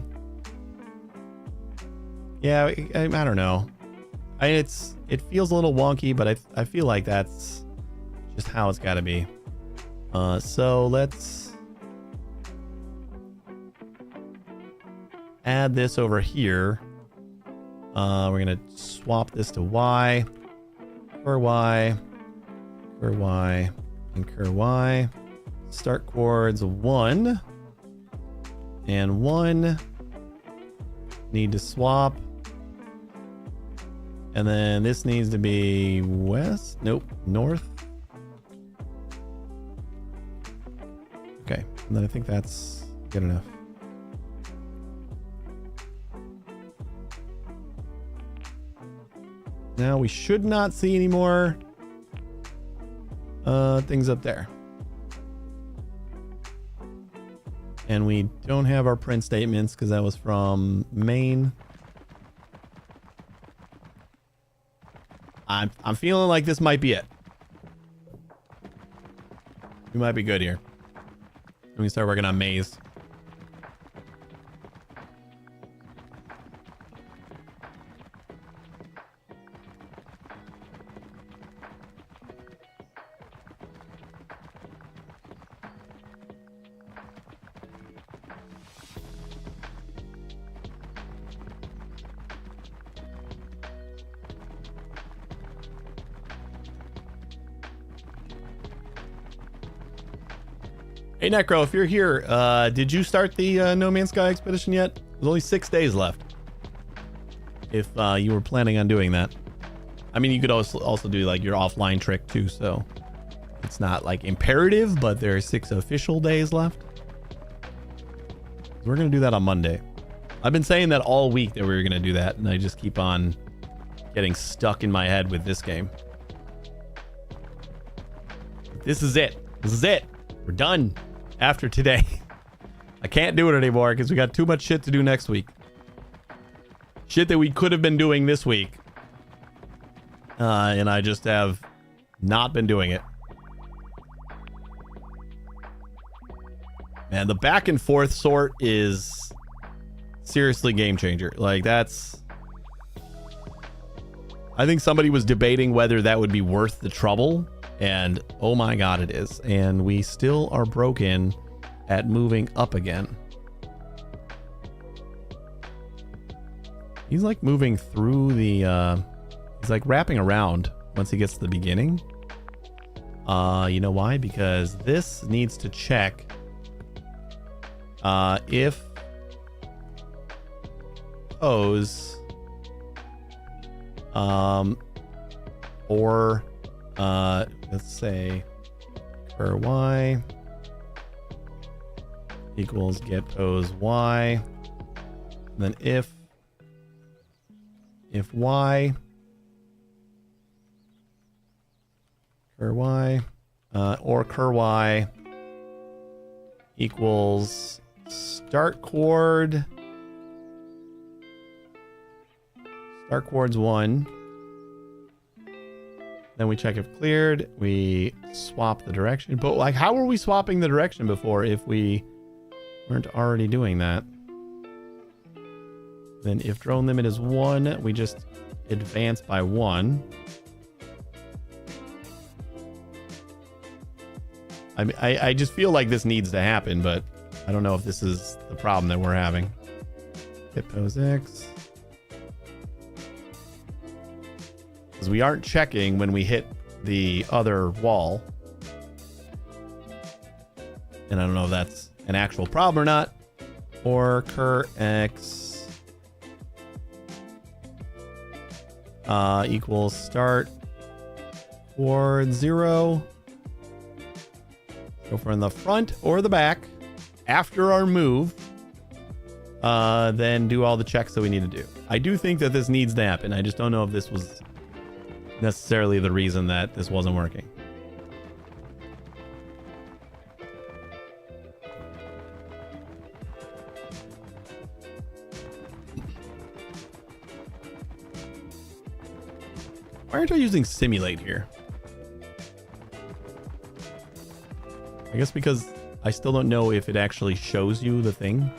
Yeah, I don't know. It feels a little wonky, but I feel like that's just how it's got to be. So let's add this over here. We're gonna swap this to Y, cur Y, cur Y, and cur Y. Start chords 1 and 1. Need to swap. And then this needs to be west. Nope, north. Okay, and then I think that's good enough. Now we should not see any more things up there. And we don't have our print statements because that was from main. I'm feeling like this might be it. We might be good here. We can start working on maze. Hey Necro, if you're here, did you start the No Man's Sky expedition yet? There's only 6 days left. If you were planning on doing that. I mean, you could also do like your offline trick too, so it's not like imperative, but there are 6 official days left. We're gonna do that on Monday. I've been saying that all week that we were gonna do that, and I just keep on getting stuck in my head with this game. This is it. This is it. We're done. After today. I can't do it anymore because we got too much shit to do next week. Shit that we could have been doing this week. And I just have not been doing it. Man, the back and forth sort is seriously game changer. Like that's... I think somebody was debating whether that would be worth the trouble. And oh my god, it is. And we still are broken at moving up again. He's like moving through the he's like wrapping around once he gets to the beginning. You know why? Because this needs to check if pose or let's say cur Y equals get pose Y. And then if Y cur Y or cur Y equals start chords 1. Then we check if cleared. We swap the direction. But like, how were we swapping the direction before if we weren't already doing that? Then if drone limit is 1, we just advance by 1. I just feel like this needs to happen, but I don't know if this is the problem that we're having. Hit pose X. Because we aren't checking when we hit the other wall. And I don't know if that's an actual problem or not. Or cur X equals start chord 0. Go for in the front or the back after our move. Then do all the checks that we need to do. I do think that this needs to happen. I just don't know if this was necessarily the reason that this wasn't working. Why aren't I using simulate here? I guess because I still don't know if it actually shows you the thing.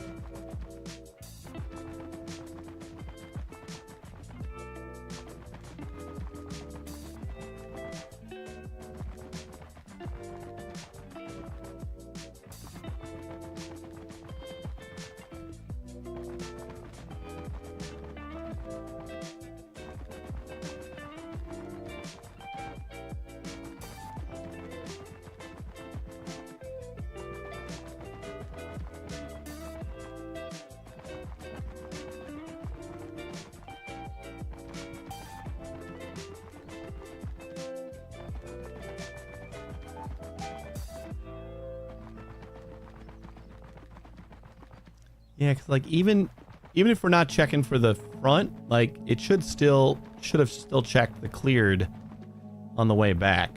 Yeah, because like even if we're not checking for the front, like it should have still checked the cleared on the way back.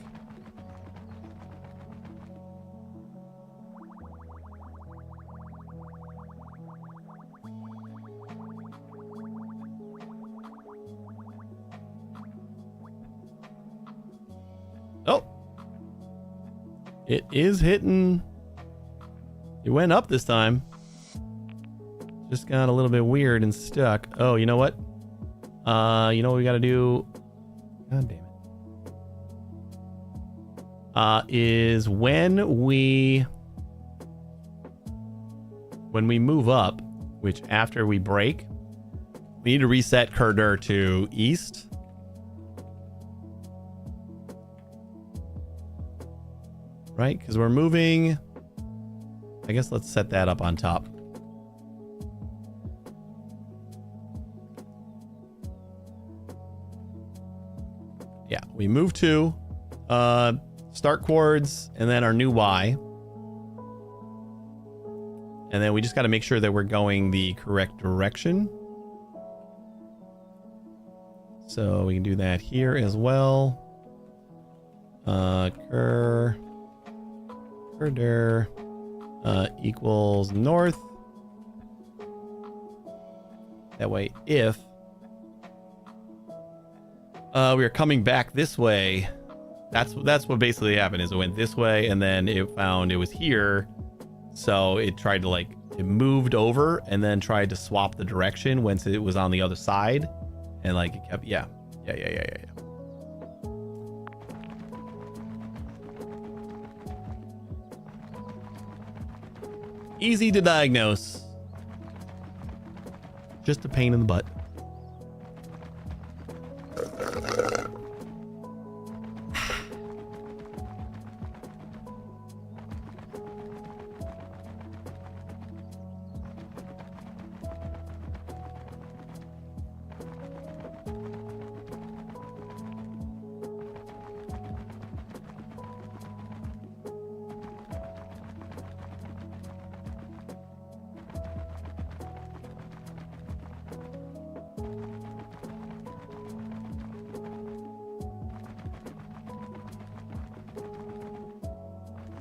Oh, it is hitting. It went up this time. Just got a little bit weird and stuck. Oh, you know what? You know what we gotta do? God damn it. Is when we move up, which after we break, we need to reset Kurdur to east. Right? Because we're moving. I guess let's set that up on top. Yeah, we move to start chords and then our new Y. And then we just got to make sure that we're going the correct direction. So we can do that here as well. Kurdur equals north. That way, if we are coming back this way, that's what basically happened. Is it went this way and then it found it was here, so it tried to it moved over and then tried to swap the direction once it was on the other side, and it kept yeah. Easy to diagnose. Just a pain in the butt.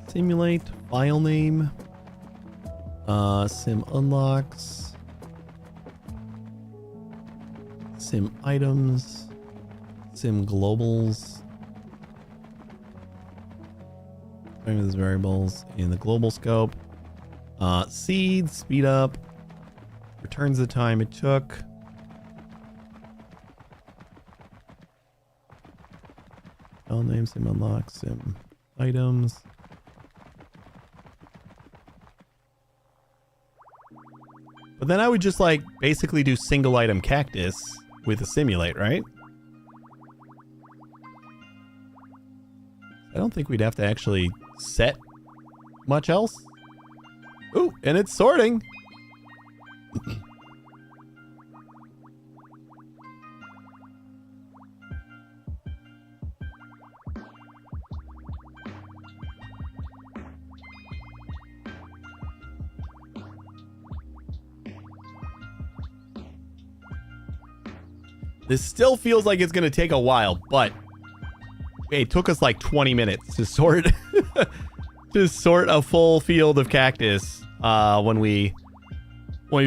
Simulate file name. Sim unlocks. Sim items. Sim globals. These variables in the global scope. Seed speed up. Returns the time it took. File name, sim unlocks, sim items. But then I would just basically do single item cactus with a simulate, right? I don't think we'd have to actually set much else. Ooh, and it's sorting. This still feels like it's going to take a while, but it took us 20 minutes to sort to sort a full field of cactus when we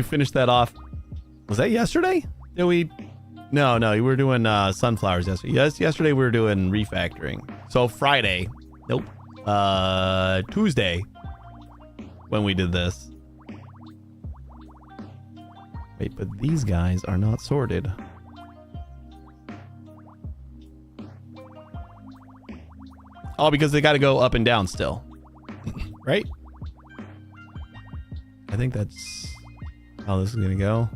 finished that off. Was that yesterday? Did we? No, we were doing sunflowers yesterday. Yes, yesterday we were doing refactoring. So Friday. Nope. Tuesday when we did this. Wait, but these guys are not sorted. Oh, because they got to go up and down still. Right? I think that's how this is going to go.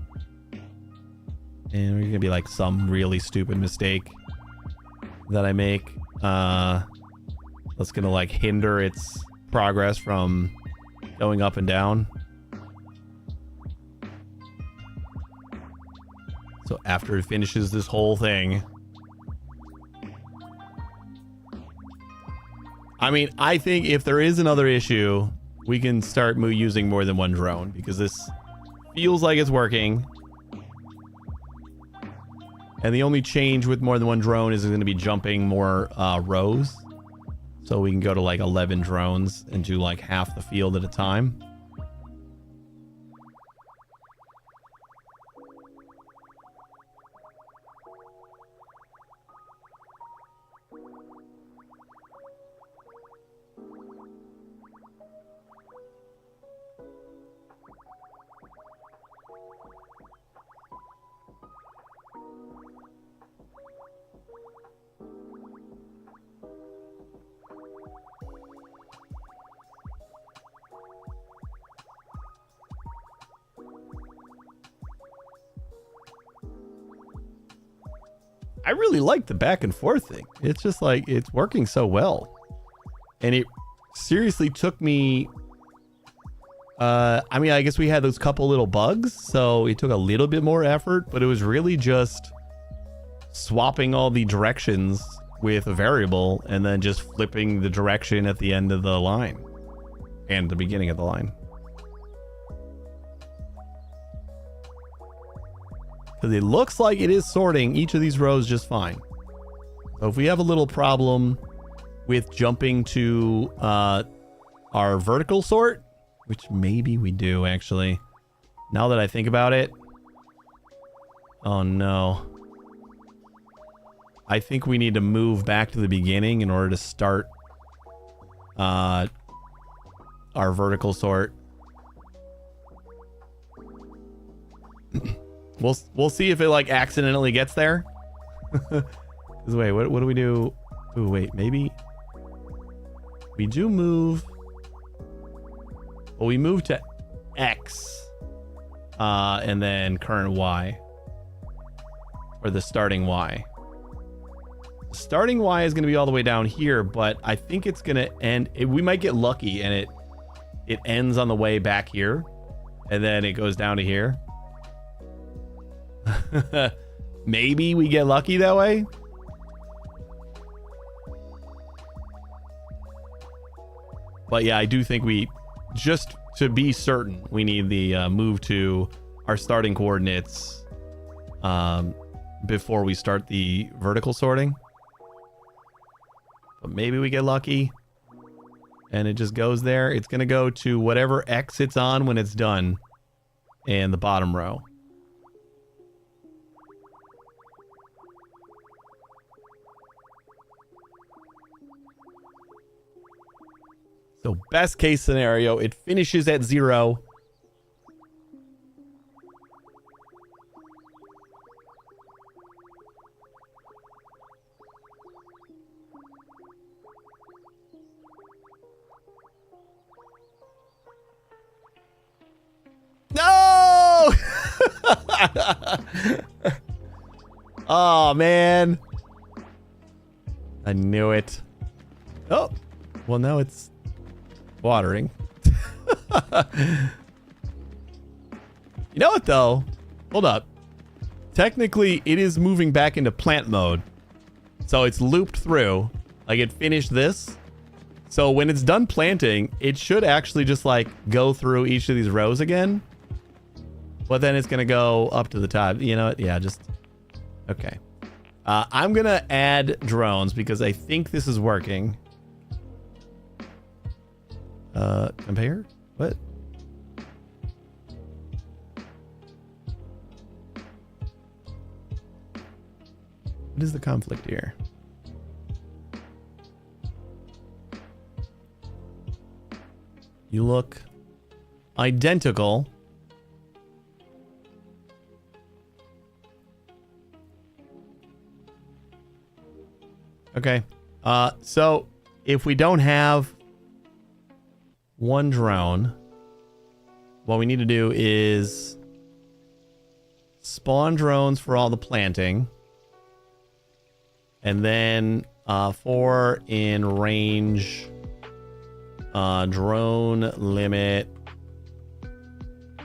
And we're going to be like some really stupid mistake that I make. That's going to like hinder its progress from going up and down. So after it finishes this whole thing. I mean, I think if there is another issue, we can start using more than one drone because this feels like it's working. And the only change with more than one drone is going to be jumping more rows. So we can go to like 11 drones and do like half the field at a time. I really like the back and forth thing. It's just like, it's working so well. And it seriously took me, I mean, I guess we had those couple little bugs, so it took a little bit more effort, but it was really just swapping all the directions with a variable and then just flipping the direction at the end of the line and the beginning of the line. Because it looks like it is sorting each of these rows just fine. So if we have a little problem with jumping to our vertical sort, which maybe we do actually, now that I think about it. Oh no. I think we need to move back to the beginning in order to start our vertical sort. We'll see if it like accidentally gets there. Wait, what do we do? Oh wait, maybe we do move. Well, we move to X, and then current Y, or the starting Y. The starting Y is going to be all the way down here, but I think it's going to end. We might get lucky, and it ends on the way back here, and then it goes down to here. Maybe we get lucky that way. But yeah, I do think we, just to be certain, we need the move to our starting coordinates before we start the vertical sorting. But maybe we get lucky and it just goes there. It's going to go to whatever X it's on when it's done in the bottom row. So best case scenario, it finishes at 0. No! Oh, man. I knew it. Oh, well, now it's watering. You know what though? Hold up. Technically it is moving back into plant mode. So it's looped through. Like it finished this. So when it's done planting, it should actually just like go through each of these rows again. But then it's gonna go up to the top. You know what? Yeah, just okay. I'm gonna add drones because I think this is working. Compare? What? What is the conflict here? You look identical. Okay. So if we don't have one drone, what we need to do is spawn drones for all the planting. And then 4 in range drone limit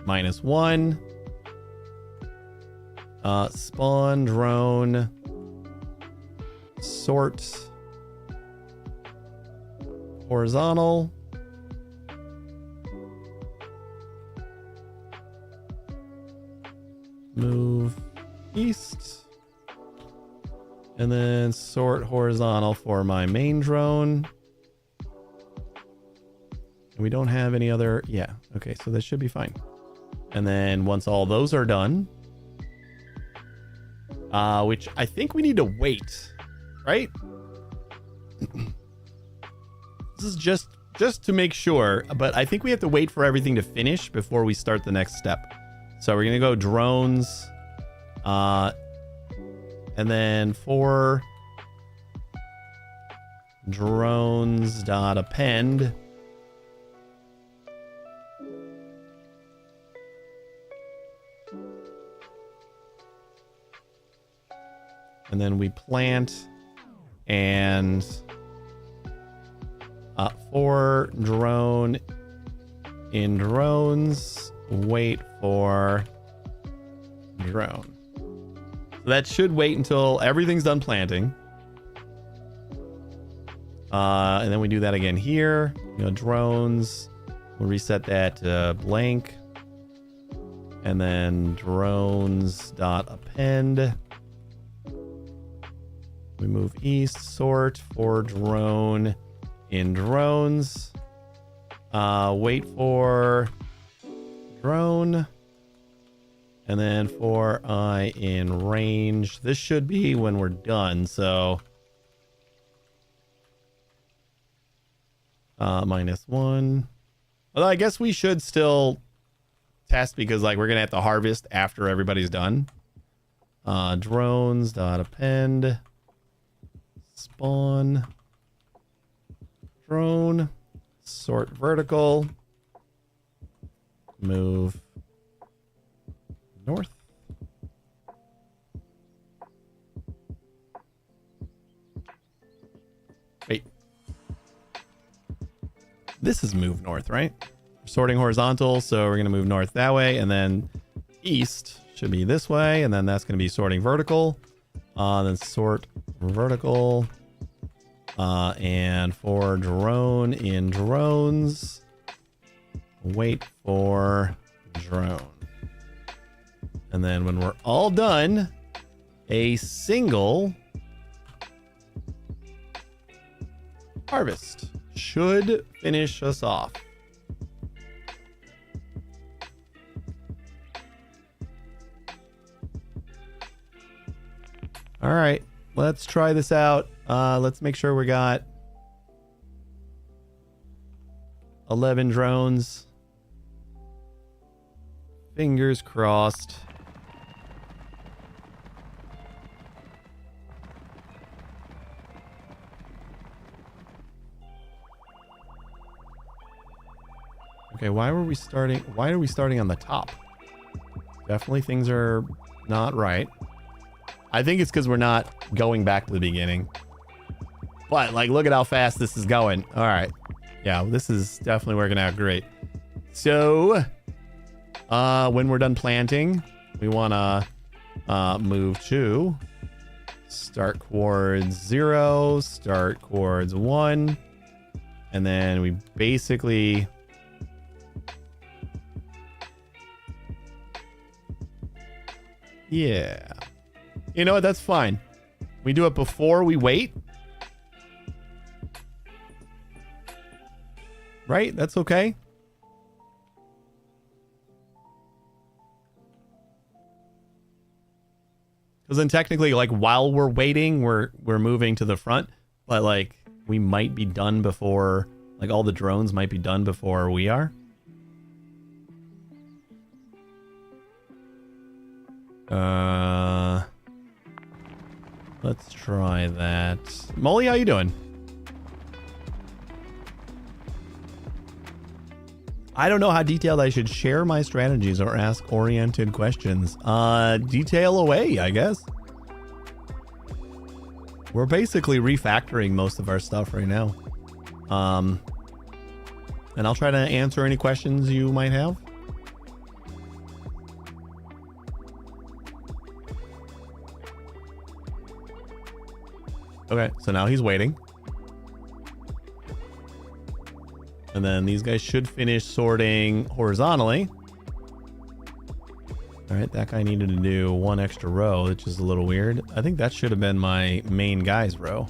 -1. Spawn drone sort horizontal. Move east. And then sort horizontal for my main drone. And we don't have any other. Yeah. Okay. So that should be fine. And then once all those are done, which I think we need to wait, right? This is just to make sure, but I think we have to wait for everything to finish before we start the next step. So we're going to go drones, and then for drones dot append. And then we plant and for drone in drones, wait for drone. So that should wait until everything's done planting. And then we do that again here. You know, drones, we'll reset that to blank. And then drones dot append. We move east, sort for drone in drones. Wait for drone. And then for I in range. This should be when we're done. So -1. Although I guess we should still test because like we're gonna have to harvest after everybody's done. Drones dot append. Spawn drone, sort vertical, move north. Wait, this is move north, right? We're sorting horizontal, so we're going to move north that way, and then east should be this way, and then that's going to be sorting vertical. Then sort vertical, and for drone in drones, wait for drone. And then when we're all done, a single harvest should finish us off. All right, let's try this out. Let's make sure we got 11 drones. Fingers crossed. Okay, why are we starting on the top? Definitely things are not right. I think it's because we're not going back to the beginning. But, like, look at how fast this is going. All right. Yeah, this is definitely working out great. So, when we're done planting, we want to move to start chords 0, start chords 1. And then we basically... Yeah. You know what? That's fine. We do it before we wait. Right? That's okay. Because then technically, like, while we're waiting, we're moving to the front. But, like, we might be done before, Like all the drones might be done before we are. Let's try that. Molly, how you doing? I don't know how detailed I should share my strategies or ask oriented questions. Detail away, I guess. We're basically refactoring most of our stuff right now. And I'll try to answer any questions you might have. Okay, so now he's waiting. And then these guys should finish sorting horizontally. All right, that guy needed to do one extra row, which is a little weird. I think that should have been my main guy's row.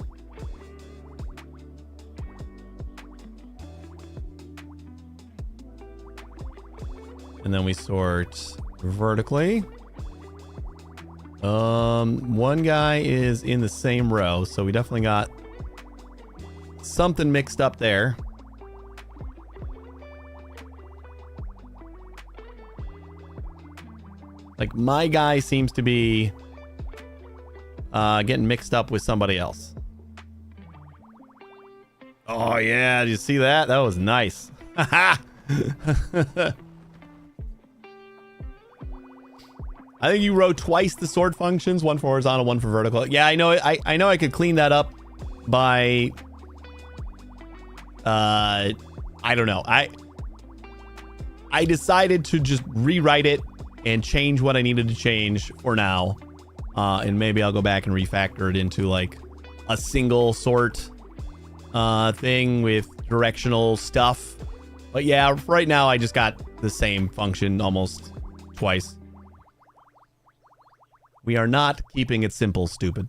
And then we sort vertically. One guy is in the same row, so we definitely got something mixed up there. Like my guy seems to be getting mixed up with somebody else. Oh yeah, did you see that? That was nice. I think you wrote twice the sort functions, one for horizontal, one for vertical. Yeah, I know. I know I could clean that up by I don't know. I decided to just rewrite it and change what I needed to change for now. And maybe I'll go back and refactor it into like a single sort thing with directional stuff. But yeah, right now I just got the same function almost twice. We are not keeping it simple, stupid.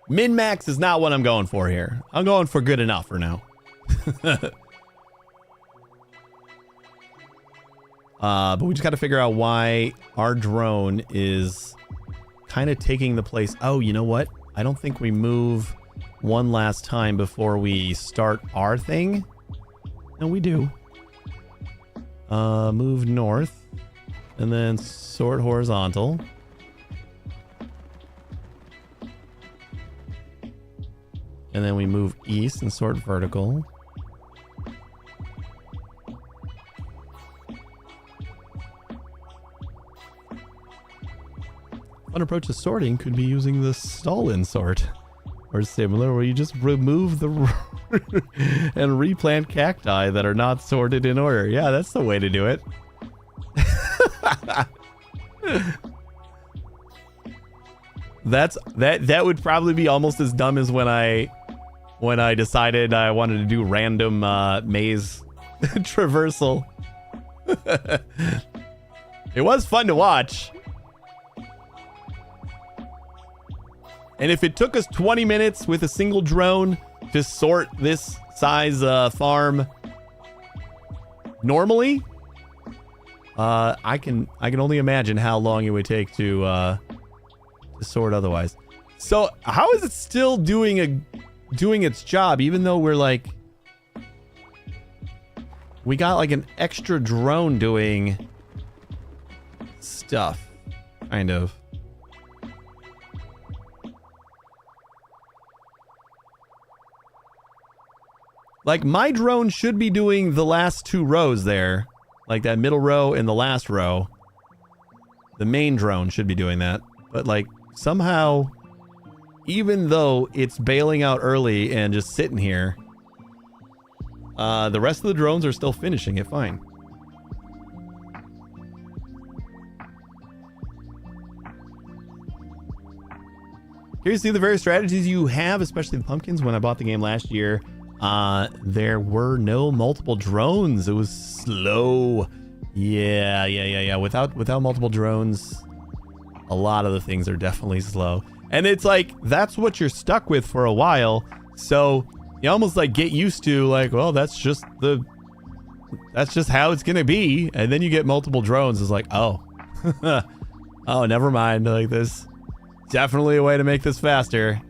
Min-max is not what I'm going for here. I'm going for good enough for now. But we just got to figure out why our drone is kind of taking the place. Oh, you know what? I don't think we move one last time before we start our thing. No, we do. Move north and then sort horizontal. And then we move east and sort vertical. One approach to sorting could be using the stall-in sort or similar, where you just remove the and replant cacti that are not sorted in order. Yeah, that's the way to do it. That would probably be almost as dumb as when I decided I wanted to do random maze traversal. It was fun to watch. And if it took us 20 minutes with a single drone to sort this size farm normally, I can only imagine how long it would take to sort otherwise. So how is it still doing its job, even though we got like an extra drone doing stuff, kind of. Like, my drone should be doing the last two rows there. Like, that middle row and the last row. The main drone should be doing that. But, like, somehow, even though it's bailing out early and just sitting here, the rest of the drones are still finishing it fine. Here you see the various strategies you have, especially the pumpkins. When I bought the game last year, there were no multiple drones. It was slow. Yeah. Without multiple drones, a lot of the things are definitely slow. And it's like, that's what you're stuck with for a while. So you almost like get used to like, well, that's just how it's going to be. And then you get multiple drones. It's like, oh, Oh, never mind. Like this, definitely a way to make this faster.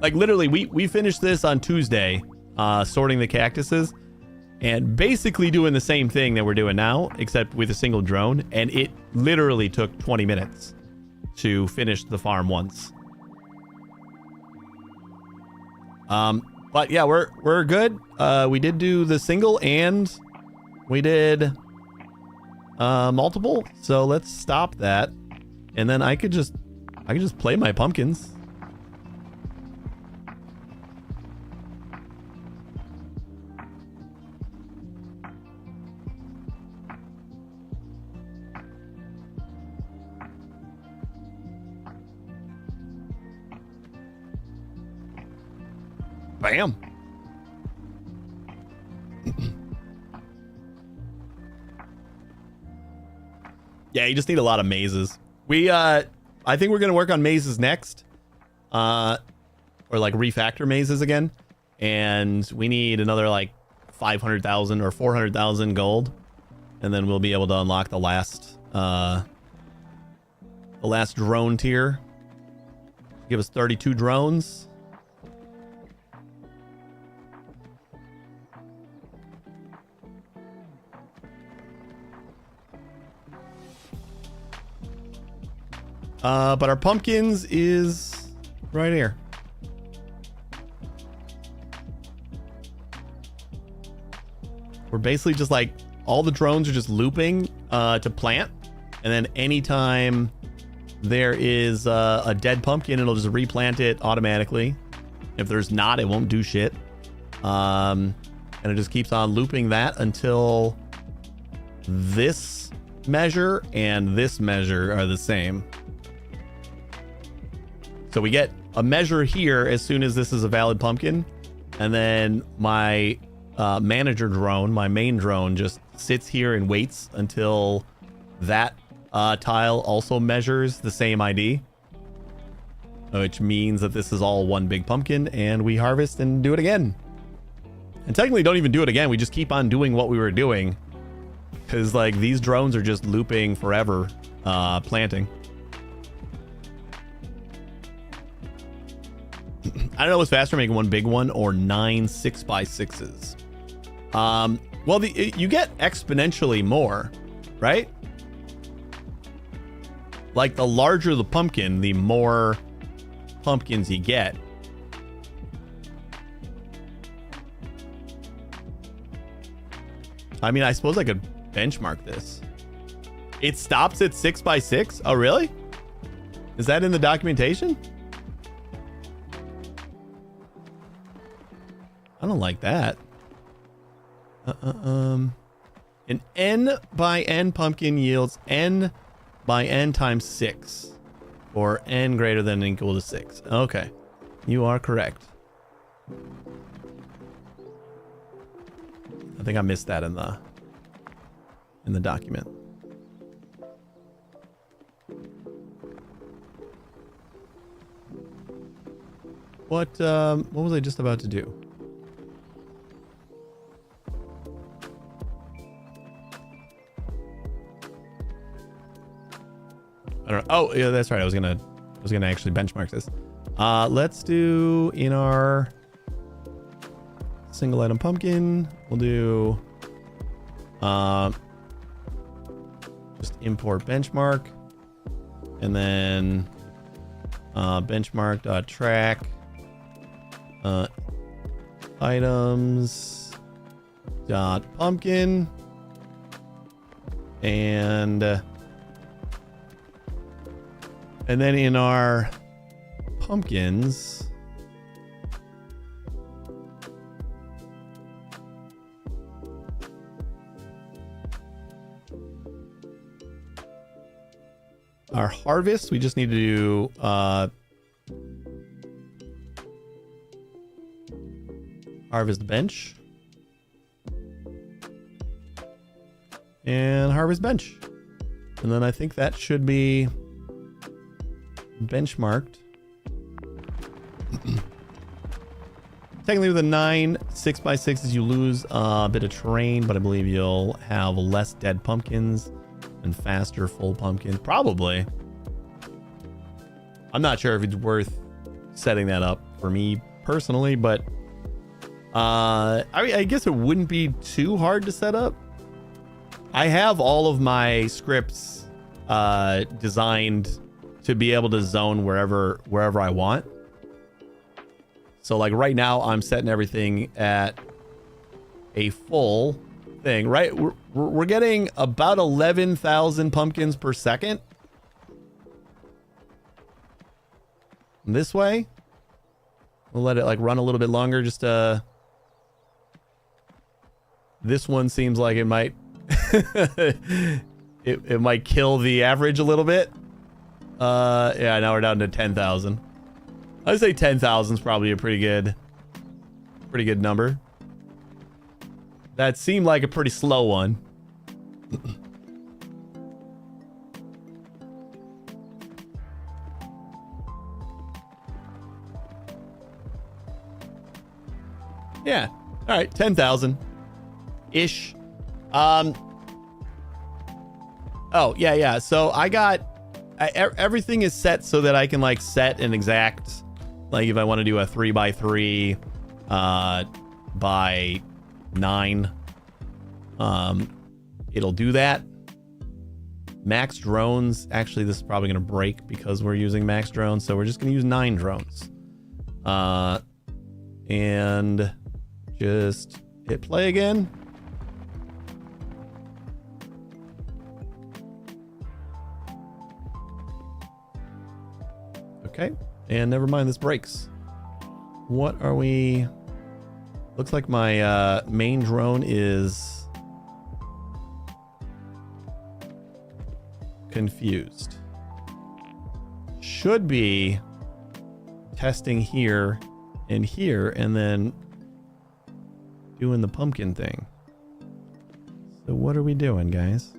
Like literally, we finished this on Tuesday, sorting the cactuses, and basically doing the same thing that we're doing now, except with a single drone, and it literally took 20 minutes to finish the farm once. But yeah, we're good. We did do the single and we did multiple, so let's stop that, and then I could just play my pumpkins. Bam. Yeah, you just need a lot of mazes. I think we're gonna work on mazes next, or like refactor mazes again, and we need another like 500,000 or 400,000 gold, and then we'll be able to unlock the last drone tier. Give us 32 drones. But our pumpkins is right here. We're basically just like, all the drones are just looping to plant. And then anytime there is a dead pumpkin, it'll just replant it automatically. If there's not, it won't do shit. And it just keeps on looping that until this measure and this measure are the same. So we get a measure here as soon as this is a valid pumpkin. And then my manager drone, my main drone, just sits here and waits until that tile also measures the same ID. Which means that this is all one big pumpkin, and we harvest and do it again. And technically don't even do it again. We just keep on doing what we were doing. Because like these drones are just looping forever, planting. I don't know what's faster, making one big one or 9 6x6s. Well, you get exponentially more, right? Like the larger the pumpkin, the more pumpkins you get. I mean, I suppose I could benchmark this. It stops at 6x6? Oh, really? Is that in the documentation? I don't like that. An n by n pumpkin yields n by n times 6, or n greater than or equal to 6. Okay, you are correct. I think I missed that in the document. What was I just about to do? I don't know. Oh, yeah, that's right. I was gonna actually benchmark this. Let's do in our single item pumpkin. We'll do just import benchmark, and then benchmark.track items dot pumpkin, and then in our pumpkins, our harvest, we just need to do harvest bench and harvest bench, and then I think that should be benchmarked. Technically with a 9 6x6s you lose a bit of terrain, but I believe you'll have less dead pumpkins and faster full pumpkins? Probably. I'm not sure if it's worth setting that up for me personally, but I mean, I guess it wouldn't be too hard to set up. I have all of my scripts designed to be able to zone wherever I want. So like right now I'm setting everything at a full thing, right? We're getting about 11,000 pumpkins per second. This way. We'll let it like run a little bit longer. Just this one seems like it might it might kill the average a little bit. Yeah, now we're down to 10,000. I'd say 10,000 is probably a pretty good number. That seemed like a pretty slow one. Yeah. All right, 10,000 ish. Oh, yeah. So I got everything is set so that I can like set an exact, like if I want to do a 3x3 by 9, it'll do that. Max drones, actually this is probably going to break because we're using max drones, so we're just going to use 9 drones. And just hit play again. Okay, and never mind, this breaks. What are we? Looks like my main drone is confused. Should be testing here and here, and then doing the pumpkin thing. So what are we doing, guys?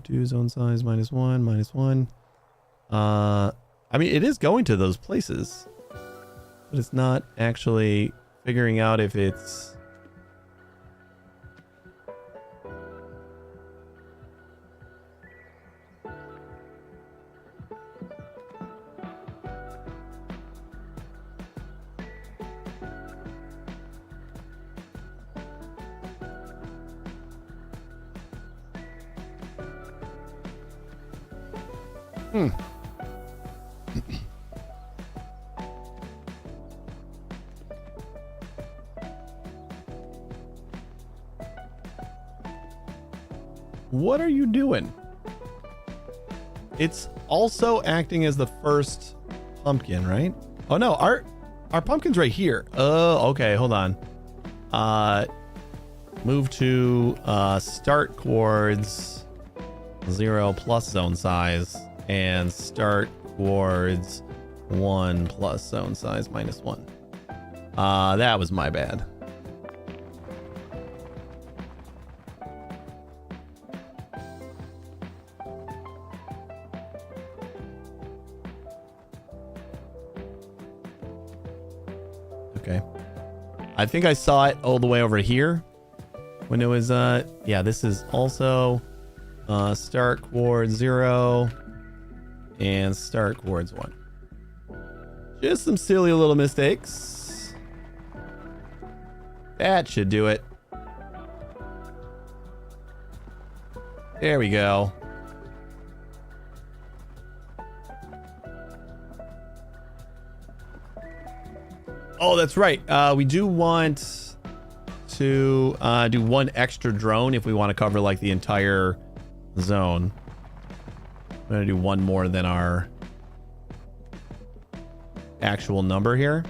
2 zone size -1. I mean, it is going to those places, but it's not actually figuring out if it's What are you doing? It's also acting as the first pumpkin, right? Oh no, our pumpkin's right here. Oh, okay, hold on. Move to start chords 0 plus zone size, and start chords 1 plus zone size -1. That was my bad. Okay. I think I saw it all the way over here when it was, yeah, this is also start chord 0 and start chords 1. Just some silly little mistakes. That should do it. There we go. Oh, that's right. We do want to do 1 extra drone if we want to cover like the entire zone. I'm going to do 1 more than our actual number here.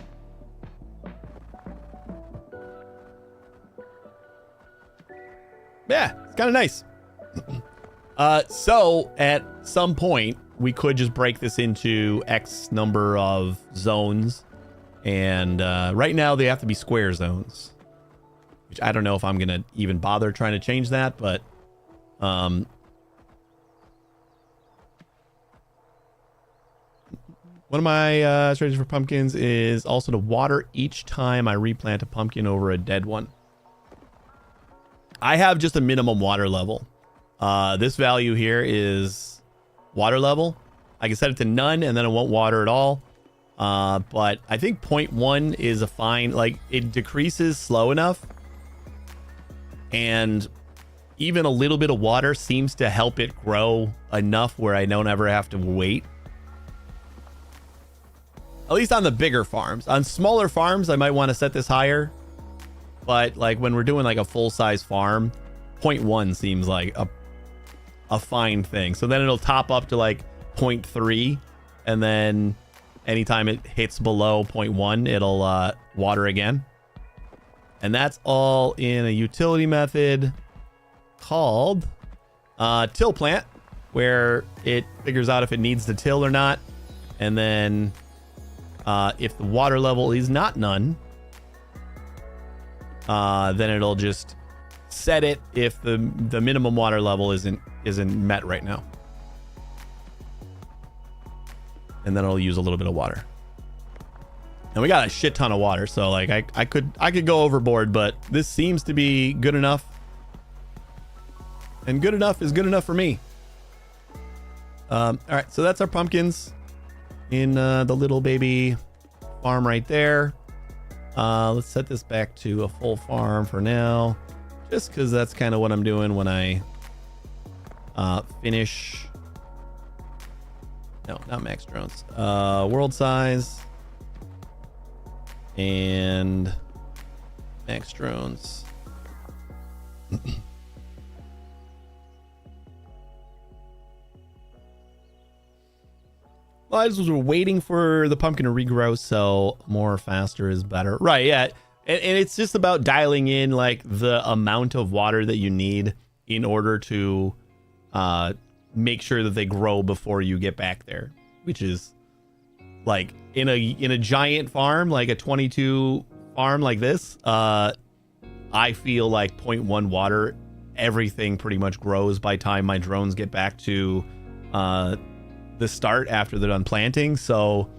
Yeah, it's kind of nice. So at some point we could just break this into X number of zones. And right now they have to be square zones, which I don't know if I'm going to even bother trying to change that, but one of my strategies for pumpkins is also to water each time I replant a pumpkin over a dead one. I have just a minimum water level. This value here is water level. I can set it to none and then it won't water at all. But I think 0.1 is a fine, like it decreases slow enough. And even a little bit of water seems to help it grow enough where I don't ever have to wait. At least on the bigger farms. On smaller farms, I might want to set this higher. But like when we're doing like a full-size farm, 0.1 seems like a fine thing. So then it'll top up to like 0.3. And then anytime it hits below 0.1, it'll water again. And that's all in a utility method called till plant, where it figures out if it needs to till or not. And then if the water level is not none, then it'll just set it if the minimum water level isn't met right now. And then it'll use a little bit of water. And we got a shit ton of water, so like I could go overboard, but this seems to be good enough. And good enough is good enough for me. All right, so that's our pumpkins in the little baby farm right there. Let's set this back to a full farm for now, just because that's kind of what I'm doing when I finish. No, not max drones. World size and max drones. Well, I just was waiting for the pumpkin to regrow, so more faster is better. Right, yeah. And it's just about dialing in like the amount of water that you need in order to make sure that they grow before you get back there, which is like in a giant farm, like a 22 farm like this, I feel like 0.1 water, everything pretty much grows by time my drones get back to the start after they're done planting. So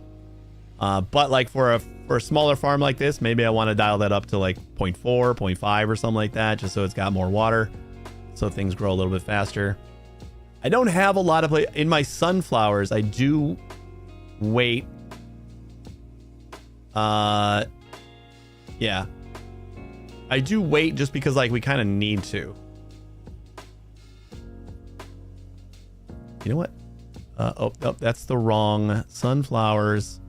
but like for a smaller farm like this, maybe I want to dial that up to like 0.4, 0.5 or something like that, just so it's got more water, so things grow a little bit faster. I don't have a lot of in my sunflowers. I do wait. Yeah, I do wait just because like we kind of need to. You know what? Oh, that's the wrong sunflowers.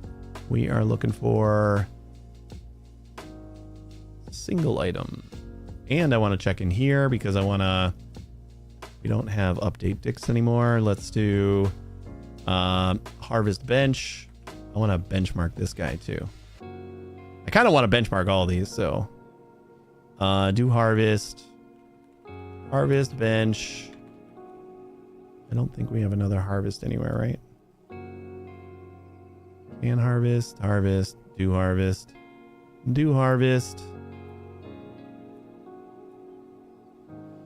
We are looking for single item. And I want to check in here because I want to, we don't have update dicks anymore. Let's do harvest bench. I want to benchmark this guy too. I kind of want to benchmark all of these. So do harvest bench. I don't think we have another harvest anywhere, right? And harvest, do harvest.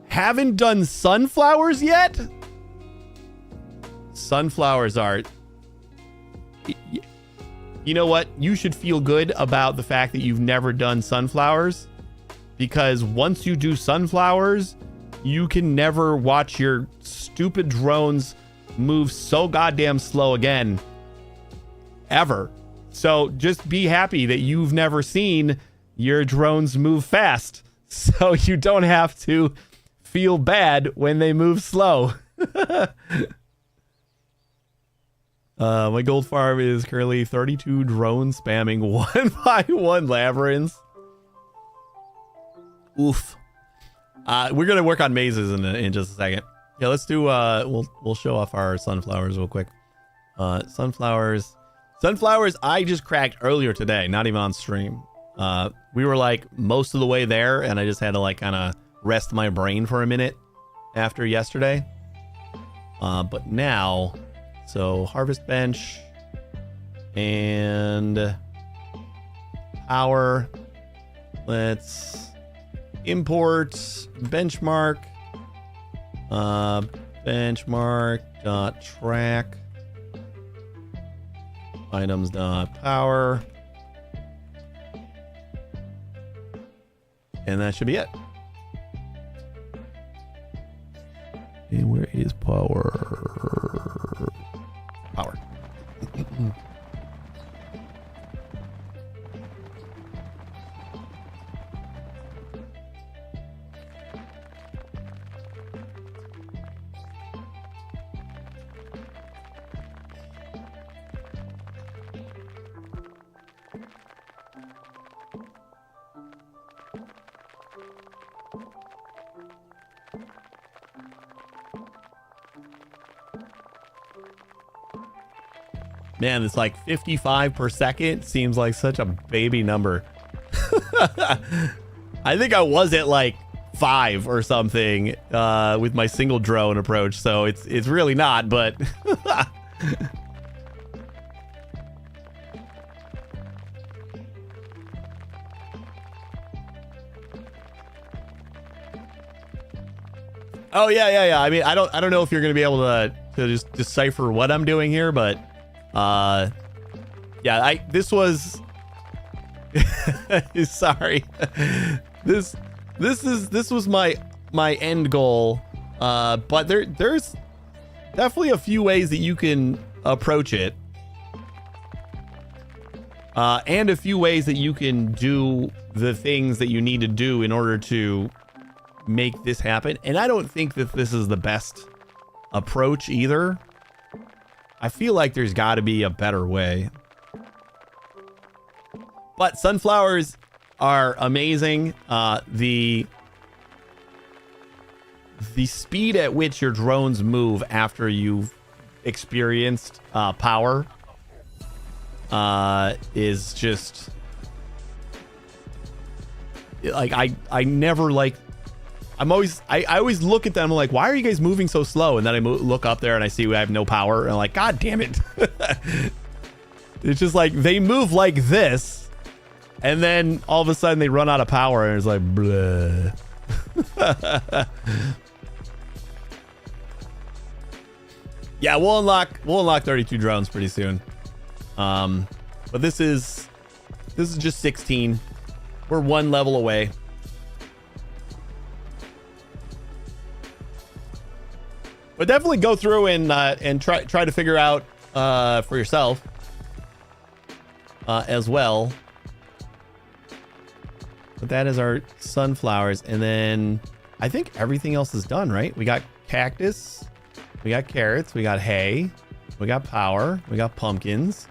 Haven't done sunflowers yet? Sunflowers are... You know what? You should feel good about the fact that you've never done sunflowers, because once you do sunflowers, you can never watch your stupid drones move so goddamn slow again. Ever. So just be happy that you've never seen your drones move fast, so you don't have to feel bad when they move slow. My gold farm is currently 32 drones spamming one by one labyrinths. Oof. We're gonna work on mazes in just a second. Yeah, let's do we'll show off our sunflowers real quick. Sunflowers I just cracked earlier today, not even on stream. We were like most of the way there, and I just had to like kind of rest my brain for a minute after yesterday. But now, so harvest bench and power. Let's import benchmark benchmark.track items.power, and that should be it. Power. Man, it's like 55 per second seems like such a baby number. I think I was at like 5 or something with my single drone approach, so it's really not, but oh yeah. I mean, I don't know if you're gonna be able to just decipher what I'm doing here, but yeah, this was sorry. This was my end goal. But there's definitely a few ways that you can approach it. And a few ways that you can do the things that you need to do in order to make this happen. And I don't think that this is the best approach either. I feel like there's got to be a better way. But sunflowers are amazing. The speed at which your drones move after you've experienced power is just like I never like. I always look at them like, why are you guys moving so slow? And then I look up there and I see we have no power. And I'm like, God damn it. It's just like they move like this. And then all of a sudden they run out of power and it's like, bleh. Yeah, we'll unlock 32 drones pretty soon. But this is just 16. We're 1 level away. But definitely go through and try to figure out for yourself as well. But that is our sunflowers, and then I think everything else is done, right? We got cactus, we got carrots, we got hay, we got power, we got pumpkins,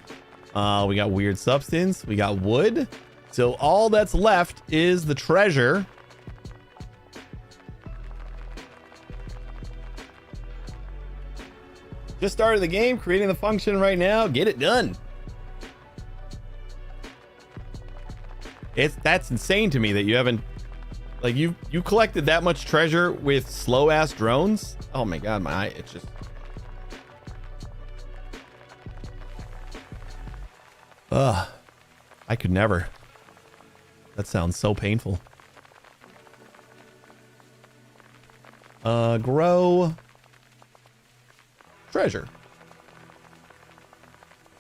we got weird substance, we got wood. So all that's left is the treasure. Just started the game, creating the function right now. Get it done. That's insane to me that you haven't, like, you collected that much treasure with slow ass drones. Oh my god, my eye, it's just. Ugh, I could never. That sounds so painful. Grow treasure,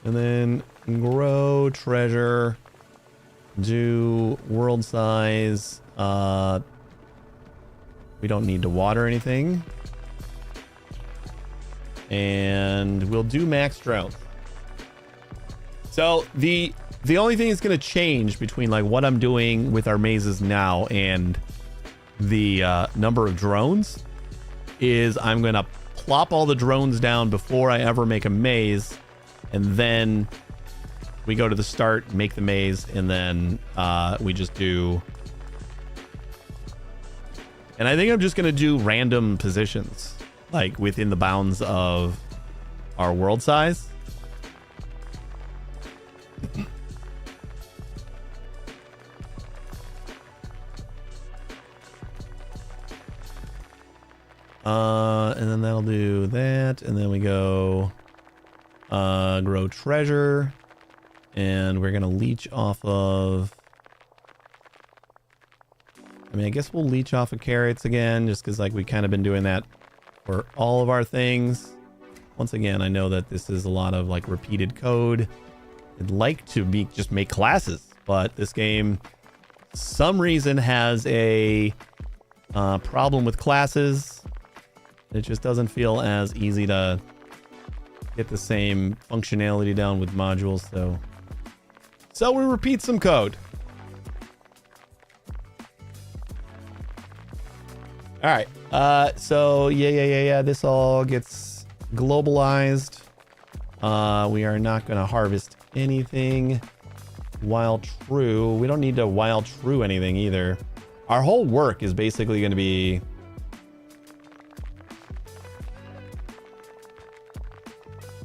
and then grow treasure, do world size. We don't need to water anything, and we'll do max drones. So the only thing that's going to change between like what I'm doing with our mazes now and the number of drones is I'm going to plop all the drones down before I ever make a maze, and then we go to the start, make the maze, and then we just do. And I think I'm just gonna do random positions, like within the bounds of our world size. And then that'll do that, and then we go grow treasure, and we're gonna leech off of, I mean, I guess we'll leech off of carrots again, just because like we kind of been doing that for all of our things. Once again, I know that this is a lot of like repeated code. I'd like to just make classes, but this game some reason has a problem with classes. It just doesn't feel as easy to get the same functionality down with modules, so we repeat some code. All right. So yeah. This all gets globalized. We are not going to harvest anything while true. We don't need to while true anything either. Our whole work is basically going to be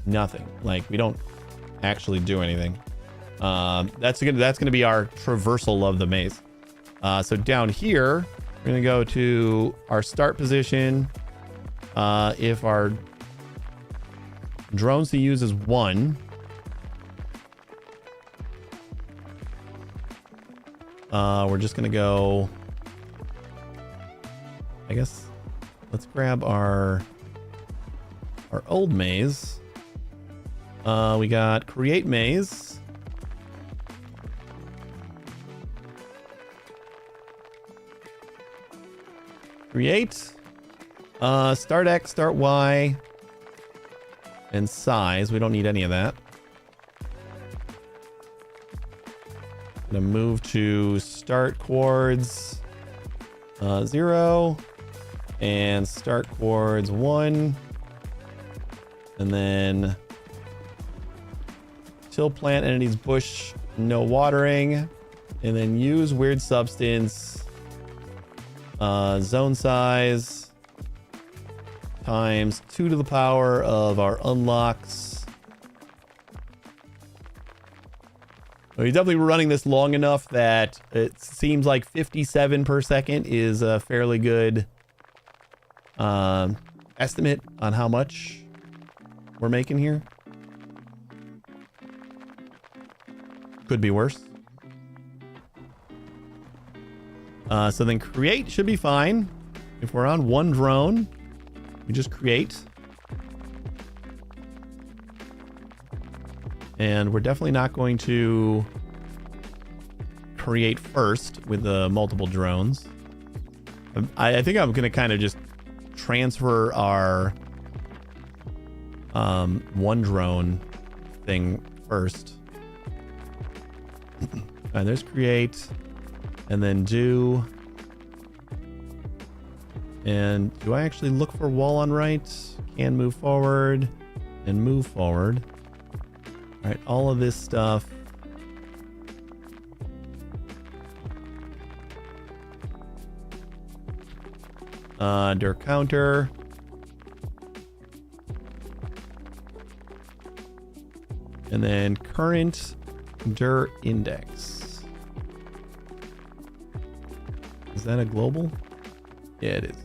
nothing. Like, we don't actually do anything. That's gonna be our traversal of the maze. So down here, we're gonna go to our start position. If our drones to use is 1, we're just gonna go, I guess, let's grab our old maze. We got create maze. Create. Start X, start Y, and size. We don't need any of that. Gonna move to start chords 0 and start chords 1, and then till plant entities bush, no watering, and then use weird substance zone size times 2 to the power of our unlocks. We're definitely running this long enough that it seems like 57 per second is a fairly good estimate on how much we're making here. Could be worse. So then create should be fine. If we're on 1 drone, we just create. And we're definitely not going to create first with the multiple drones. I think I'm going to kind of just transfer our 1 drone thing first. And there's create, and then do. And do I actually look for wall on right? Can move forward and move forward. All right, all of this stuff. Dir counter. And then current dir index. Is that a global? Yeah, it is.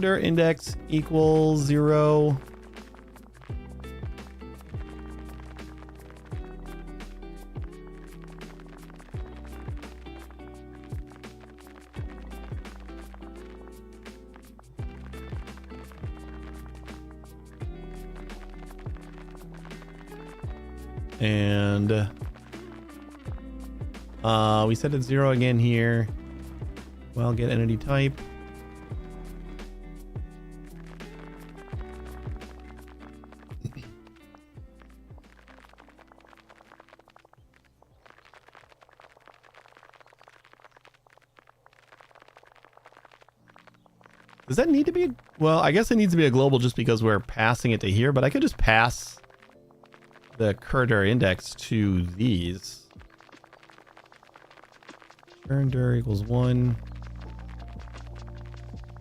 Dir index equals 0. And we set it 0 again here. Well, get entity type. Does that need to be? Well, I guess it needs to be a global just because we're passing it to here, but I could just pass the dir index to these. Current dir equals 1.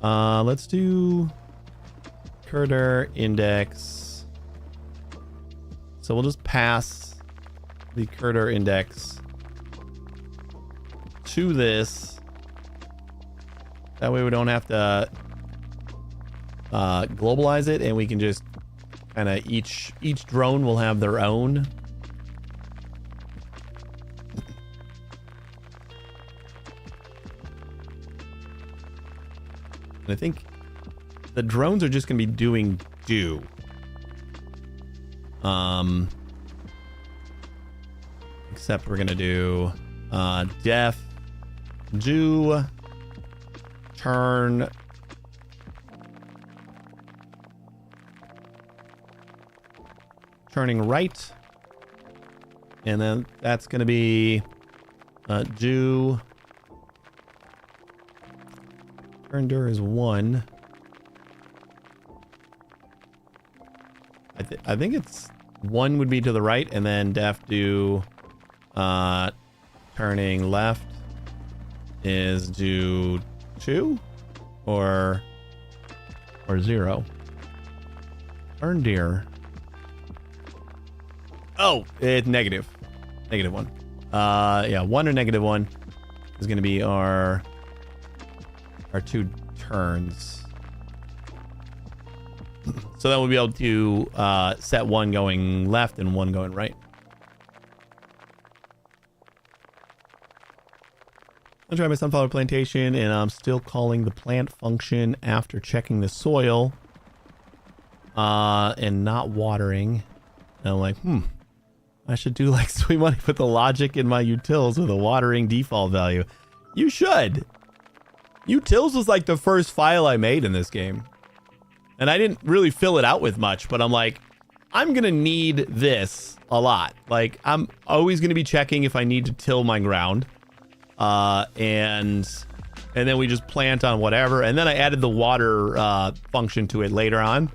Let's do dir index. So we'll just pass the dir index to this. That way we don't have to globalize it, and we can just kind of each drone will have their own. And I think the drones are just going to be doing do. Except we're going to do def do turn turning right, and then that's going to be do turn dur is 1. I think it's 1 would be to the right, and then def do turning left is do 2 or 0. Turn deer. Oh, it's negative. Negative 1. Yeah, 1 or negative 1 is going to be our 2 turns. So then we'll be able to set 1 going left and 1 going right. I'm trying my sunflower plantation, and I'm still calling the plant function after checking the soil and not watering. And I'm like, I should do like sweet money, put the logic in my utils with a watering default value. You should. Utils was like the first file I made in this game. And I didn't really fill it out with much, but I'm like, I'm going to need this a lot. Like, I'm always going to be checking if I need to till my ground. And then we just plant on whatever. And then I added the water function to it later on.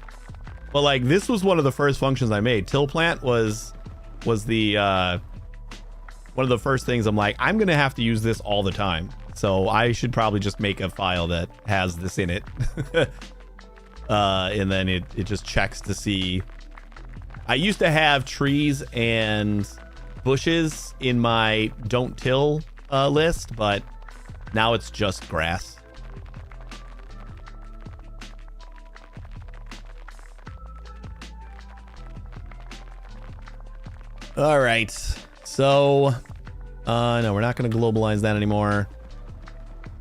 But like, this was one of the first functions I made. Till plant was the one of the first things I'm like, I'm gonna have to use this all the time, so I should probably just make a file that has this in it. And then it just checks to see. I used to have trees and bushes in my don't till list, but now it's just grass. All right, so no, we're not going to globalize that anymore.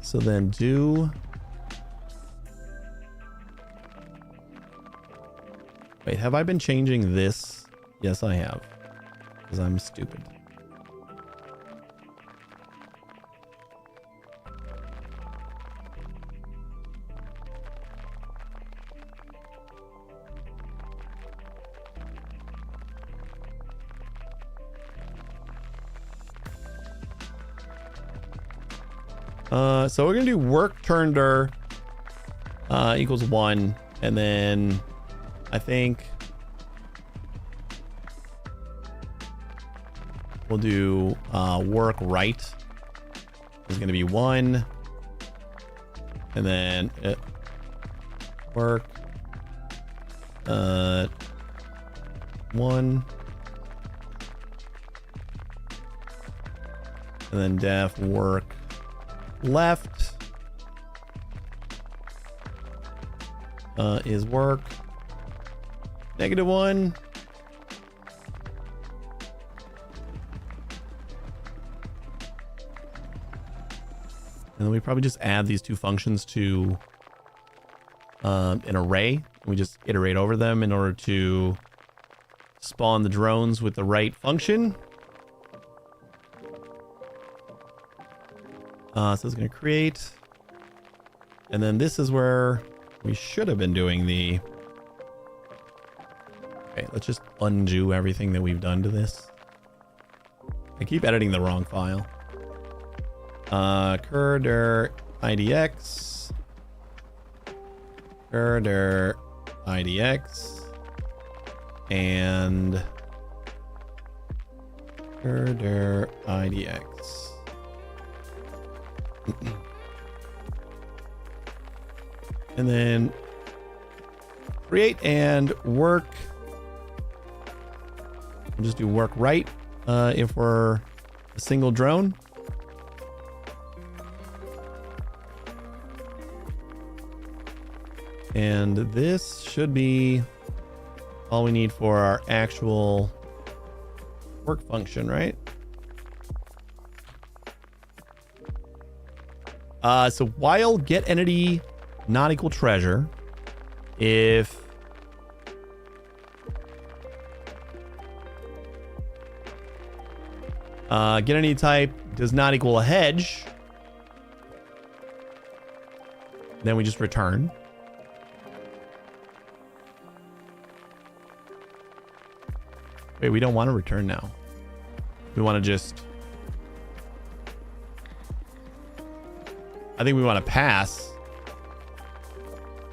So then do wait, have I been changing this? Yes, I have, because I'm stupid. So we're gonna do work turnder equals 1, and then I think we'll do work right is gonna be 1, and then work 1, and then def work left is work -1, and then we probably just add these 2 functions to an array. We just iterate over them in order to spawn the drones with the right function. So it's going to create, and then this is where we should have been doing the. Okay, let's just undo everything that we've done to this. I keep editing the wrong file. Curder idx, curder idx, and curder idx. And then create and work. We'll just do work right if we're a single drone. And this should be all we need for our actual work function, right? So while get entity not equal treasure. If get any type does not equal a hedge, then we just return. Wait, we don't want to return now. We want to just... I think we want to pass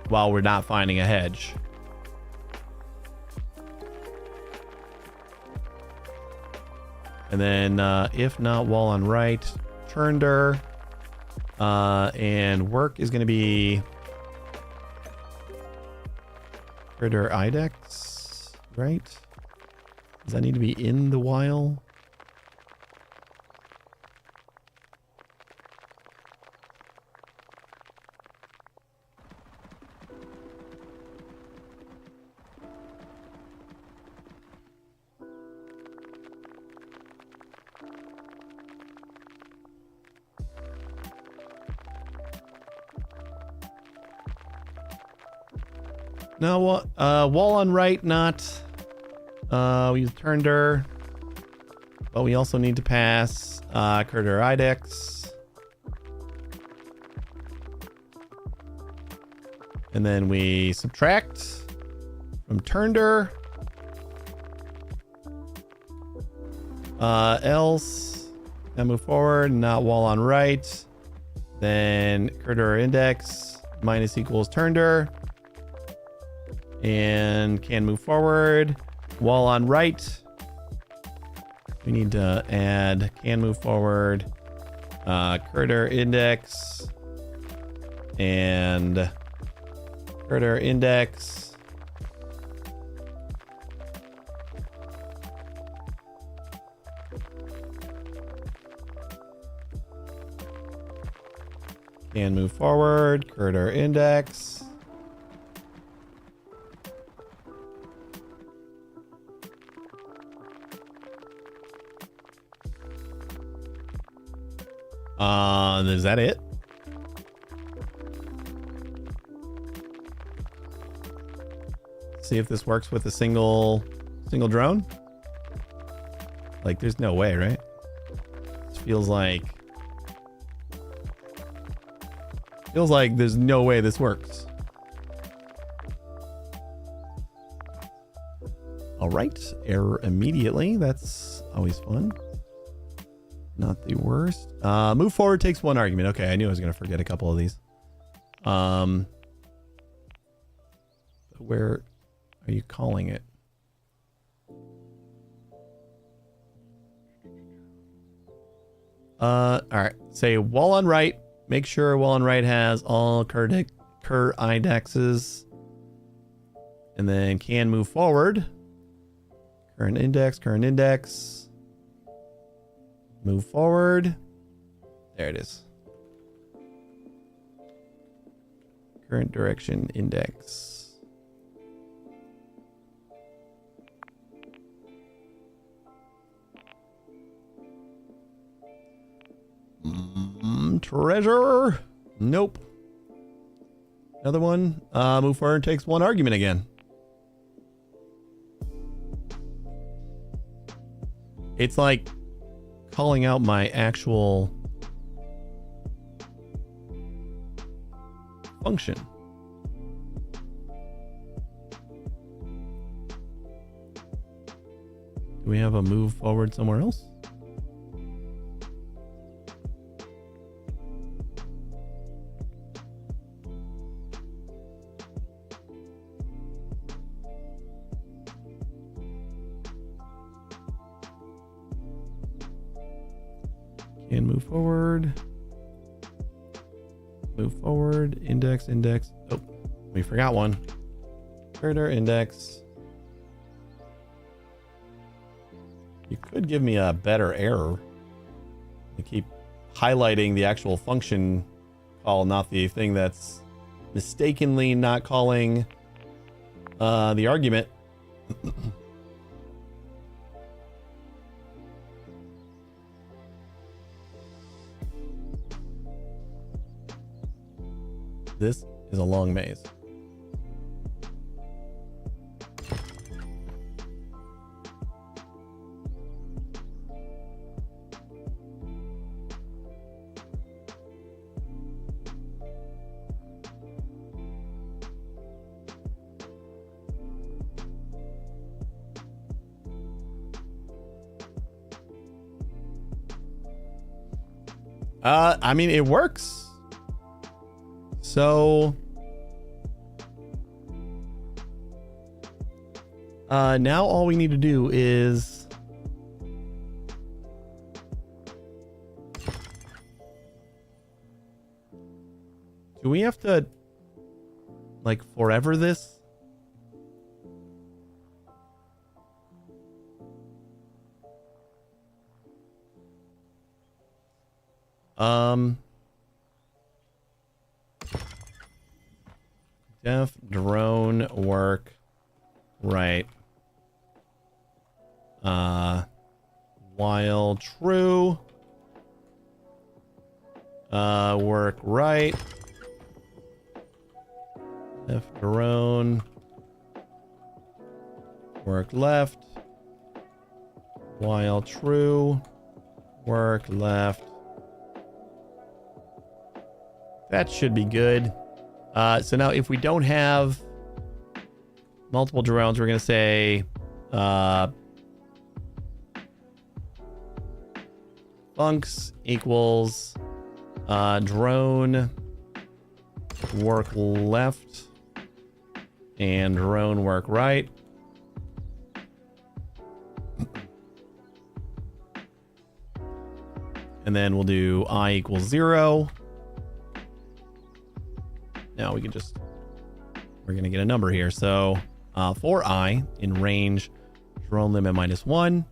while we're not finding a hedge. And then if not, wall on right, turnder. And work is going to be critter idex, right? Does that need to be in the while? No, wall on right, not. We use turnder, but we also need to pass critter idex, and then we subtract from turnder. Else, now move forward, not wall on right. Then critter index minus equals turnder. And can move forward. Wall on right. We need to add can move forward. Critter index. And critter index. Can move forward. Critter index. Is that it? See if this works with a single drone. Like, there's no way, right? This feels like there's no way this works. All right, error immediately. That's always fun. Not the worst. Move forward takes one argument. Okay, I knew I was going to forget a couple of these. Where are you calling it? All right. Say wall on right. Make sure wall on right has all cur indexes. And then can move forward. Current index. Move forward. There it is. Current direction index. Treasure. Nope. Another one. Move forward takes one argument again. It's like calling out my actual function. Do we have a move forward somewhere else? Can move forward. Move forward. Index. Oh, we forgot one. Critter index. You could give me a better error. I keep highlighting the actual function call, not the thing that's mistakenly not calling the argument. is a long maze. I mean, it works. So now all we need to do is do we have to like forever this? Def drone work right. While true. Work right. Def drone work left. While true. Work left. That should be good. So now if we don't have multiple drones, we're going to say funcs equals drone work left and drone work right. And then we'll do I equals 0. Now we can just, we're going to get a number here. So for I in range, drone limit -1.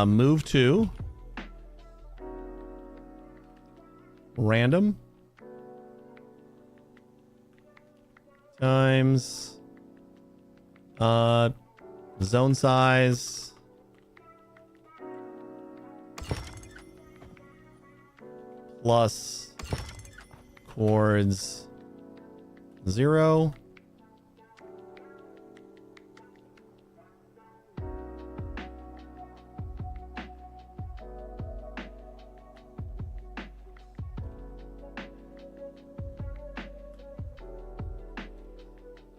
Move to random times zone size plus chords 0.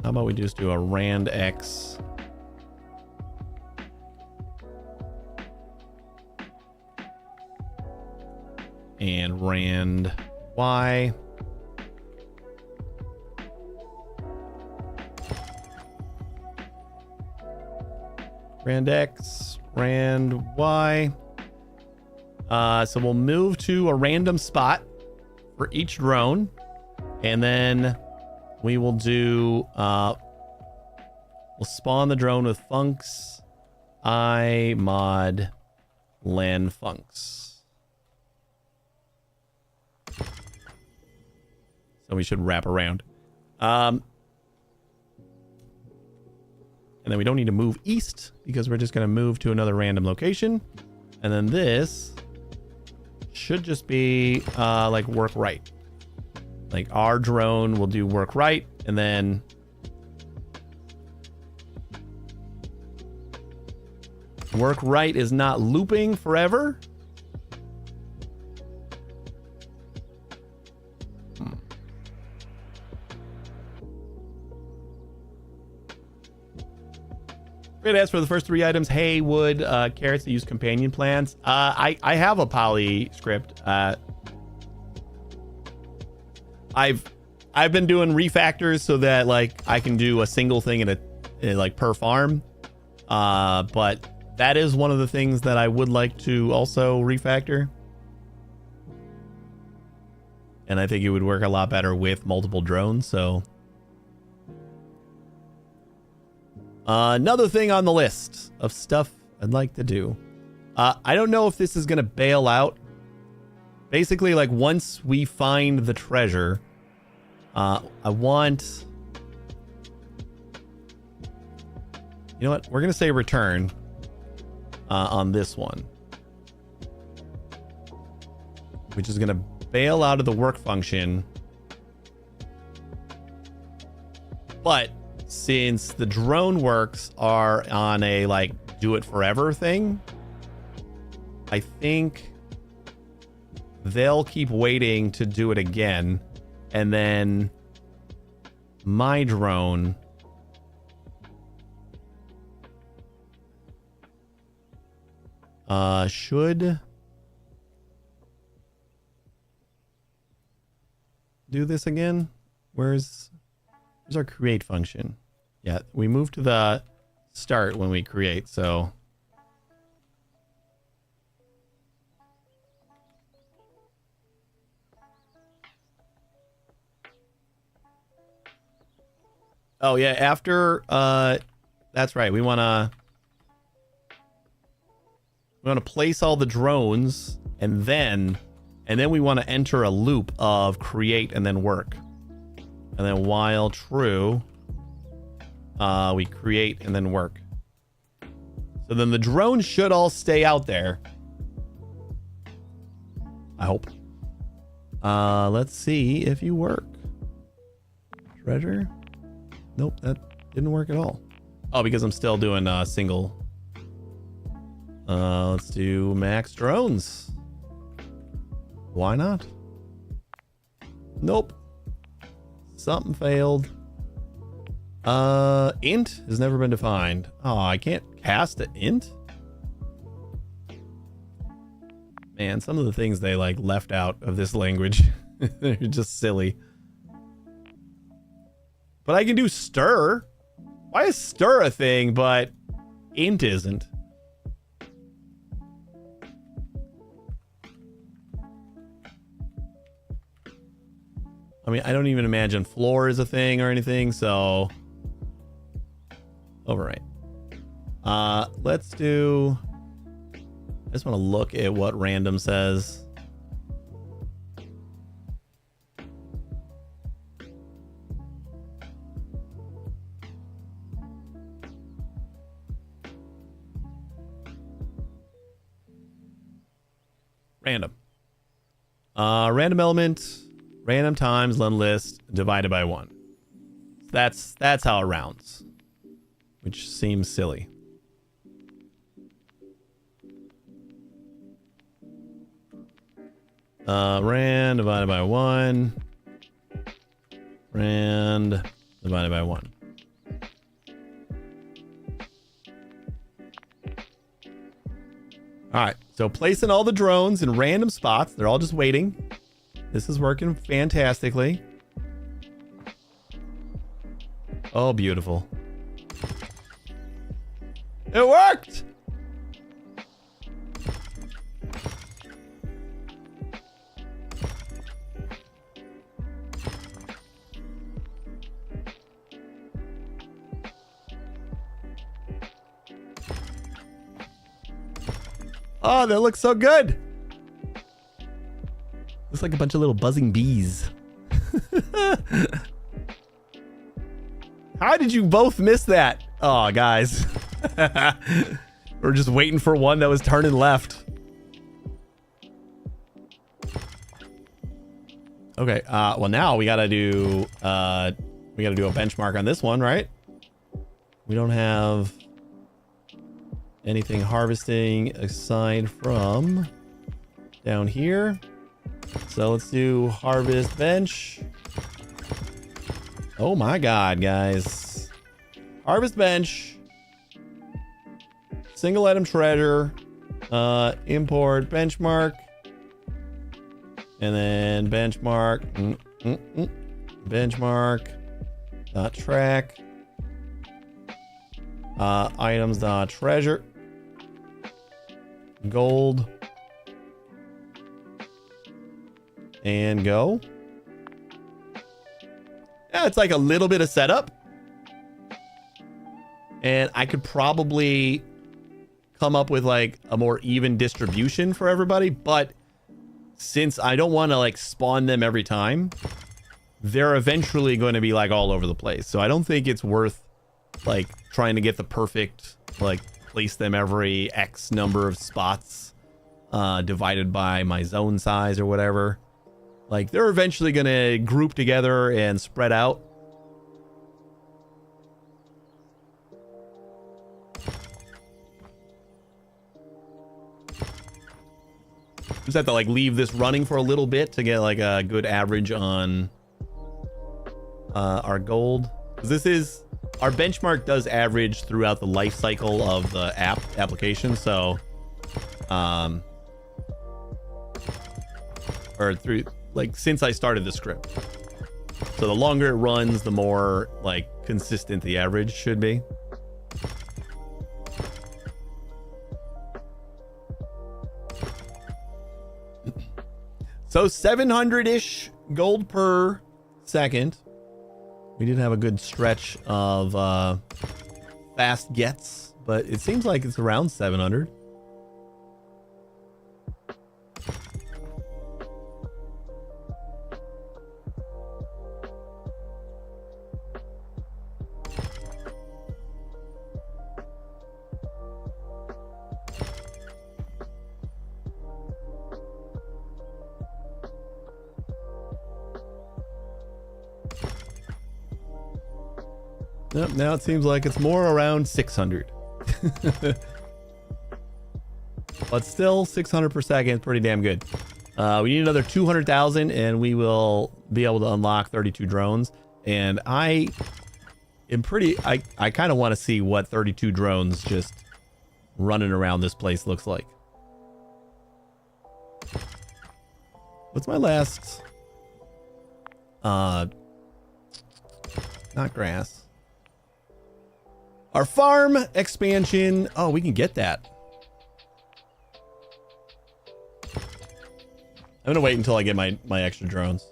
How about we just do a rand x and rand y. Rand x, rand y. So we'll move to a random spot for each drone, and then we will do we'll spawn the drone with funcs I mod len funcs. So we should wrap around. And then we don't need to move east because we're just going to move to another random location. And then this should just be like work right. Like our drone will do work right, and then work right is not looping forever. As for the first 3 items, hay, wood, carrots that use companion plants. I have a poly script. I've been doing refactors so that like I can do a single thing in a like per farm. But that is one of the things that I would like to also refactor. And I think it would work a lot better with multiple drones, so another thing on the list of stuff I'd like to do. I don't know if this is going to bail out. Basically, like once we find the treasure, I want You know what? We're going to say return on this one. Which is going to bail out of the work function. But since the drone works are on a like do it forever thing, I think they'll keep waiting to do it again. And then my drone should do this again. Where's our create function? Yeah, we move to the start when we create, so oh yeah, after that's right. We want to place all the drones and then we want to enter a loop of create and then work. And then while true, we create and then work. So then the drones should all stay out there. I hope. Let's see if you work. Treasure? Nope, that didn't work at all. Oh, because I'm still doing single. Let's do max drones. Why not? Nope. Something failed. Int has never been defined. Oh, I can't cast an int? Man, some of the things they like left out of this language. They're just silly. But I can do stir. Why is stir a thing, but int isn't? I mean, I don't even imagine floor is a thing or anything, so overwrite. Let's do, I just want to look at what random says. Random. Random element, random times len list divided by 1. That's how it rounds, which seems silly. Rand divided by 1. Rand divided by 1. All right, so placing all the drones in random spots. They're all just waiting. This is working fantastically. Oh, beautiful. It worked! Oh, that looks so good. Looks like a bunch of little buzzing bees. How did you both miss that? Oh, guys. We're just waiting for one that was turning left. Okay, well now we gotta do a benchmark on this one, right? We don't have anything harvesting aside from down here. So let's do harvest bench. Oh my god, guys. Harvest bench. Single item treasure. Import benchmark. And then benchmark. Benchmark. Track. Items. Treasure. Gold. And go. Yeah, it's like a little bit of setup. And I could probably come up with like a more even distribution for everybody, but since I don't want to like spawn them every time, they're eventually going to be like all over the place. So I don't think it's worth like trying to get the perfect, like place them every X number of spots divided by my zone size or whatever. Like they're eventually going to group together and spread out. Just have to like leave this running for a little bit to get like a good average on our gold. This is our benchmark does average throughout the life cycle of the application. So, or through like since I started the script. So the longer it runs, the more like consistent the average should be. So 700-ish gold per second. We did have a good stretch of fast gets, but it seems like it's around 700. Yep, now it seems like it's more around 600. But still 600 per second, pretty damn good. We need another 200,000 and we will be able to unlock 32 drones. And I am I kind of want to see what 32 drones just running around this place looks like. What's my last? Not grass. Our farm expansion. Oh, we can get that. I'm gonna wait until I get my extra drones.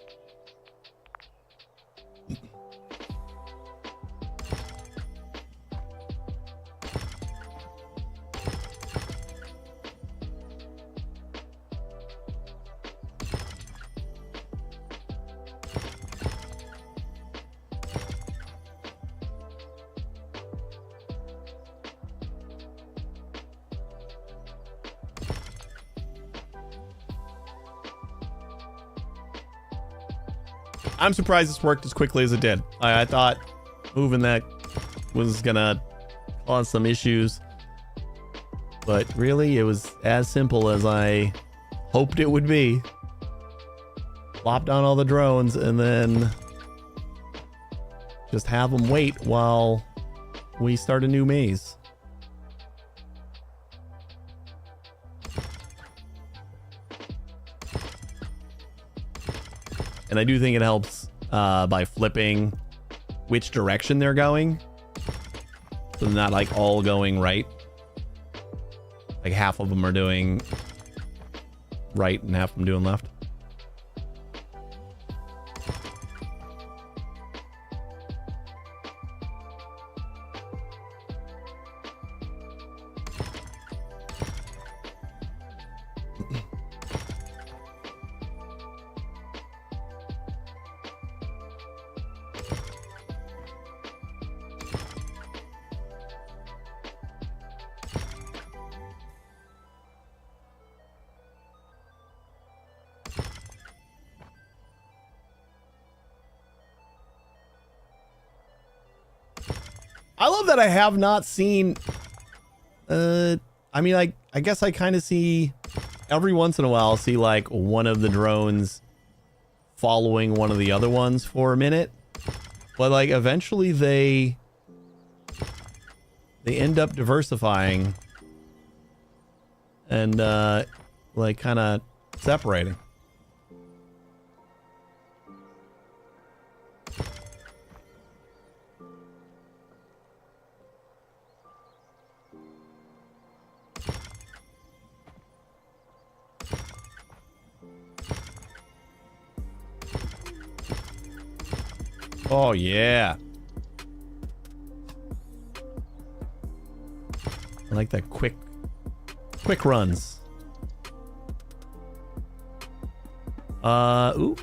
I'm surprised this worked as quickly as it did. I thought moving that was gonna cause some issues, but really it was as simple as I hoped it would be. Plop down all the drones and then just have them wait while we start a new maze. And I do think it helps by flipping which direction they're going. So they're not like all going right. Like half of them are doing right and half of them doing left. I love that I have not seen, I mean, I guess I kind of see every once in a while, see like one of the drones following one of the other ones for a minute, but like eventually they end up diversifying and like kind of separating. Oh yeah. I like that quick runs. Ooh.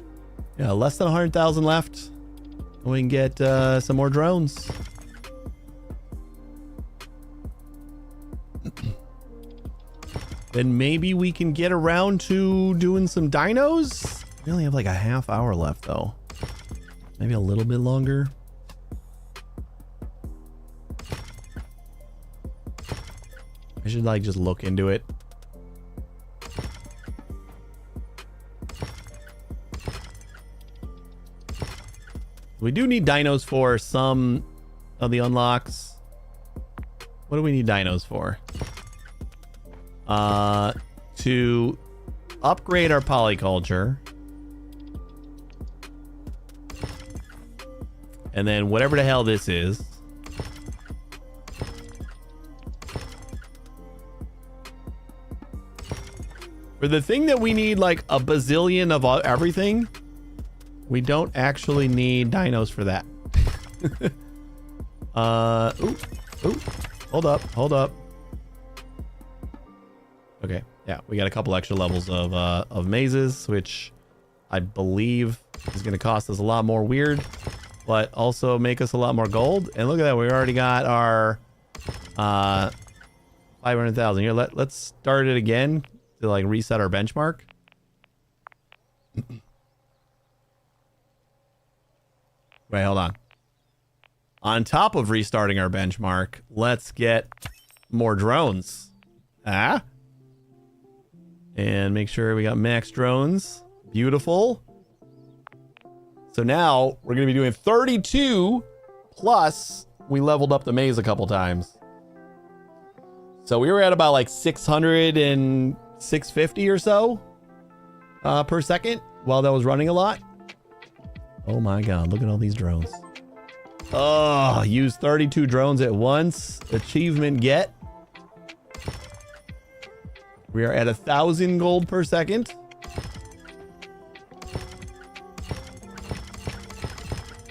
Yeah, less than 100,000 left. We can get some more drones. then maybe we can get around to doing some dinos. We only have like a half hour left though. Maybe a little bit longer. I should like just look into it. We do need dinos for some of the unlocks. What do we need dinos for? To upgrade our polyculture. And then whatever the hell this is. For the thing that we need like a bazillion of everything, we don't actually need dinos for that. Ooh, hold up. Okay, yeah, we got a couple extra levels of mazes, which I believe is going to cost us a lot more weird, but also make us a lot more gold. And look at that, we already got our 500,000 here. Let's start it again to like reset our benchmark. Wait, hold on. On top of restarting our benchmark, let's get more drones. And make sure we got max drones. Beautiful. So now we're going to be doing 32 plus we leveled up the maze a couple times. So we were at about like 600 and 650 or so per second while that was running a lot. Oh my God, look at all these drones. Oh, use 32 drones at once. Achievement get. We are at 1,000 gold per second.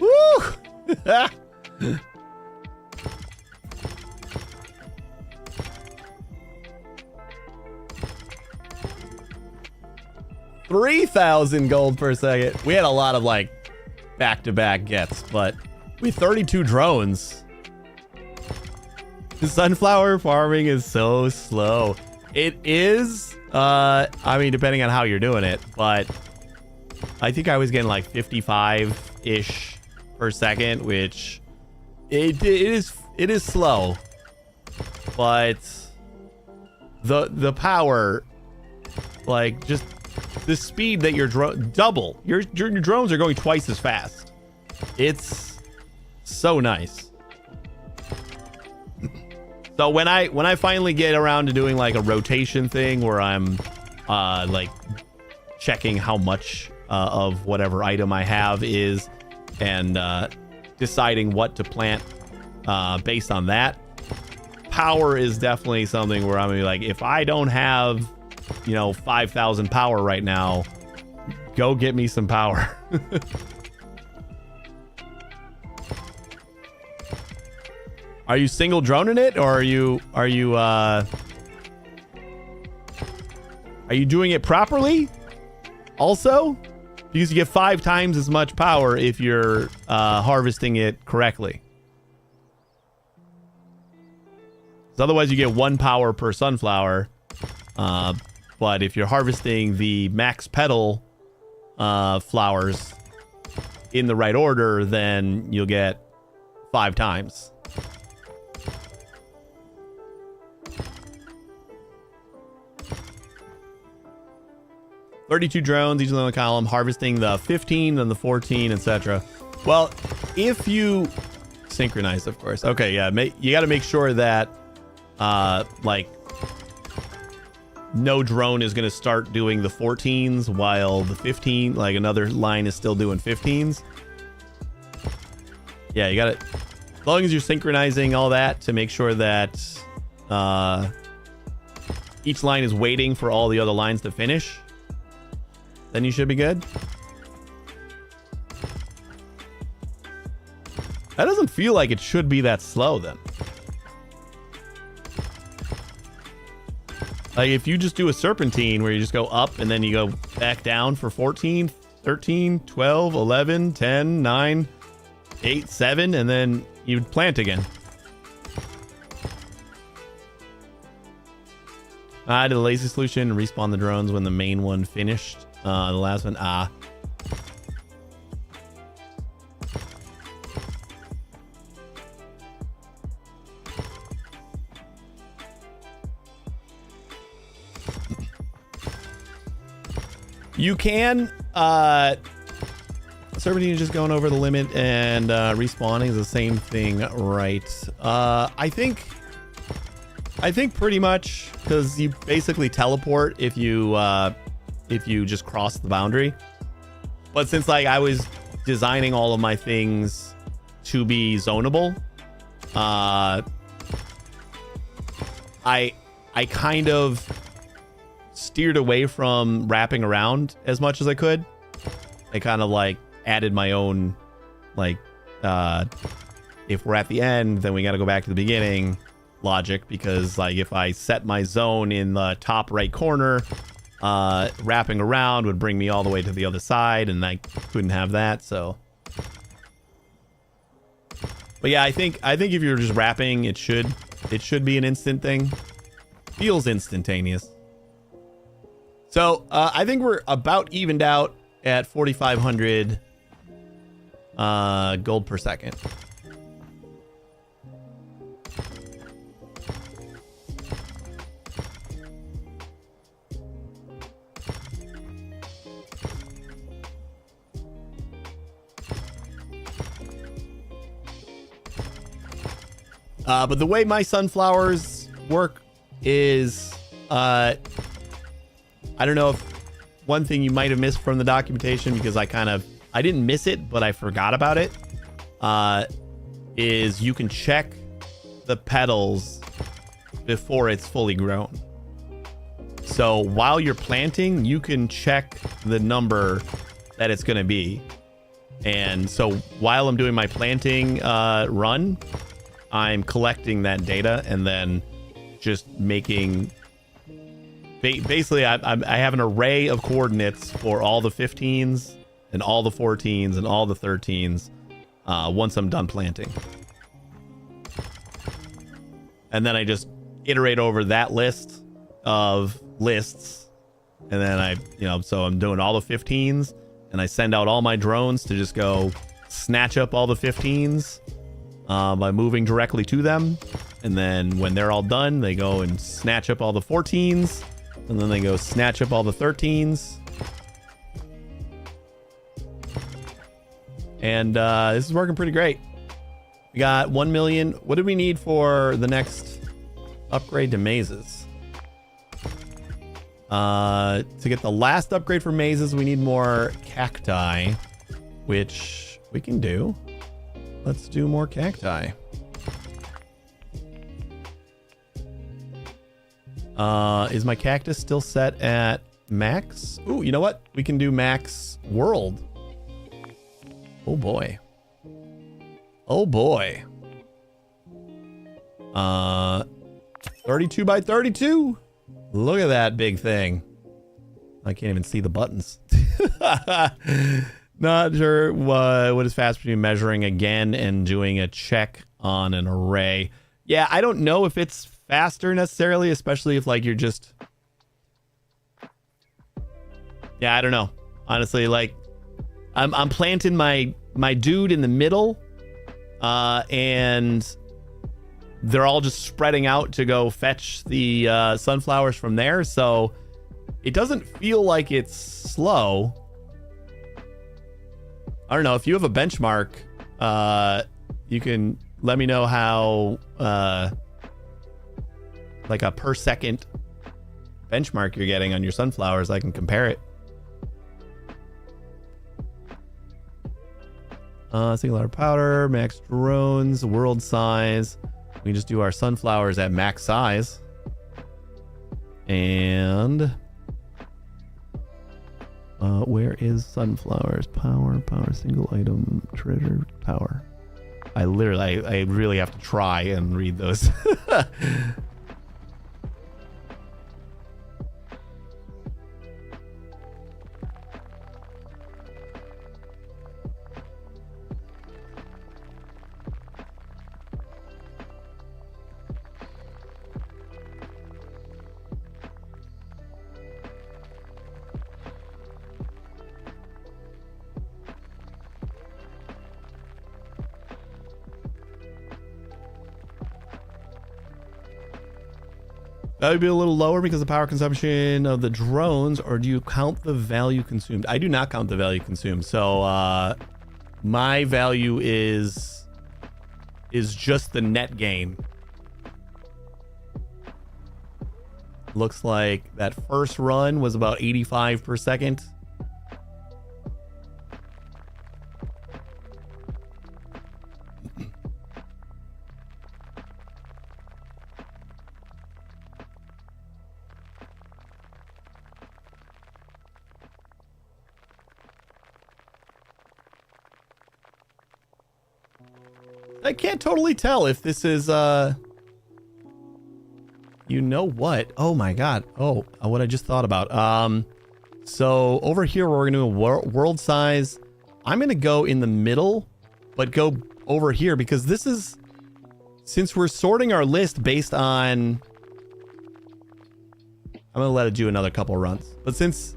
Woo! 3,000 gold per second. We had a lot of like back-to-back gets, but with 32 drones, the sunflower farming is so slow. It is, I mean, depending on how you're doing it, but I think I was getting like 55-ish per second, which it is slow, but the power, like just the speed that your double, your drones are going twice as fast. It's so nice. So when I finally get around to doing like a rotation thing where I'm like checking how much of whatever item I have is and deciding what to plant based on that, power is definitely something where I'm gonna be like, if I don't have, you know, 5,000 power right now, go get me some power. Are you single droning it, or are you doing it properly? Also, because you get 5 times as much power if you're harvesting it correctly. So otherwise, you get 1 power per sunflower. But if you're harvesting the max petal flowers in the right order, then you'll get 5 times. $32 drones, each on the column, harvesting the 15, then the 14, etc. Well, if you synchronize, of course. Okay, yeah, you got to make sure that, like, no drone is going to start doing the 14s while the 15, like another line is still doing 15s. Yeah, you got it. As long as you're synchronizing all that to make sure that each line is waiting for all the other lines to finish, then you should be good. That doesn't feel like it should be that slow then. Like if you just do a serpentine where you just go up and then you go back down for 14, 13, 12, 11, 10, 9, 8, 7, and then you plant again. I did a lazy solution, respawn the drones when the main one finished. The last one, You can, Serpentine just going over the limit and respawning is the same thing, right? I think pretty much, because you basically teleport if you just cross the boundary. But since like I was designing all of my things to be zonable, I kind of steered away from wrapping around as much as I could. I kind of like added my own, like, if we're at the end, then we got to go back to the beginning logic, because like if I set my zone in the top right corner, wrapping around would bring me all the way to the other side, and I couldn't have that. So, but yeah, I think if you're just wrapping, it should be an instant thing. Feels instantaneous. So I think we're about evened out at 4,500 gold per second. But the way my sunflowers work is, I don't know if one thing you might have missed from the documentation, because I didn't miss it, but I forgot about it, is you can check the petals before it's fully grown. So while you're planting, you can check the number that it's going to be. And so while I'm doing my planting run, I'm collecting that data and then just making... Basically, I have an array of coordinates for all the 15s and all the 14s and all the 13s once I'm done planting. And then I just iterate over that list of lists. And then so I'm doing all the 15s, and I send out all my drones to just go snatch up all the 15s by moving directly to them. And then when they're all done, they go and snatch up all the 14s. And then they go snatch up all the 13s. And this is working pretty great. We got 1 million. What do we need for the next upgrade to mazes? To get the last upgrade for mazes, we need more cacti, which we can do. Let's do more cacti. Is my cactus still set at max? Ooh, you know what? We can do max world. Oh boy. Oh boy. 32 by 32. Look at that big thing. I can't even see the buttons. Not sure what is fast between measuring again and doing a check on an array. Yeah, I don't know if it's faster necessarily, especially if like you're just... Yeah, I don't know. Honestly, like I'm planting my dude in the middle, and they're all just spreading out to go fetch the sunflowers from there, so it doesn't feel like it's slow. I don't know, if you have a benchmark, you can let me know how like a per second benchmark you're getting on your sunflowers. I can compare it. Single letter powder, max drones, world size. We can just do our sunflowers at max size. And where is sunflowers? Power, single item, treasure, power. I really have to try and read those. That would be a little lower because of the power consumption of the drones, or do you count the value consumed? I do not count the value consumed. So my value is just the net gain. Looks like that first run was about 85 per second. I can't totally tell if this is, you know what? Oh my God. Oh, what I just thought about. So over here, we're going to do a world size. I'm going to go in the middle, but go over here because this is, since we're sorting our list based on, I'm going to let it do another couple runs. But since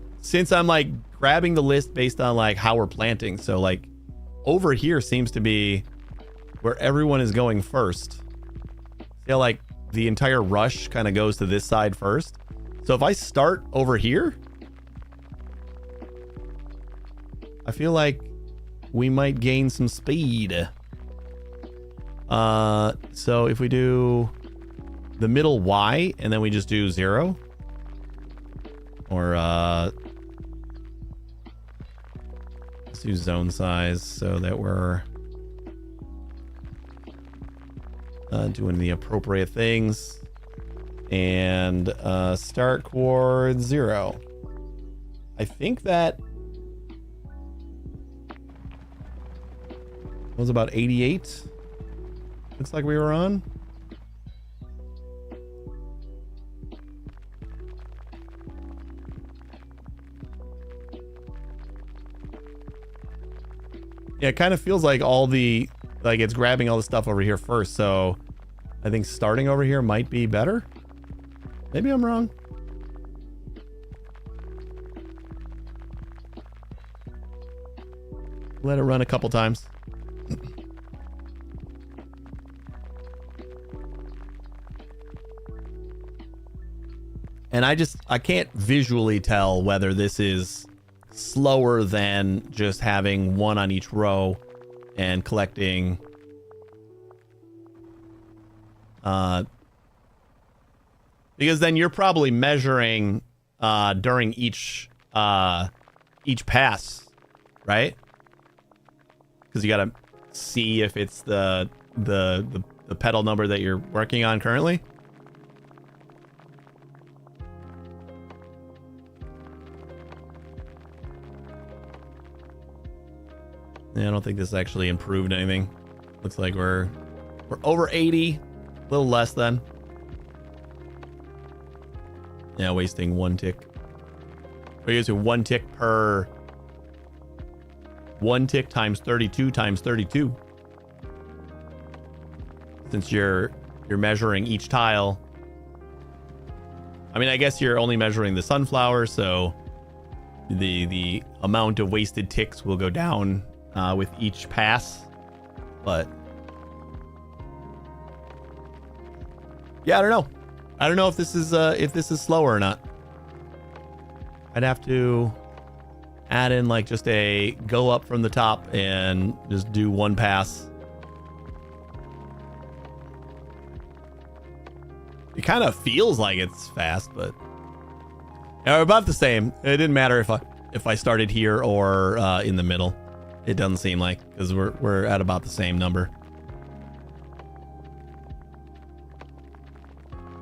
I'm like grabbing the list based on like how we're planting. So like over here seems to be where everyone is going first. See how like the entire rush kind of goes to this side first. So if I start over here, I feel like we might gain some speed. So if we do the middle Y and then we just do 0, or let's do zone size so that we're doing the appropriate things, and start coord 0. I think that was about 88. Looks like we were on. Yeah, it kind of feels like like it's grabbing all the stuff over here first, so I think starting over here might be better. Maybe I'm wrong. Let it run a couple times. And I can't visually tell whether this is slower than just having one on each row and collecting because then you're probably measuring during each pass, right? Because you got to see if it's the pedal number that you're working on currently. Yeah, I don't think this actually improved anything. Looks like we're over 80, a little less than. Yeah, wasting 1 tick. We're using 1 tick per 1 tick times 32 times 32. Since you're measuring each tile. I mean, I guess you're only measuring the sunflower, so the amount of wasted ticks will go down with each pass, but yeah, I don't know if this is slower or not. I'd have to add in like just a go up from the top and just do 1 pass. It kind of feels like it's fast, but yeah, we're about the same. It didn't matter if I started here or in the middle. It doesn't seem like, because we're at about the same number.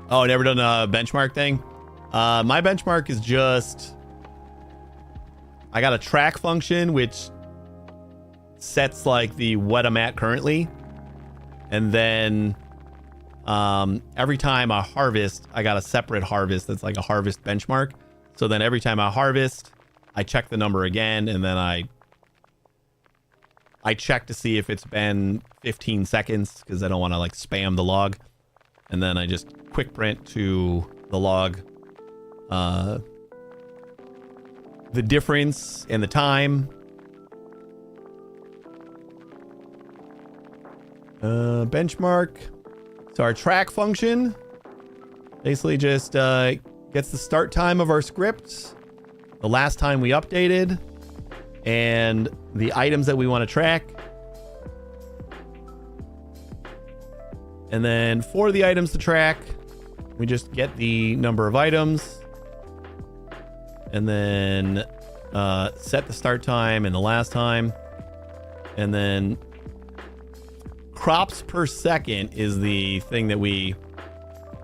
Oh, never done a benchmark thing? My benchmark is just, I got a track function which sets like what I'm at currently, and then every time I harvest, I got a separate harvest that's like a harvest benchmark. So then every time I harvest, I check the number again, and then I check to see if it's been 15 seconds because I don't want to like spam the log. And then I just quick print to the log the difference in the time. Benchmark. So our track function basically just gets the start time of our script, the last time we updated, and the items that we want to track. And then for the items to track, we just get the number of items and then set the start time and the last time. And then crops per second is the thing that we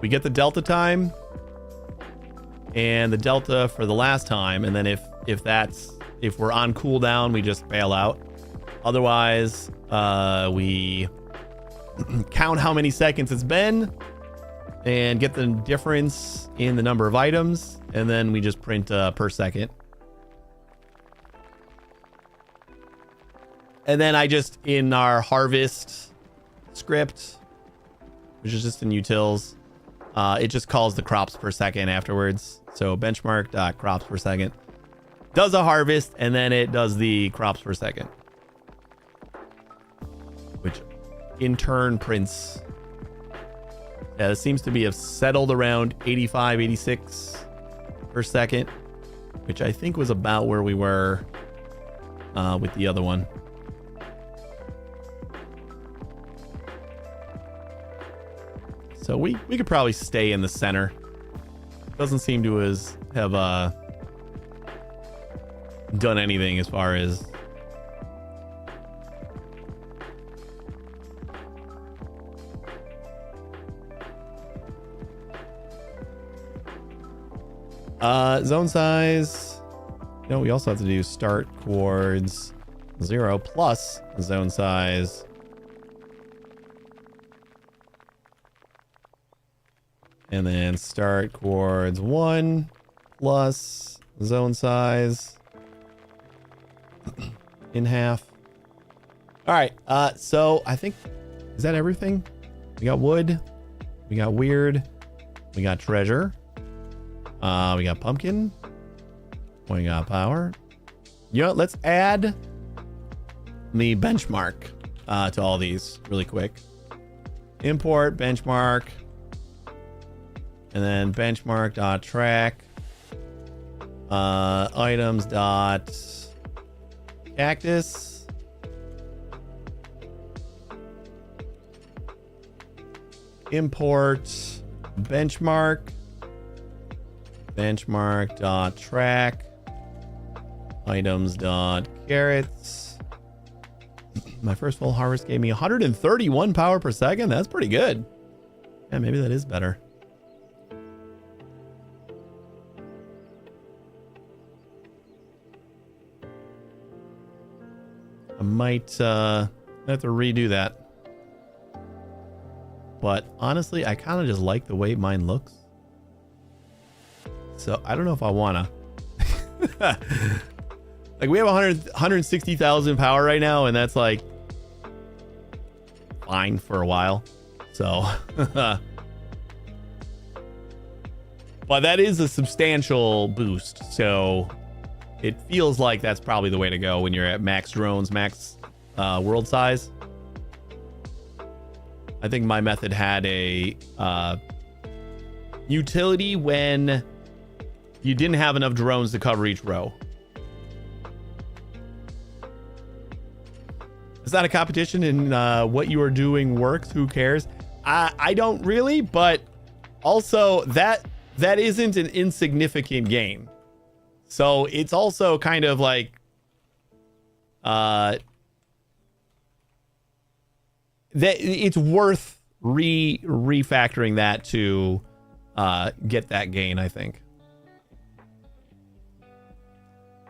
get the delta time and the delta for the last time. And then if we're on cooldown, we just bail out. Otherwise, we count how many seconds it's been and get the difference in the number of items, and then we just print per second. And then I just, in our harvest script, which is just in utils, it just calls the crops per second afterwards. So benchmark.crops per second does a harvest, and then it does the crops per second, which in turn prints. Yeah, it seems to be have settled around 85, 86 per second, which I think was about where we were with the other one. So we could probably stay in the center. Doesn't seem to have done anything as far as zone size. No, we also have to do start chords 0 plus zone size. And then start chords 1 plus zone size in half. All right. So I think, is that everything? We got wood. We got weird. We got treasure. We got pumpkin. We got power. You know what? Let's add the benchmark to all these really quick. Import benchmark. And then benchmark dot track items dot cactus. Import benchmark dot track items dot carrots. My first full harvest gave me 131 power per second. That's pretty good. Yeah, maybe that is better. I might have to redo that. But honestly, I kind of just like the way mine looks. So I don't know if I want to. Like we have 160,000 power right now, and that's like fine for a while. So, but that is a substantial boost. So it feels like that's probably the way to go when you're at max drones, max world size. I think my method had a utility when you didn't have enough drones to cover each row. It's not a competition in what you are doing works. Who cares? I don't really, but also that isn't an insignificant game. So it's also kind of like that it's worth refactoring that to get that gain, I think.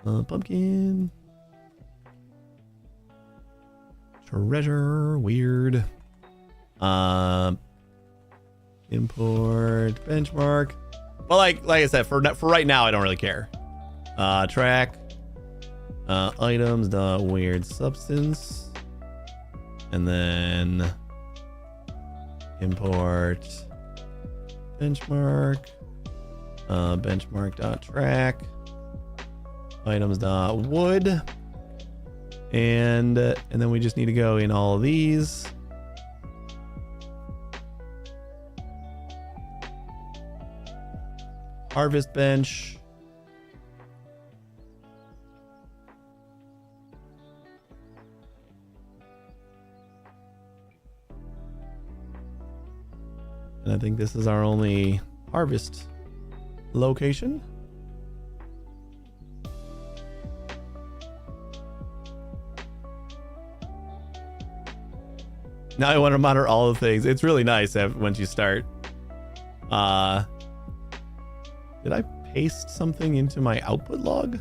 Pumpkin. Treasure. Weird. Import benchmark. Well, like I said, for right now, I don't really care. Track. Items. The weird substance. And then import benchmark. Benchmark.track. Items.wood. And then we just need to go in all of these. Harvest bench. And I think this is our only harvest location. Now I want to monitor all the things. It's really nice once you start. Did I paste something into my output log?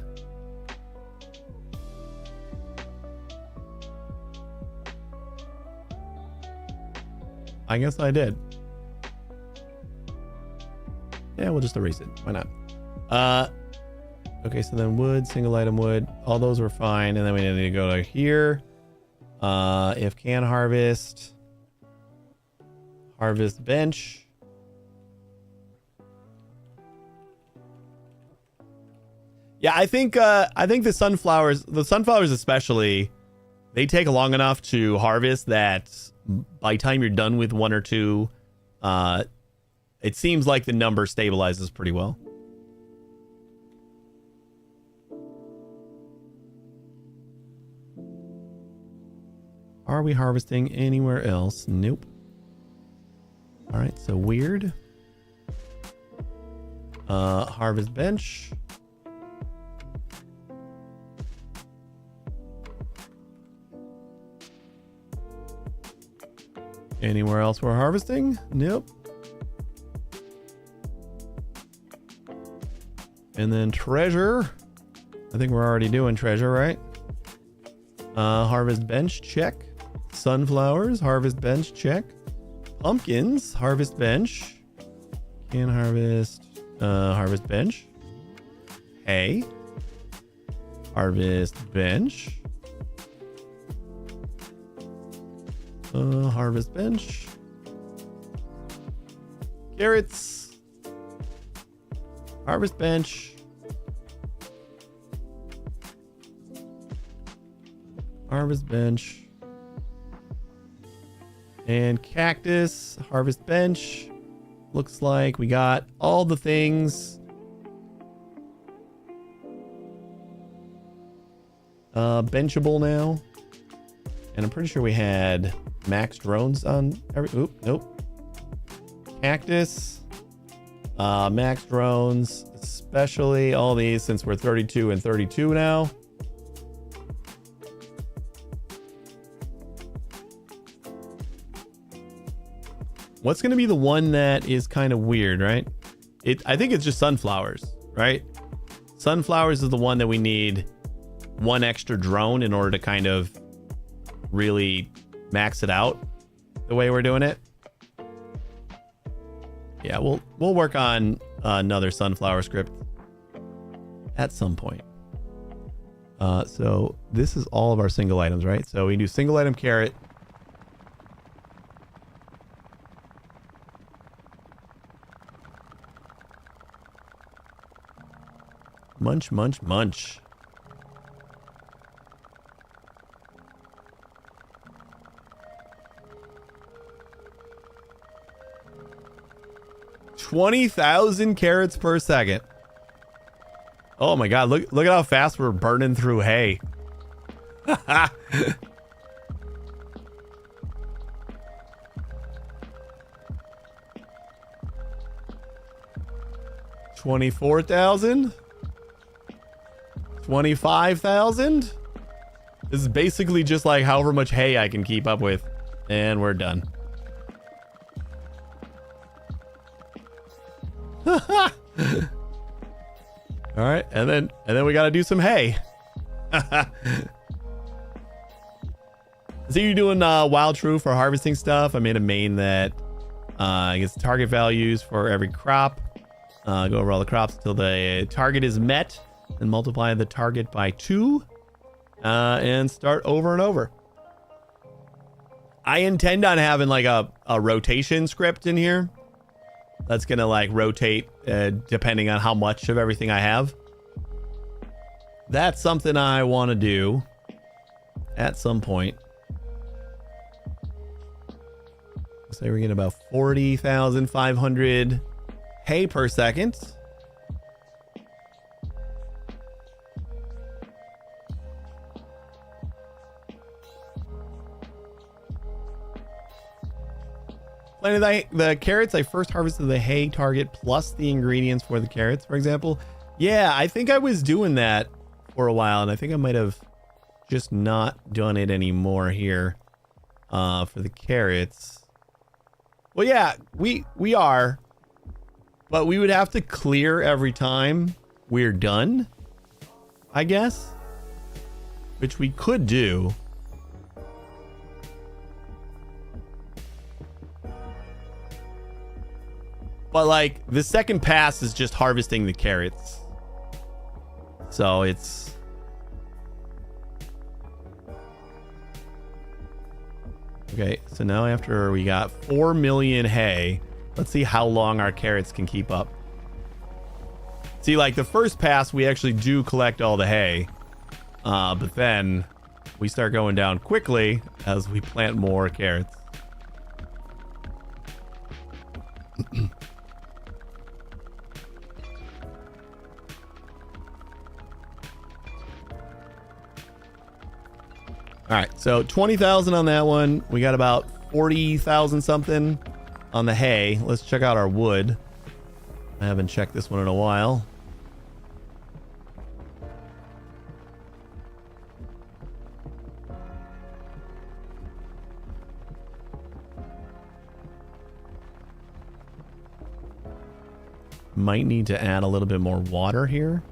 I guess I did. Yeah, we'll just erase it. Why not? Okay, so then wood, single item wood, all those were fine. And then we need to go to here. If can harvest bench. Yeah, I think the sunflowers especially, they take long enough to harvest that by the time you're done with one or two, it seems like the number stabilizes pretty well. Are we harvesting anywhere else? Nope. All right, so weird. Harvest bench. Anywhere else we're harvesting? Nope. And then treasure. I think we're already doing treasure, right? Harvest bench, check. Sunflowers, harvest bench, check. Pumpkins, harvest bench. Can harvest, harvest bench. Hay. Harvest bench. Harvest bench. Carrots. Harvest bench. Harvest bench. And cactus. Harvest bench. Looks like we got all the things. Benchable now. And I'm pretty sure we had max drones on every... Oop, nope. Cactus. Max drones. Especially all these since we're 32 and 32 now. What's going to be the one that is kind of weird, right? I think it's just sunflowers, right? Sunflowers is the one that we need one extra drone in order to kind of really max it out the way we're doing it. Yeah, we'll work on another sunflower script at some point. So this is all of our single items, right? So we do single item carrot. Munch, munch, munch. $20,000 carrots per second. Oh my god, look at how fast we're burning through hay. $24,000? 25,000? This is basically just like however much hay I can keep up with. And we're done. All right, and then we got to do some hay. So you're doing wild true for harvesting stuff. I made a main that I guess target values for every crop. Go over all the crops until the target is met, and multiply the target by 2, and start over and over. I intend on having like a rotation script in here that's gonna like rotate depending on how much of everything I have. That's something I want to do at some point. Say we're getting about 40,500 hay per second. Planted the carrots. I first harvested the hay target plus the ingredients for the carrots, for example. Yeah, I think I was doing that for a while, and I think I might have just not done it anymore here for the carrots. Well, yeah, we are, but we would have to clear every time we're done, I guess, which we could do. But like the second pass is just harvesting the carrots. So it's okay. So now after we got 4 million hay, let's see how long our carrots can keep up. See, like the first pass, we actually do collect all the hay. But then we start going down quickly as we plant more carrots. All right, so 20,000 on that one. We got about 40,000 something on the hay. Let's check out our wood. I haven't checked this one in a while. Might need to add a little bit more water here.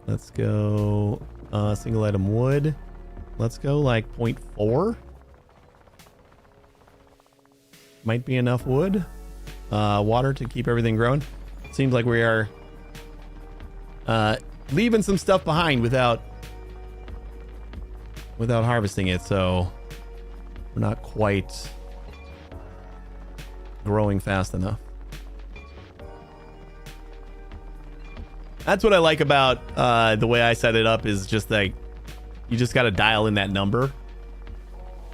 Let's go single item wood. Let's go like 0.4. Might be enough wood. Water to keep everything growing. Seems like we are leaving some stuff behind without harvesting it, so we're not quite growing fast enough. That's what I like about the way I set it up, is just like you just got to dial in that number.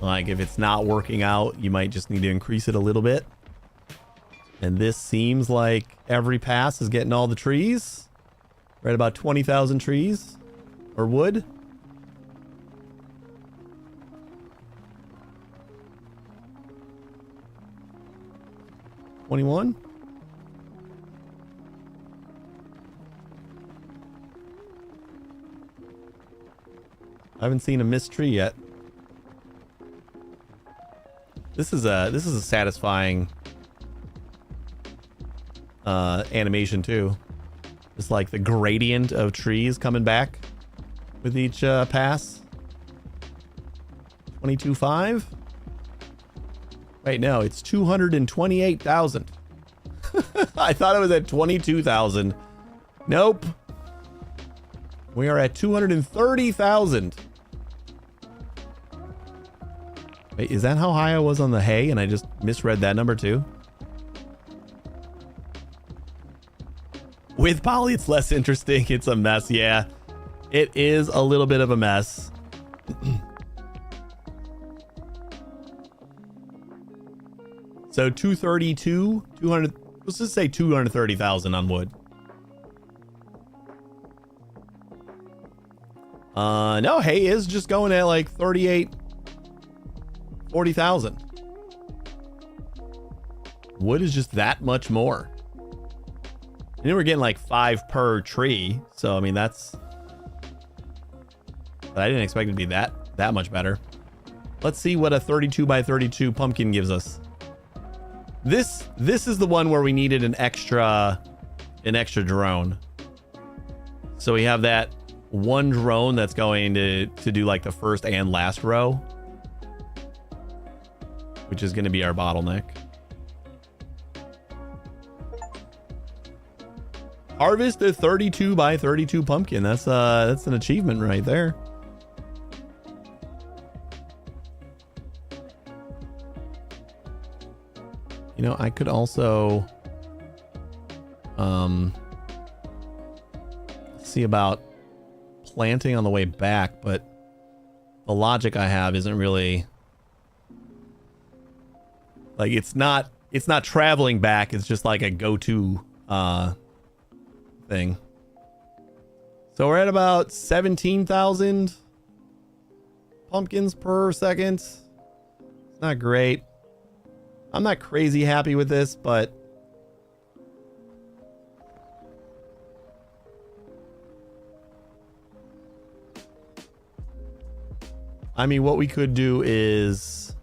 Like if it's not working out, you might just need to increase it a little bit. And this seems like every pass is getting all the trees. Right about 20,000 trees or wood. $21. I haven't seen a missed tree yet. This is a satisfying animation too. It's like the gradient of trees coming back with each pass. 22.5. Wait, no, it's 228,000. I thought it was at 22,000. Nope. We are at 230,000. Wait, is that how high I was on the hay and I just misread that number too? With poly, it's less interesting. It's a mess. Yeah, it is a little bit of a mess. So 232, 200, let's just say 230,000 on wood. No, hay is just going at like 38, 40,000. Wood is just that much more. And then we're getting like 5 per tree. So, I mean, that's... But I didn't expect it to be that much better. Let's see what a 32 by 32 pumpkin gives us. This is the one where we needed an extra drone. So we have that one drone that's going to do like the first and last row, which is going to be our bottleneck. Harvest a 32 by 32 pumpkin. That's an achievement right there. You know, I could also see about planting on the way back, but the logic I have isn't really like it's not traveling back. It's just like a go-to thing. So we're at about 17,000 pumpkins per second. It's not great. I'm not crazy happy with this, but I mean, what we could do is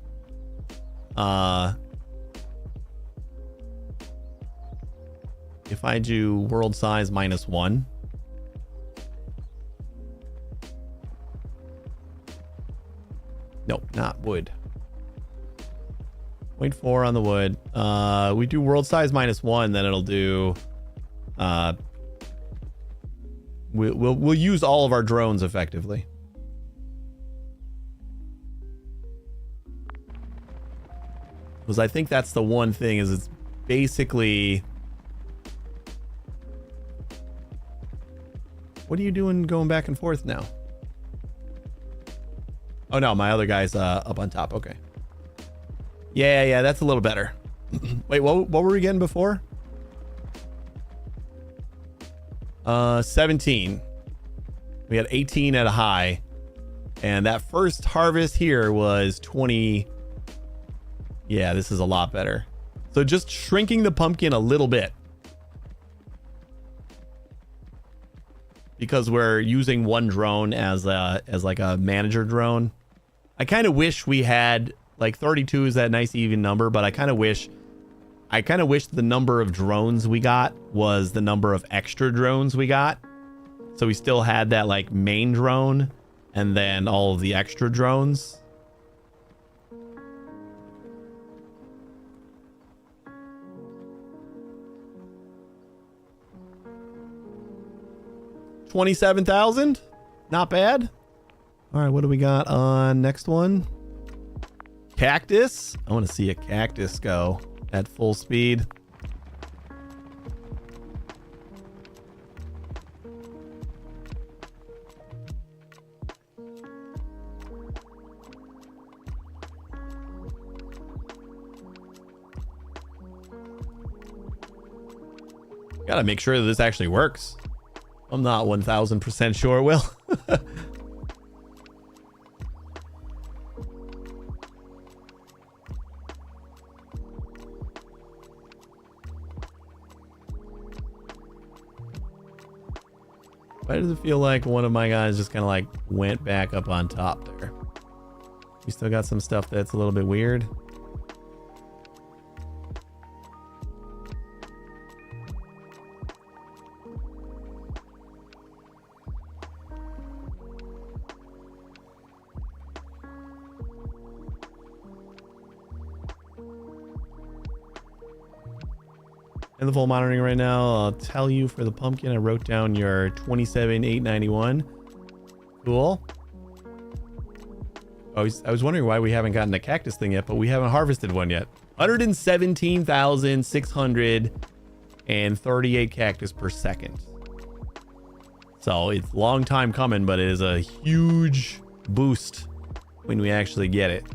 if I do world size -1. Nope, not wood. 0.4 on the wood. We do world size -1, then it'll do we'll use all of our drones effectively. Because I think that's the one thing, is it's basically... What are you doing going back and forth now? Oh no, my other guy's up on top. Okay. Yeah, that's a little better. Wait, what were we getting before? 17. We had 18 at a high. And that first harvest here was 20. Yeah, this is a lot better. So just shrinking the pumpkin a little bit. Because we're using one drone as like a manager drone. I kind of wish we had, like, 32 is that nice even number, but I kind of wish the number of drones we got was the number of extra drones we got. So we still had that, like, main drone and then all of the extra drones. $27,000, not bad. All right, what do we got on next one? Cactus. I want to see a cactus go at full speed. Gotta make sure that this actually works. I'm not 1000% sure it will. Why does it feel like one of my guys just kind of like went back up on top there? We still got some stuff that's a little bit weird. In the full monitoring right now, I'll tell you for the pumpkin, I wrote down your 27,891. Cool. I was wondering why we haven't gotten a cactus thing yet, but we haven't harvested one yet. 117,638 cactus per second. So it's a long time coming, but it is a huge boost when we actually get it.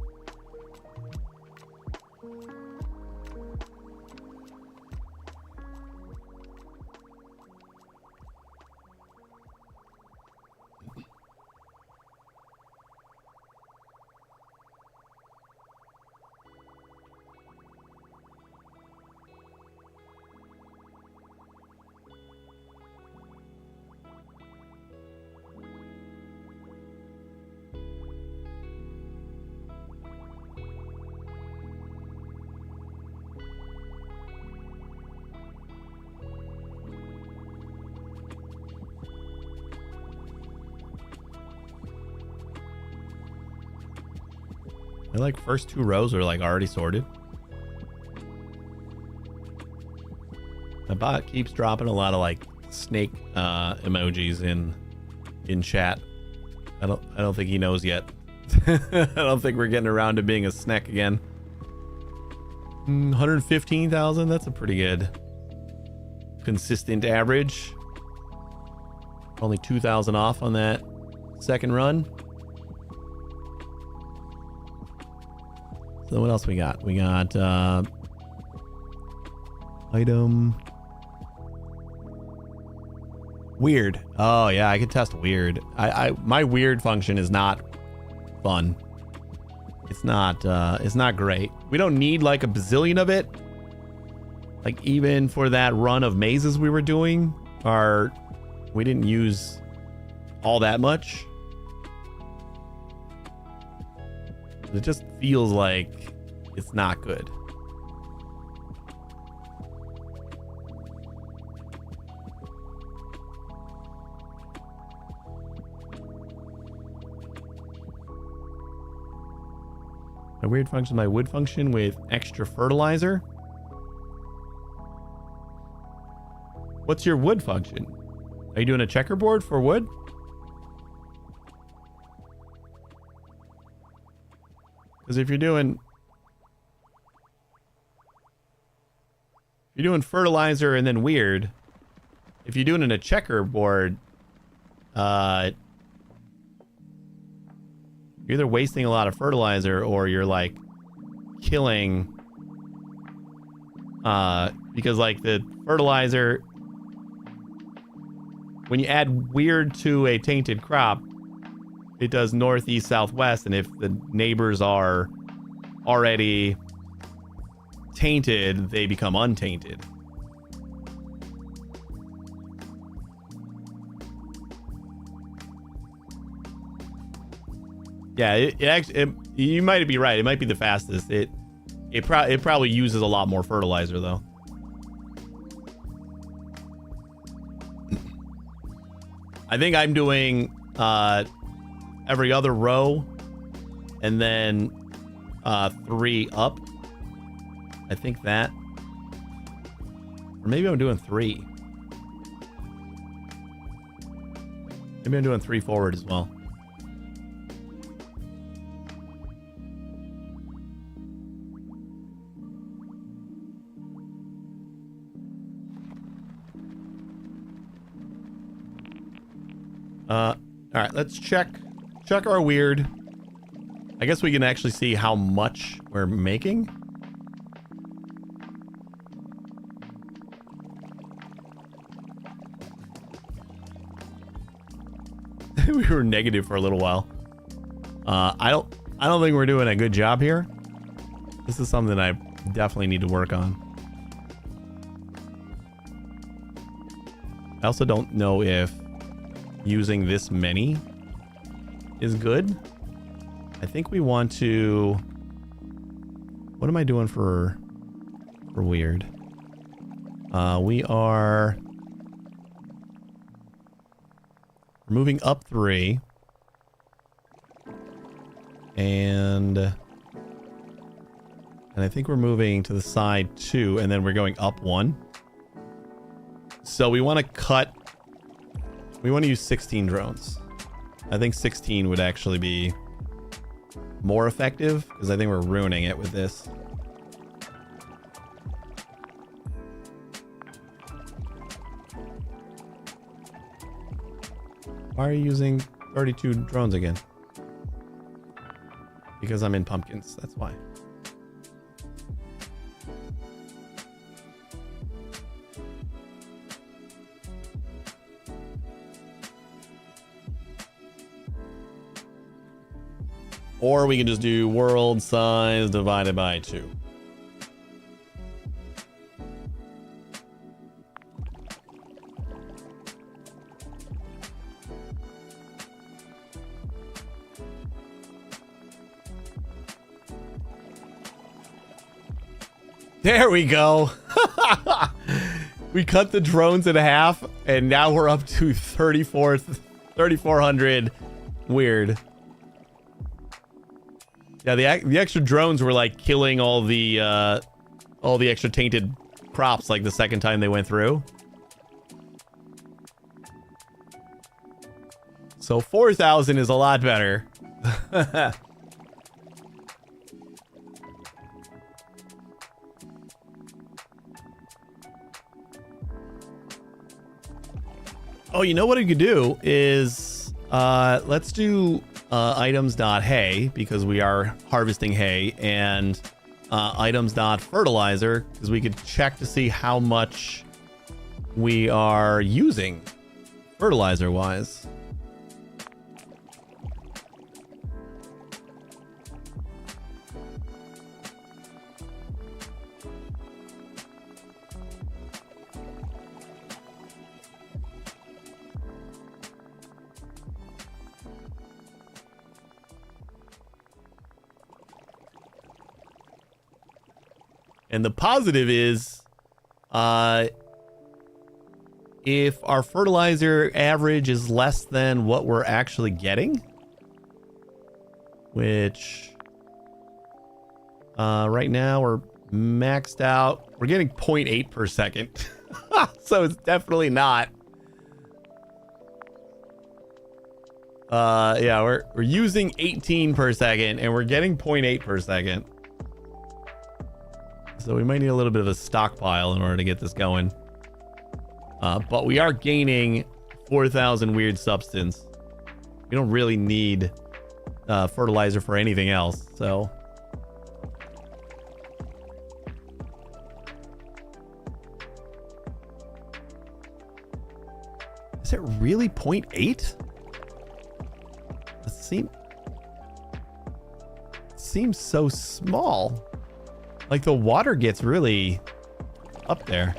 The like first two rows are like already sorted. My bot keeps dropping a lot of like snake emojis in chat. I don't think he knows yet. I don't think we're getting around to being a snek again. 115,000, that's a pretty good consistent average. Only 2,000 off on that second run. So what else we got? We got item weird. Oh yeah, I could test weird. My weird function is not fun. it's not great. We don't need like a bazillion of it. Like even for that run of mazes we were doing, we didn't use all that much. It just feels like it's not good. My weird function, my wood function with extra fertilizer. What's your wood function? Are you doing a checkerboard for wood? Because if you're doing fertilizer and then weird, if you're doing it in a checkerboard, you're either wasting a lot of fertilizer or you're like killing, because like the fertilizer, when you add weird to a tainted crop, it does northeast, southwest, and if the neighbors are already tainted, they become untainted. Yeah, it actually, you might be right. It might be the fastest. It probably uses a lot more fertilizer though. I think I'm doing every other row and then 3 up. I think that. Or maybe I'm doing 3. Maybe I'm doing 3 forward as well. All right, let's check our weird. I guess we can actually see how much we're making. We were negative for a little while. I don't think we're doing a good job here. This is something I definitely need to work on. I also don't know if using this many is good. I think we want to... What am I doing for weird? We are moving up 3. And I think we're moving to the side 2, and then we're going up 1. So we want to cut... We want to use 16 drones. I think 16 would actually be more effective, because I think we're ruining it with this. Why are you using 32 drones again? Because I'm in pumpkins, that's why. Or we can just do world size divided by 2. There we go. We cut the drones in half, and now we're up to 3,400 weird. Yeah, the extra drones were like killing all the extra tainted crops like the second time they went through. So 4,000 is a lot better. Oh, you know what we could do is let's do items.hay, because we are harvesting hay, and items.fertilizer, because we could check to see how much we are using fertilizer wise. And the positive is, if our fertilizer average is less than what we're actually getting, which right now we're maxed out. We're getting 0.8 per second. So it's definitely not. Yeah, we're using 18 per second and we're getting 0.8 per second. So we might need a little bit of a stockpile in order to get this going. But we are gaining 4,000 weird substance. We don't really need fertilizer for anything else, so. Is it really 0.8? It seems so small. Like the water gets really up there.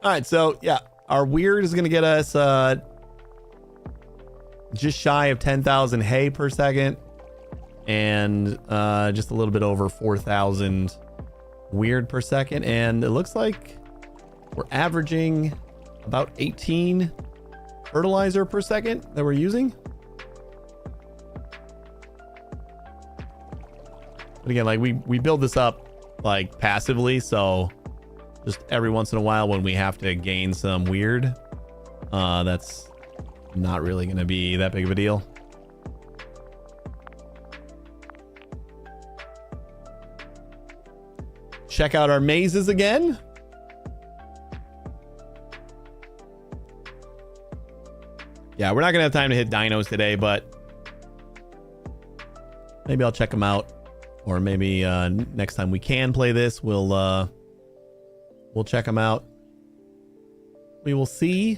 All right, so yeah, our weird is going to get us just shy of 10,000 hay per second and just a little bit over 4,000 weird per second. And it looks like we're averaging about 18 fertilizer per second that we're using. But again, like we build this up like passively, so just every once in a while when we have to gain some weird, that's not really going to be that big of a deal. Check out our mazes again. Yeah, we're not going to have time to hit dinos today, but maybe I'll check them out. Or maybe next time we can play this, we'll check them out. We will see.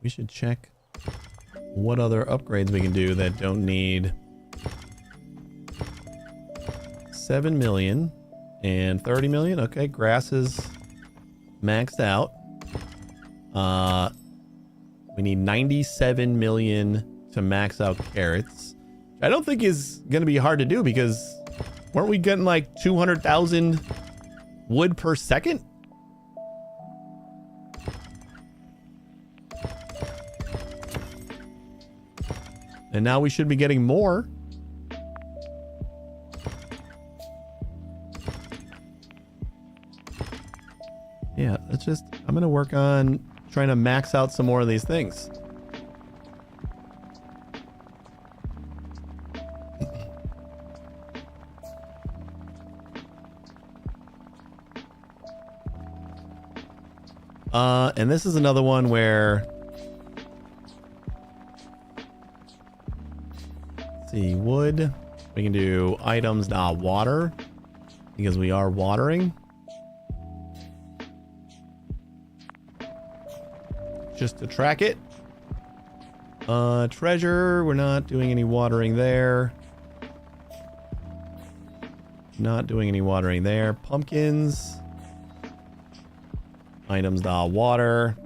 We should check what other upgrades we can do that don't need 7 million and 30 million. Okay, grass is maxed out. We need 97 million to max out carrots. I don't think is going to be hard to do because weren't we getting like 200,000 wood per second? And now we should be getting more. Yeah, let's just, I'm going to work on trying to max out some more of these things. And this is another one where, let's see, wood. We can do items, not water, because we are watering. Just to track it. Treasure, we're not doing any watering there. Not doing any watering there. Pumpkins. Items, water.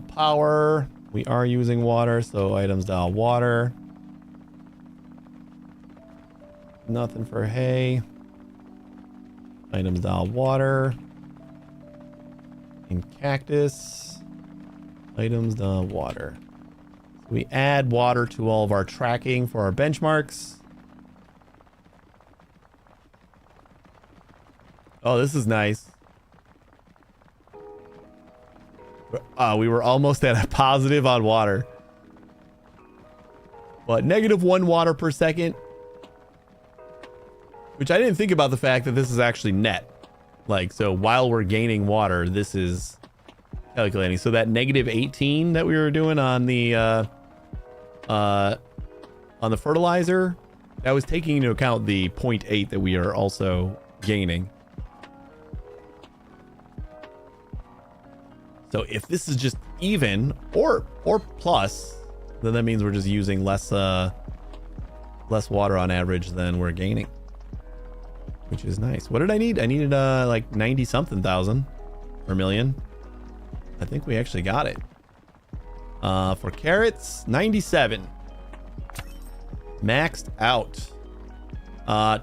Power. We are using water, so items, water. Nothing for hay. Items, water. And cactus. Items, water. We add water to all of our tracking for our benchmarks. Oh, this is nice. We were almost at a positive on water. But -1 water per second. Which I didn't think about the fact that this is actually net. Like, so while we're gaining water, this is calculating. So that -18 that we were doing on the fertilizer, that was taking into account the 0.8 that we are also gaining. So if this is just even or plus, then that means we're just using less water on average than we're gaining, which is nice. What did I need? I needed like 90 something thousand or million. I think we actually got it. For carrots, 97. Maxed out.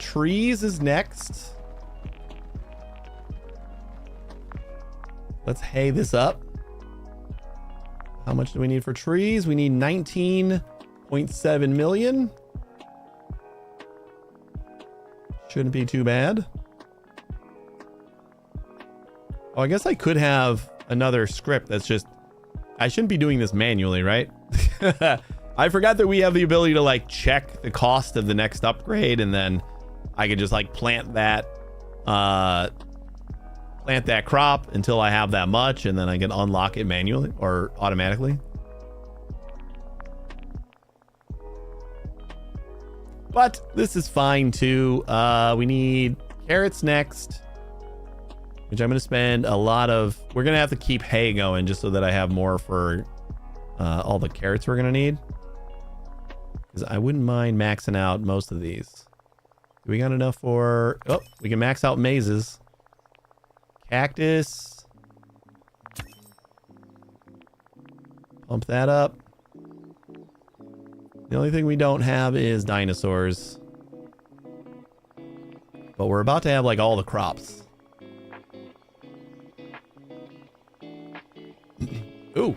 Trees is next. Let's hay this up. How much do we need for trees? We need 19.7 million. Shouldn't be too bad. Oh, I guess I could have another script that's just... I shouldn't be doing this manually, right? I forgot that we have the ability to like check the cost of the next upgrade, and then I could just like plant that crop until I have that much, and then I can unlock it manually or automatically. But this is fine too. We need carrots next, which I'm going to spend a lot of... We're going to have to keep hay going just so that I have more for all the carrots we're going to need. Because I wouldn't mind maxing out most of these. Do we got enough for... Oh, we can max out mazes. Cactus. Pump that up. The only thing we don't have is dinosaurs. But we're about to have like all the crops. Ooh.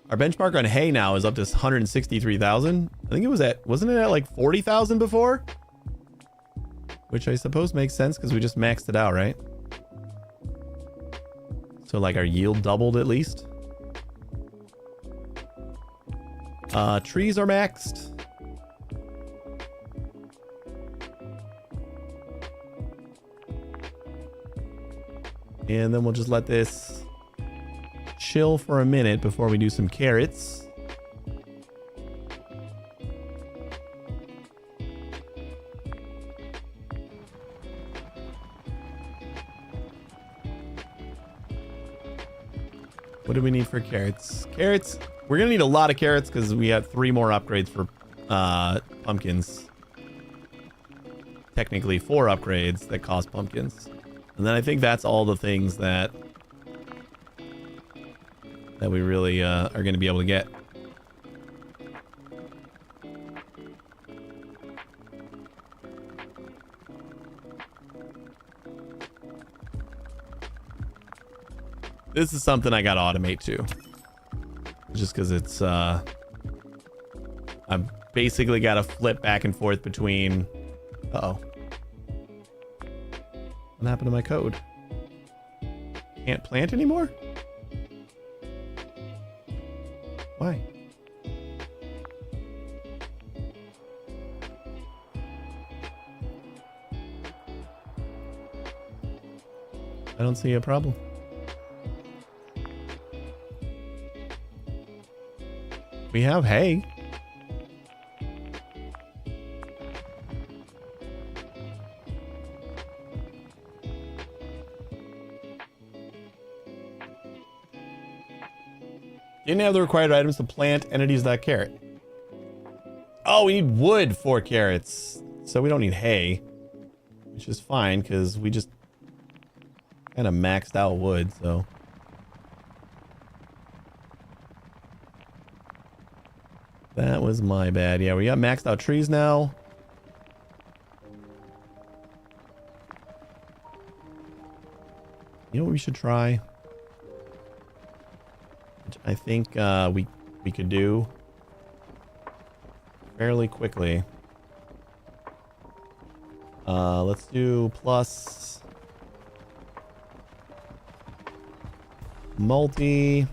Our benchmark on hay now is up to 163,000. I think it was at... Wasn't it at like 40,000 before? Which I suppose makes sense because we just maxed it out, right? So like our yield doubled at least. Trees are maxed. And then we'll just let this chill for a minute before we do some carrots. What do we need for carrots? Carrots, we're gonna need a lot of carrots because we have 3 more upgrades for pumpkins. Technically 4 upgrades that cost pumpkins. And then I think that's all the things that we really are going to be able to get. This is something I got to automate too. Just because it's... I've basically got to flip back and forth between... Uh-oh. What happened to my code? Can't plant anymore? Why? I don't see a problem. We have hay. Didn't have the required items to plant entities that carrot. Oh, we need wood for carrots. So we don't need hay. Which is fine, because we just kind of maxed out wood, so. That was my bad. Yeah, we got maxed out trees now. You know what we should try? Which I think we could do fairly quickly. Let's do plus multi.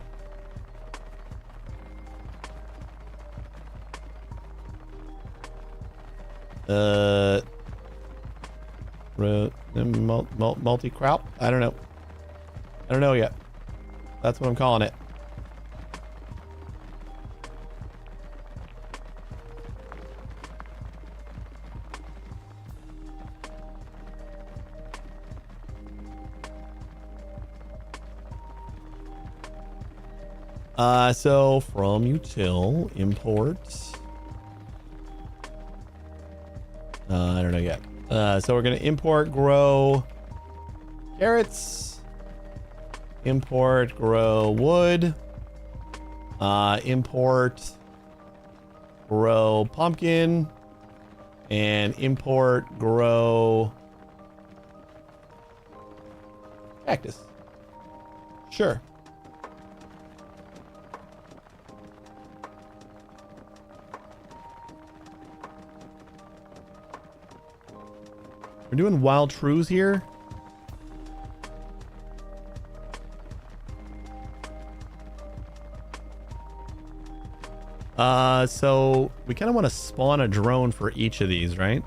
Multi-crop? I don't know. I don't know yet. That's what I'm calling it. So from util, import. I don't know yet. So we're going to import grow carrots. Import grow wood. Import grow pumpkin. And import grow cactus. Sure. We're doing wild trues here. So we kind of want to spawn a drone for each of these, right?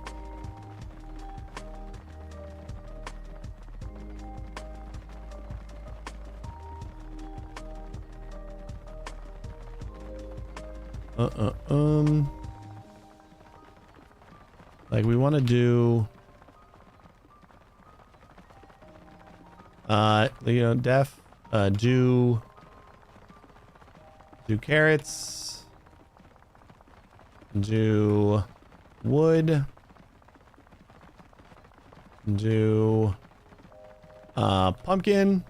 Like we want to do, you know, do carrots, do wood, do pumpkin,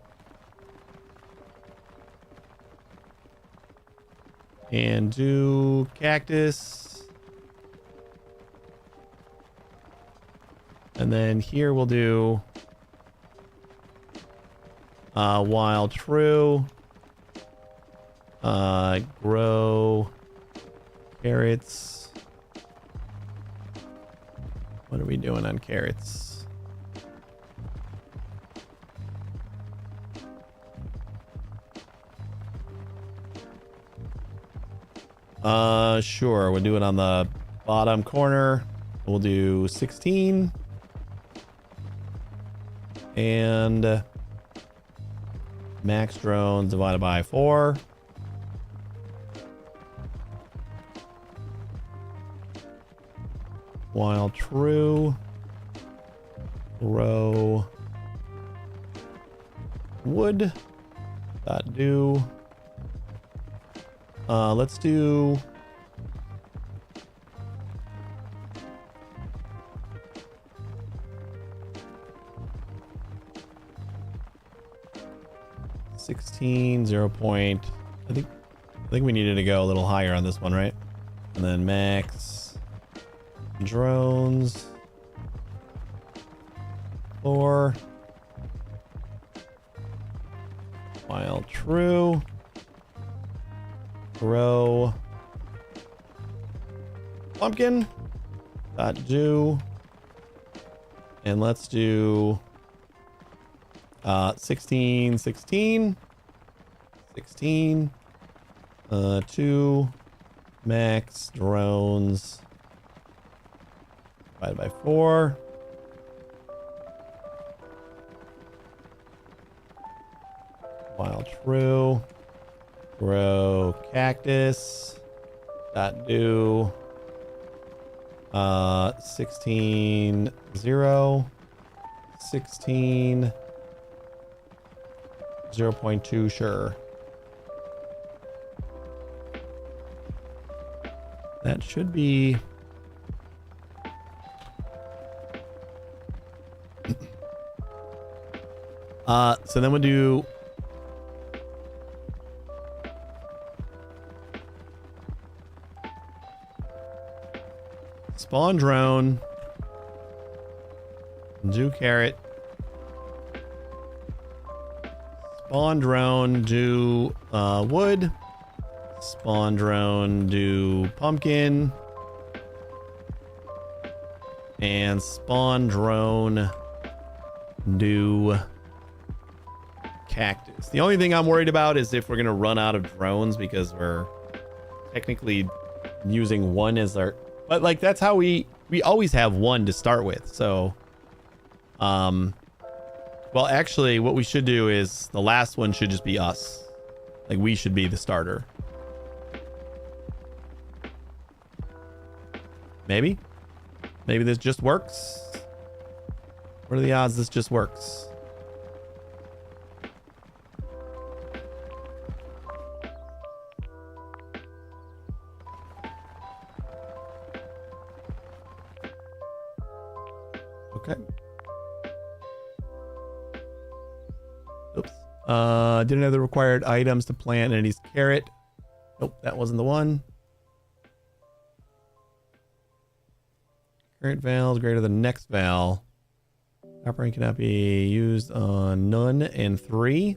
and do cactus. And then here we'll do wild true, grow carrots. What are we doing on carrots? Sure, we'll do it on the bottom corner. We'll do 16. And max drones divided by 4. While true, grow wood. Dot do. Let's do. $16, 0 point. I think we needed to go a little higher on this one, right? And then max drones 4. While true, grow pumpkin. Dot do. And let's do 16, 16, 16, 2 max drones divided by 4. While true, grow cactus. Dot do 16, 0, 16. 0.2, sure. That should be. So then we'll do. Spawn drone. Do carrot. Spawn drone, do wood. Spawn drone, do pumpkin. And spawn drone, do cactus. The only thing I'm worried about is if we're going to run out of drones because we're technically using one as our... But like that's how we always have one to start with. So, well, actually, what we should do is the last one should just be us. Like, we should be the starter. Maybe? Maybe this just works? What are the odds this just works? Okay. Oops. Didn't have the required items to plant Eddie's carrot. Nope, that wasn't the one. Current val is greater than next val. Operating cannot be used on none and 3.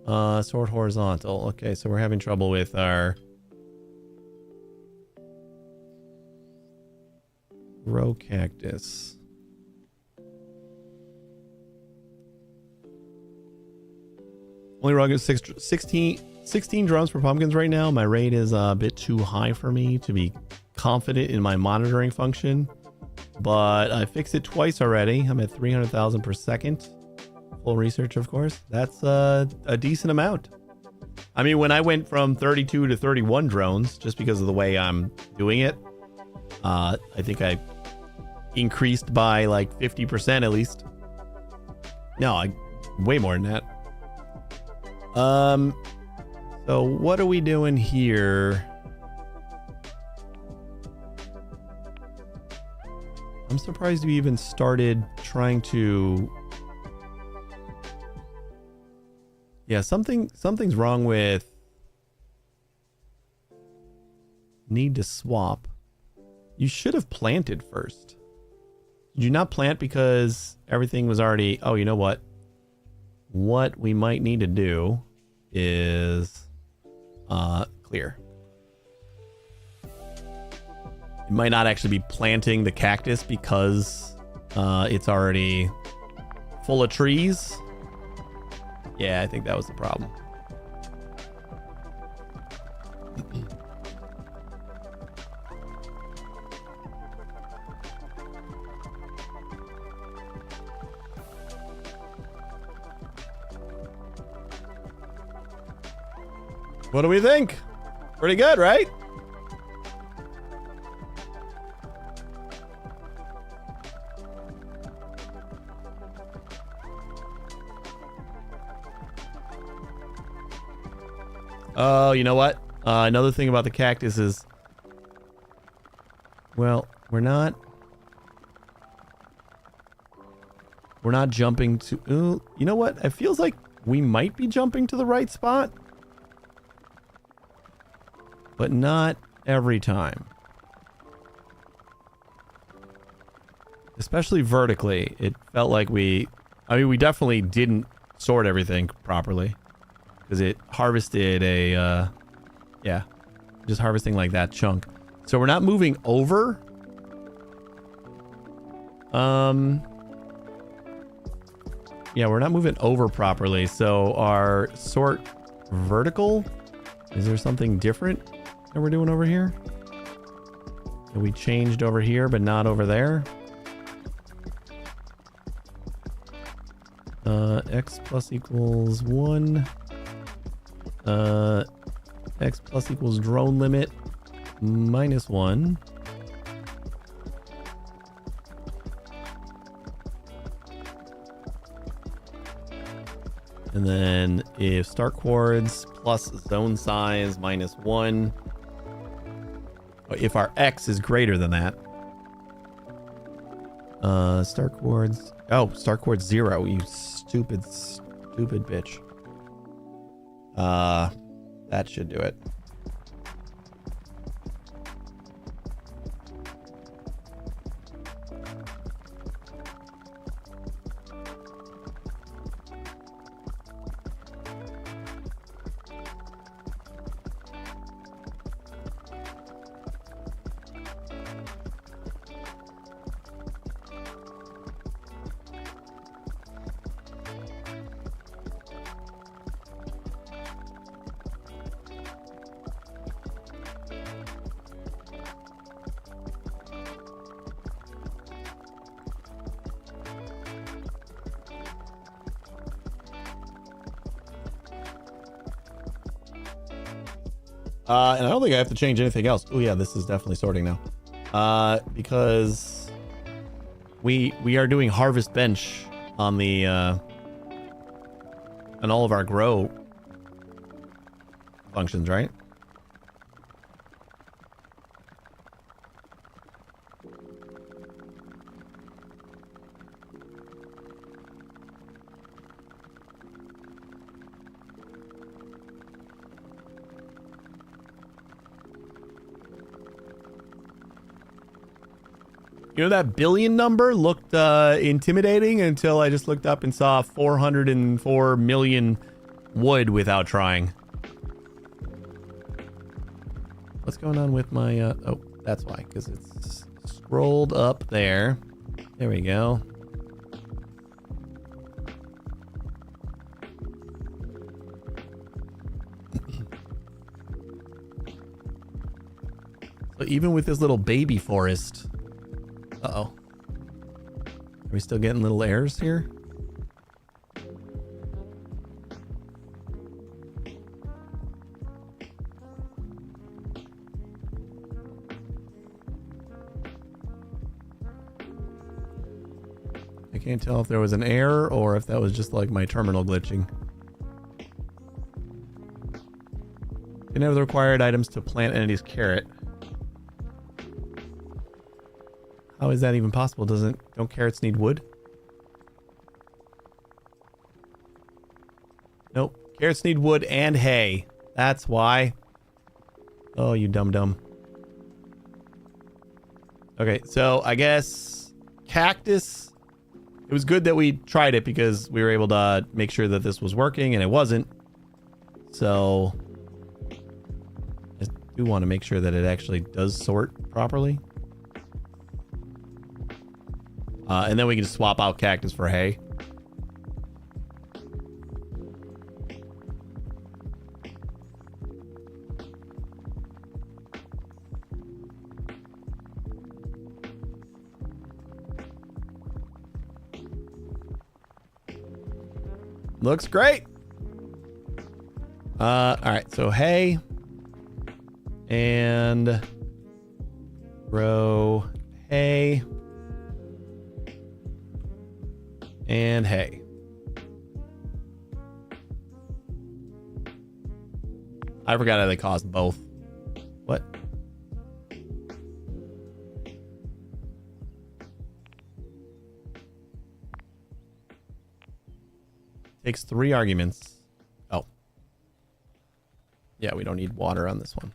Sort horizontal. Okay, so we're having trouble with our grow cactus. Only rung is 16 drums for pumpkins right now. My rate is a bit too high for me to be confident in my monitoring function, but I fixed it twice already. I'm at 300,000 per second. Full research, of course. That's a decent amount. I mean, when I went from 32 to 31 drones, just because of the way I'm doing it, I think I increased by like 50% at least. No, way more than that. So what are we doing here? I'm surprised we even started trying to... Yeah, something's wrong with... Need to swap. You should have planted first. Did you not plant because everything was already... Oh, you know what? What we might need to do is clear. It might not actually be planting the cactus because it's already full of trees. Yeah, I think that was the problem. What do we think? Pretty good, right? Oh, you know what? Another thing about the cactus is, well, we're not jumping to, you know what? It feels like we might be jumping to the right spot, but not every time. Especially vertically, it felt like we definitely didn't sort everything properly. Because it harvested a, yeah, just harvesting like that chunk. So we're not moving over. Yeah, we're not moving over properly. So our sort vertical, is there something different that we're doing over here? And we changed over here, but not over there. X plus equals 1. X plus equals drone limit minus 1. And then if start chords plus zone size minus 1. If our X is greater than that. Start chords. Oh, start chords 0. You stupid bitch. That should do it. And I don't think I have to change anything else. Oh yeah, this is definitely sorting now. Because we are doing harvest bench on the on all of our grow functions, right? You know, that billion number looked intimidating until I just looked up and saw 404 million wood without trying. What's going on with my... oh, that's why, because it's scrolled up there. There we go. So even with this little baby forest... Uh-oh. Are we still getting little errors here? I can't tell if there was an error or if that was just like my terminal glitching. Didn't have the required items to plant entity's carrot. How is that even possible? Don't carrots need wood? Nope. Carrots need wood and hay. That's why. Oh, you dum-dum. Okay, so I guess cactus. It was good that we tried it because we were able to make sure that this was working and it wasn't. So I do want to make sure that it actually does sort properly. And then we can just swap out cactus for hay. Looks great. All right, so hay and grow hay. And hay. I forgot how they cost both. What? Takes 3 arguments. Oh. Yeah, we don't need water on this one.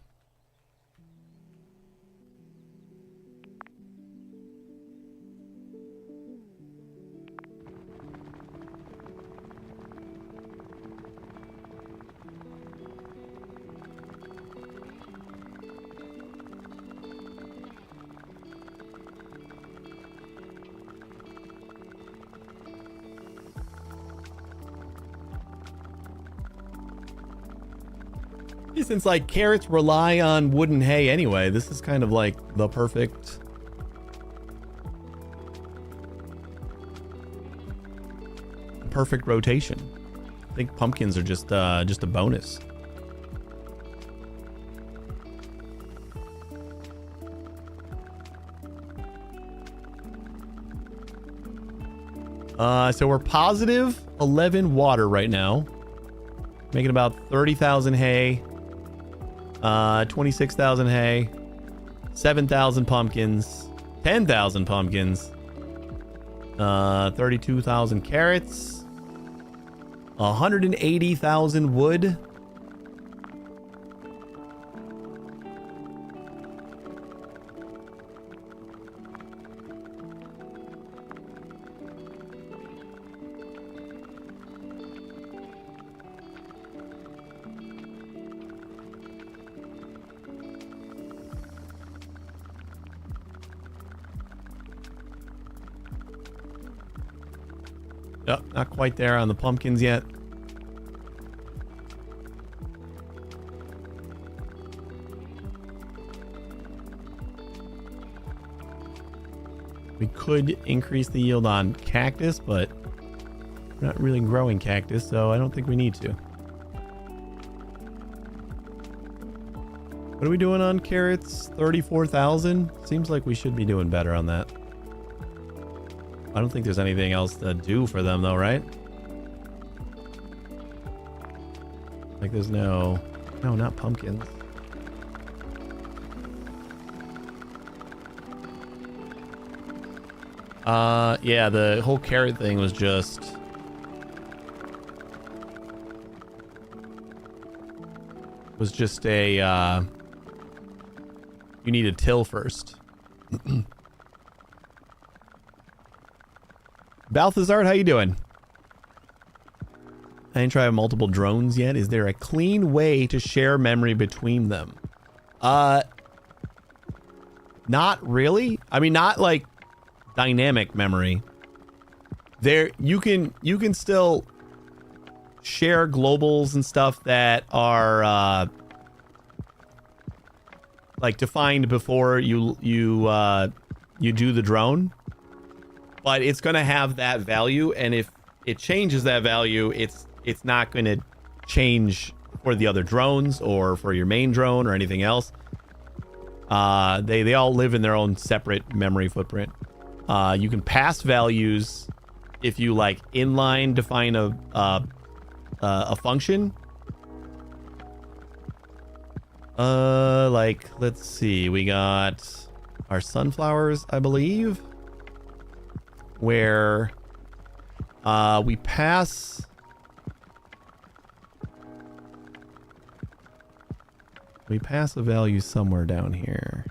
Since like carrots rely on wood and hay anyway, this is kind of like the perfect rotation. I think pumpkins are just a bonus. So we're positive 11 water right now, making about 30,000 hay. 26,000 hay, 7,000 pumpkins, 10,000 pumpkins, 32,000 carrots, 180,000 wood. Oh, not quite there on the pumpkins yet. We could increase the yield on cactus, but we're not really growing cactus, so I don't think we need to. What are we doing on carrots? 34,000? Seems like we should be doing better on that. I don't think there's anything else to do for them though, right? Like there's no, not pumpkins. Yeah, the whole carrot thing was just a, you need to till first. Balthazar, how you doing? I didn't try multiple drones yet. Is there a clean way to share memory between them? Not really. I mean, not like dynamic memory. There, you can still share globals and stuff that are like defined before you do the drone, but it's gonna have that value, and if it changes that value, it's not gonna change for the other drones or for your main drone or anything else. They all live in their own separate memory footprint. You can pass values if you like inline define a function. Like, let's see, we got our sunflowers, I believe, where we pass a value somewhere down here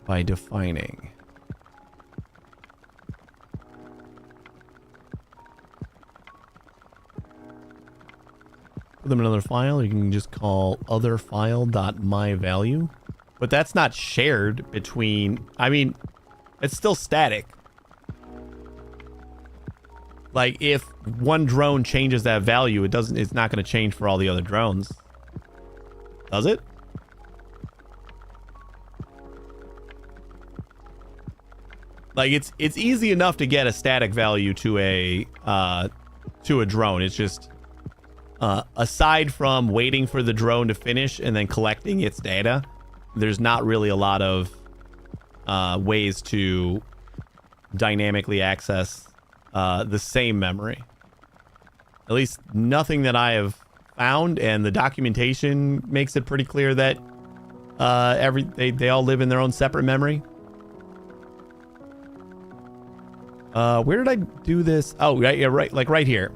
by defining. Put them in another file. You can just call other file.myvalue, but that's not shared between. I mean, it's still static. Like, if one drone changes that value, it's not going to change for all the other drones. Does it? Like, it's easy enough to get a static value to a drone. It's just aside from waiting for the drone to finish and then collecting its data, there's not really a lot of ways to dynamically access the same memory. At least nothing that I have found, and the documentation makes it pretty clear that they all live in their own separate memory. Where did I do this? Oh, right, yeah, right, like right here.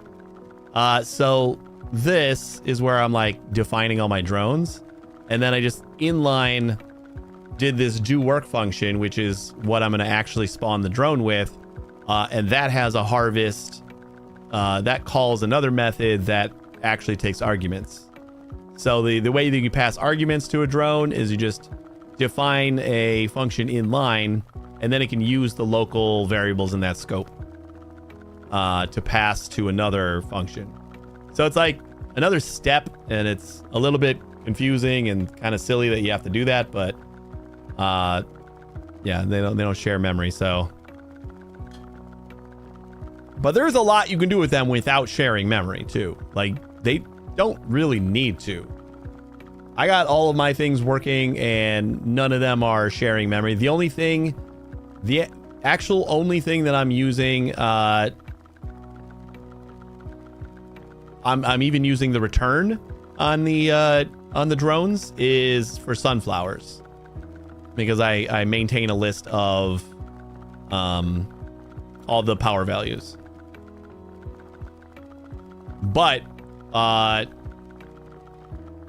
So this is where I'm like defining all my drones, and then I just inline did this do work function, which is what I'm going to actually spawn the drone with, and that has a harvest that calls another method that actually takes arguments. So the way that you pass arguments to a drone is you just define a function inline, and then it can use the local variables in that scope to pass to another function. So it's like another step, and it's a little bit confusing and kind of silly that you have to do that, but yeah, they don't share memory. So, but there's a lot you can do with them without sharing memory too. Like, they don't really need to. I got all of my things working and none of them are sharing memory. The actual only thing that I'm using, I'm even using the return on the drones is for sunflowers, because I maintain a list of all the power values. But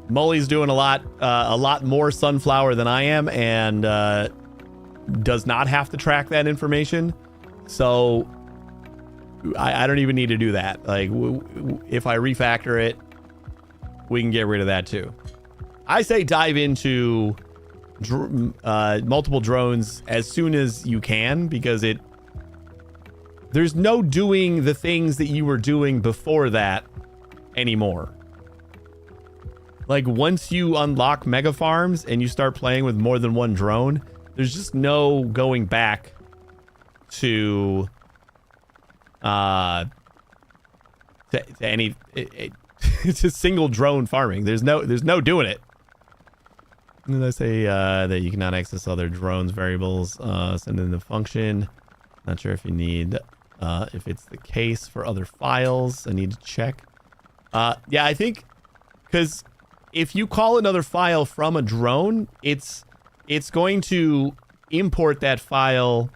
Molly's doing a lot more sunflower than I am, and does not have to track that information. So I don't even need to do that. Like, if I refactor it, we can get rid of that too. I say dive into multiple drones as soon as you can, because there's no doing the things that you were doing before that anymore. Like, once you unlock mega farms and you start playing with more than one drone, there's just no going back to any it's a single drone farming. There's no doing it. And I say that you cannot access other drones variables, send in the function. Not sure if you need if it's the case for other files. I need to check. Yeah, I think because if you call another file from a drone, it's going to import that file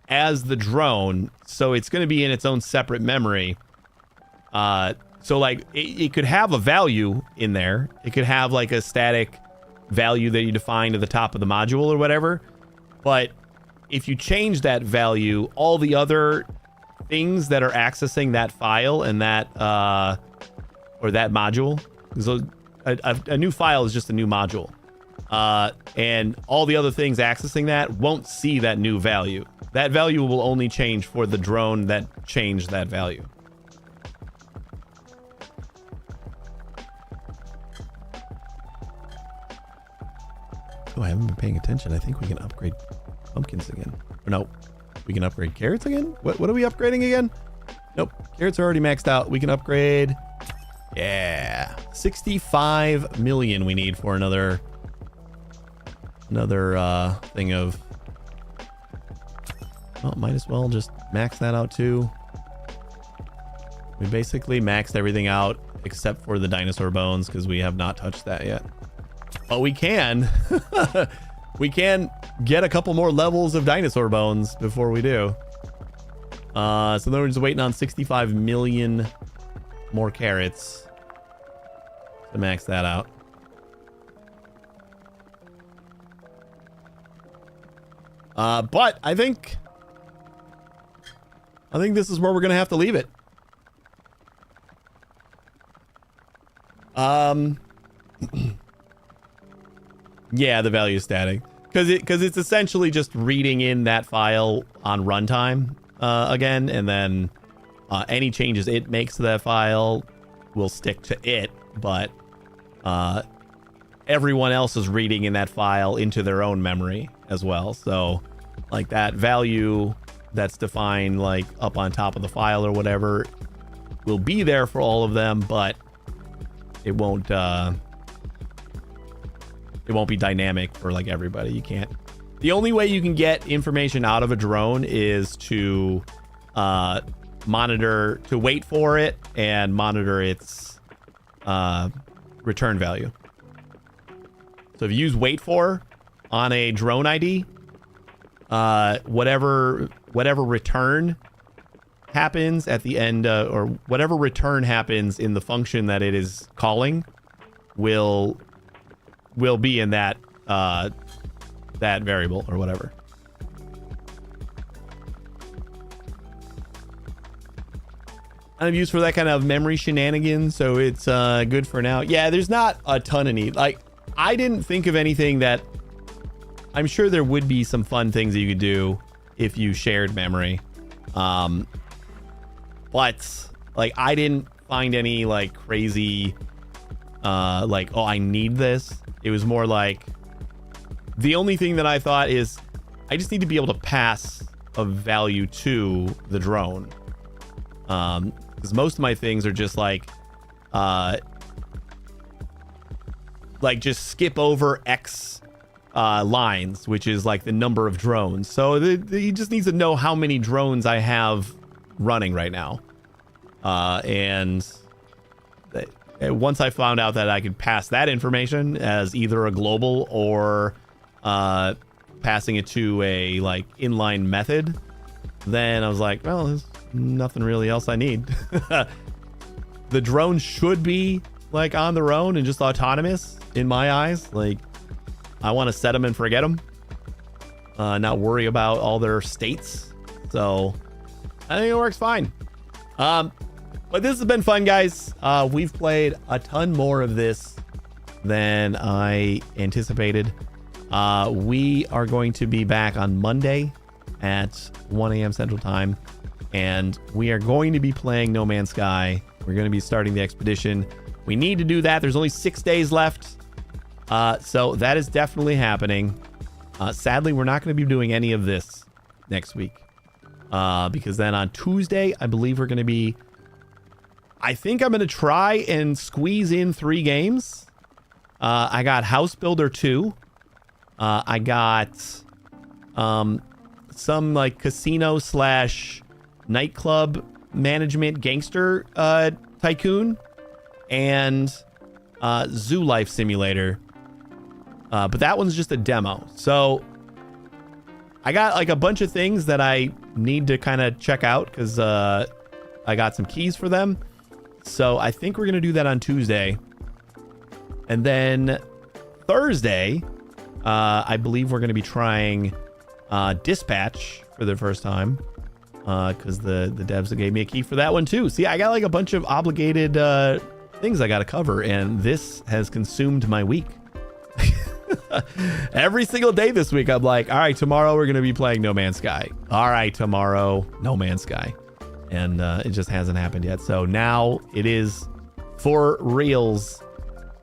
as the drone, so it's going to be in its own separate memory. So like it could have a value in there. It could have like a static value that you defined at the top of the module or whatever, but if you change that value, all the other things that are accessing that file and that or that module, so a new file is just a new module, and all the other things accessing that won't see that new value. That value will only change for the drone that changed that value. Oh, I haven't been paying attention. I think we can upgrade pumpkins again. Or no, we can upgrade carrots again? What are we upgrading again? Nope, carrots are already maxed out. We can upgrade. Yeah, 65 million we need for another thing of. Well, might as well just max that out too. We basically maxed everything out except for the dinosaur bones because we have not touched that yet. But we can. We can get a couple more levels of dinosaur bones before we do. So then we're just waiting on 65 million more carrots to max that out. But I think this is where we're gonna have to leave it. Yeah, the value is static because it's essentially just reading in that file on runtime again, and then any changes it makes to that file will stick to it, but everyone else is reading in that file into their own memory as well. So like that value that's defined like up on top of the file or whatever will be there for all of them, but it won't be dynamic for like everybody. You can't. The only way you can get information out of a drone is to wait for it and monitor its return value. So if you use wait for on a drone ID, whatever return happens at the end, or whatever return happens in the function that it is calling will be in that that variable or whatever. Kind of used for that kind of memory shenanigans, so it's good for now. Yeah, there's not a ton of need. Like, I didn't think of anything that. I'm sure there would be some fun things that you could do if you shared memory, but like I didn't find any like crazy like, oh, I need this. It was more like the only thing that I thought is I just need to be able to pass a value to the drone, because most of my things are just like just skip over X lines, which is like the number of drones. So he just needs to know how many drones I have running right now, and once I found out that I could pass that information as either a global or passing it to a like inline method, then I was like, well, there's nothing really else I need. The drone should be like on their own and just autonomous in my eyes. Like, I want to set them and forget them, not worry about all their states. So I think it works fine. But this has been fun, guys. We've played a ton more of this than I anticipated. We are going to be back on Monday at 1 a.m. Central Time, and we are going to be playing No Man's Sky. We're going to be starting the expedition. We need to do that. There's only 6 days left. So that is definitely happening. Sadly, we're not going to be doing any of this next week, because then on Tuesday, I believe we're going to be... I think I'm going to try and squeeze in 3 games. I got House Builder 2. I got some like casino / nightclub management gangster tycoon, and Zoo Life Simulator. But that one's just a demo. So I got like a bunch of things that I need to kind of check out because I got some keys for them. So I think we're going to do that on Tuesday. And then Thursday, I believe we're going to be trying Dispatch for the first time. Because the devs gave me a key for that one too. See, I got like a bunch of obligated things I got to cover, and this has consumed my week. Every single day this week, I'm like, all right, tomorrow we're going to be playing No Man's Sky. All right, tomorrow, No Man's Sky. And it just hasn't happened yet. So now it is for reals.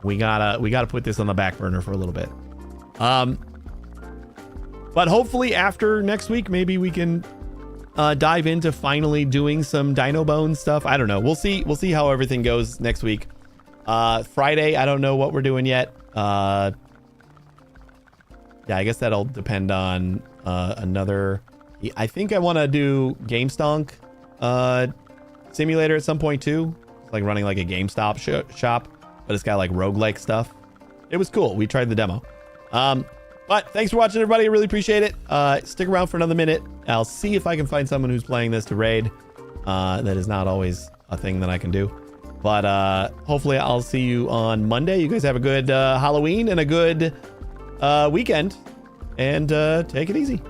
We gotta put this on the back burner for a little bit. But hopefully after next week, maybe we can dive into finally doing some Dino Bone stuff. I don't know. We'll see how everything goes next week. Friday, I don't know what we're doing yet. Yeah, I guess that'll depend on another. I think I want to do GameStonk simulator at some point too. It's like running like a GameStop shop, but it's got like roguelike stuff. It was cool. We tried the demo. But thanks for watching, everybody. I really appreciate it. Stick around for another minute. I'll see if I can find someone who's playing this to raid. That is not always a thing that I can do. But hopefully I'll see you on Monday. You guys have a good Halloween and a good weekend. And take it easy.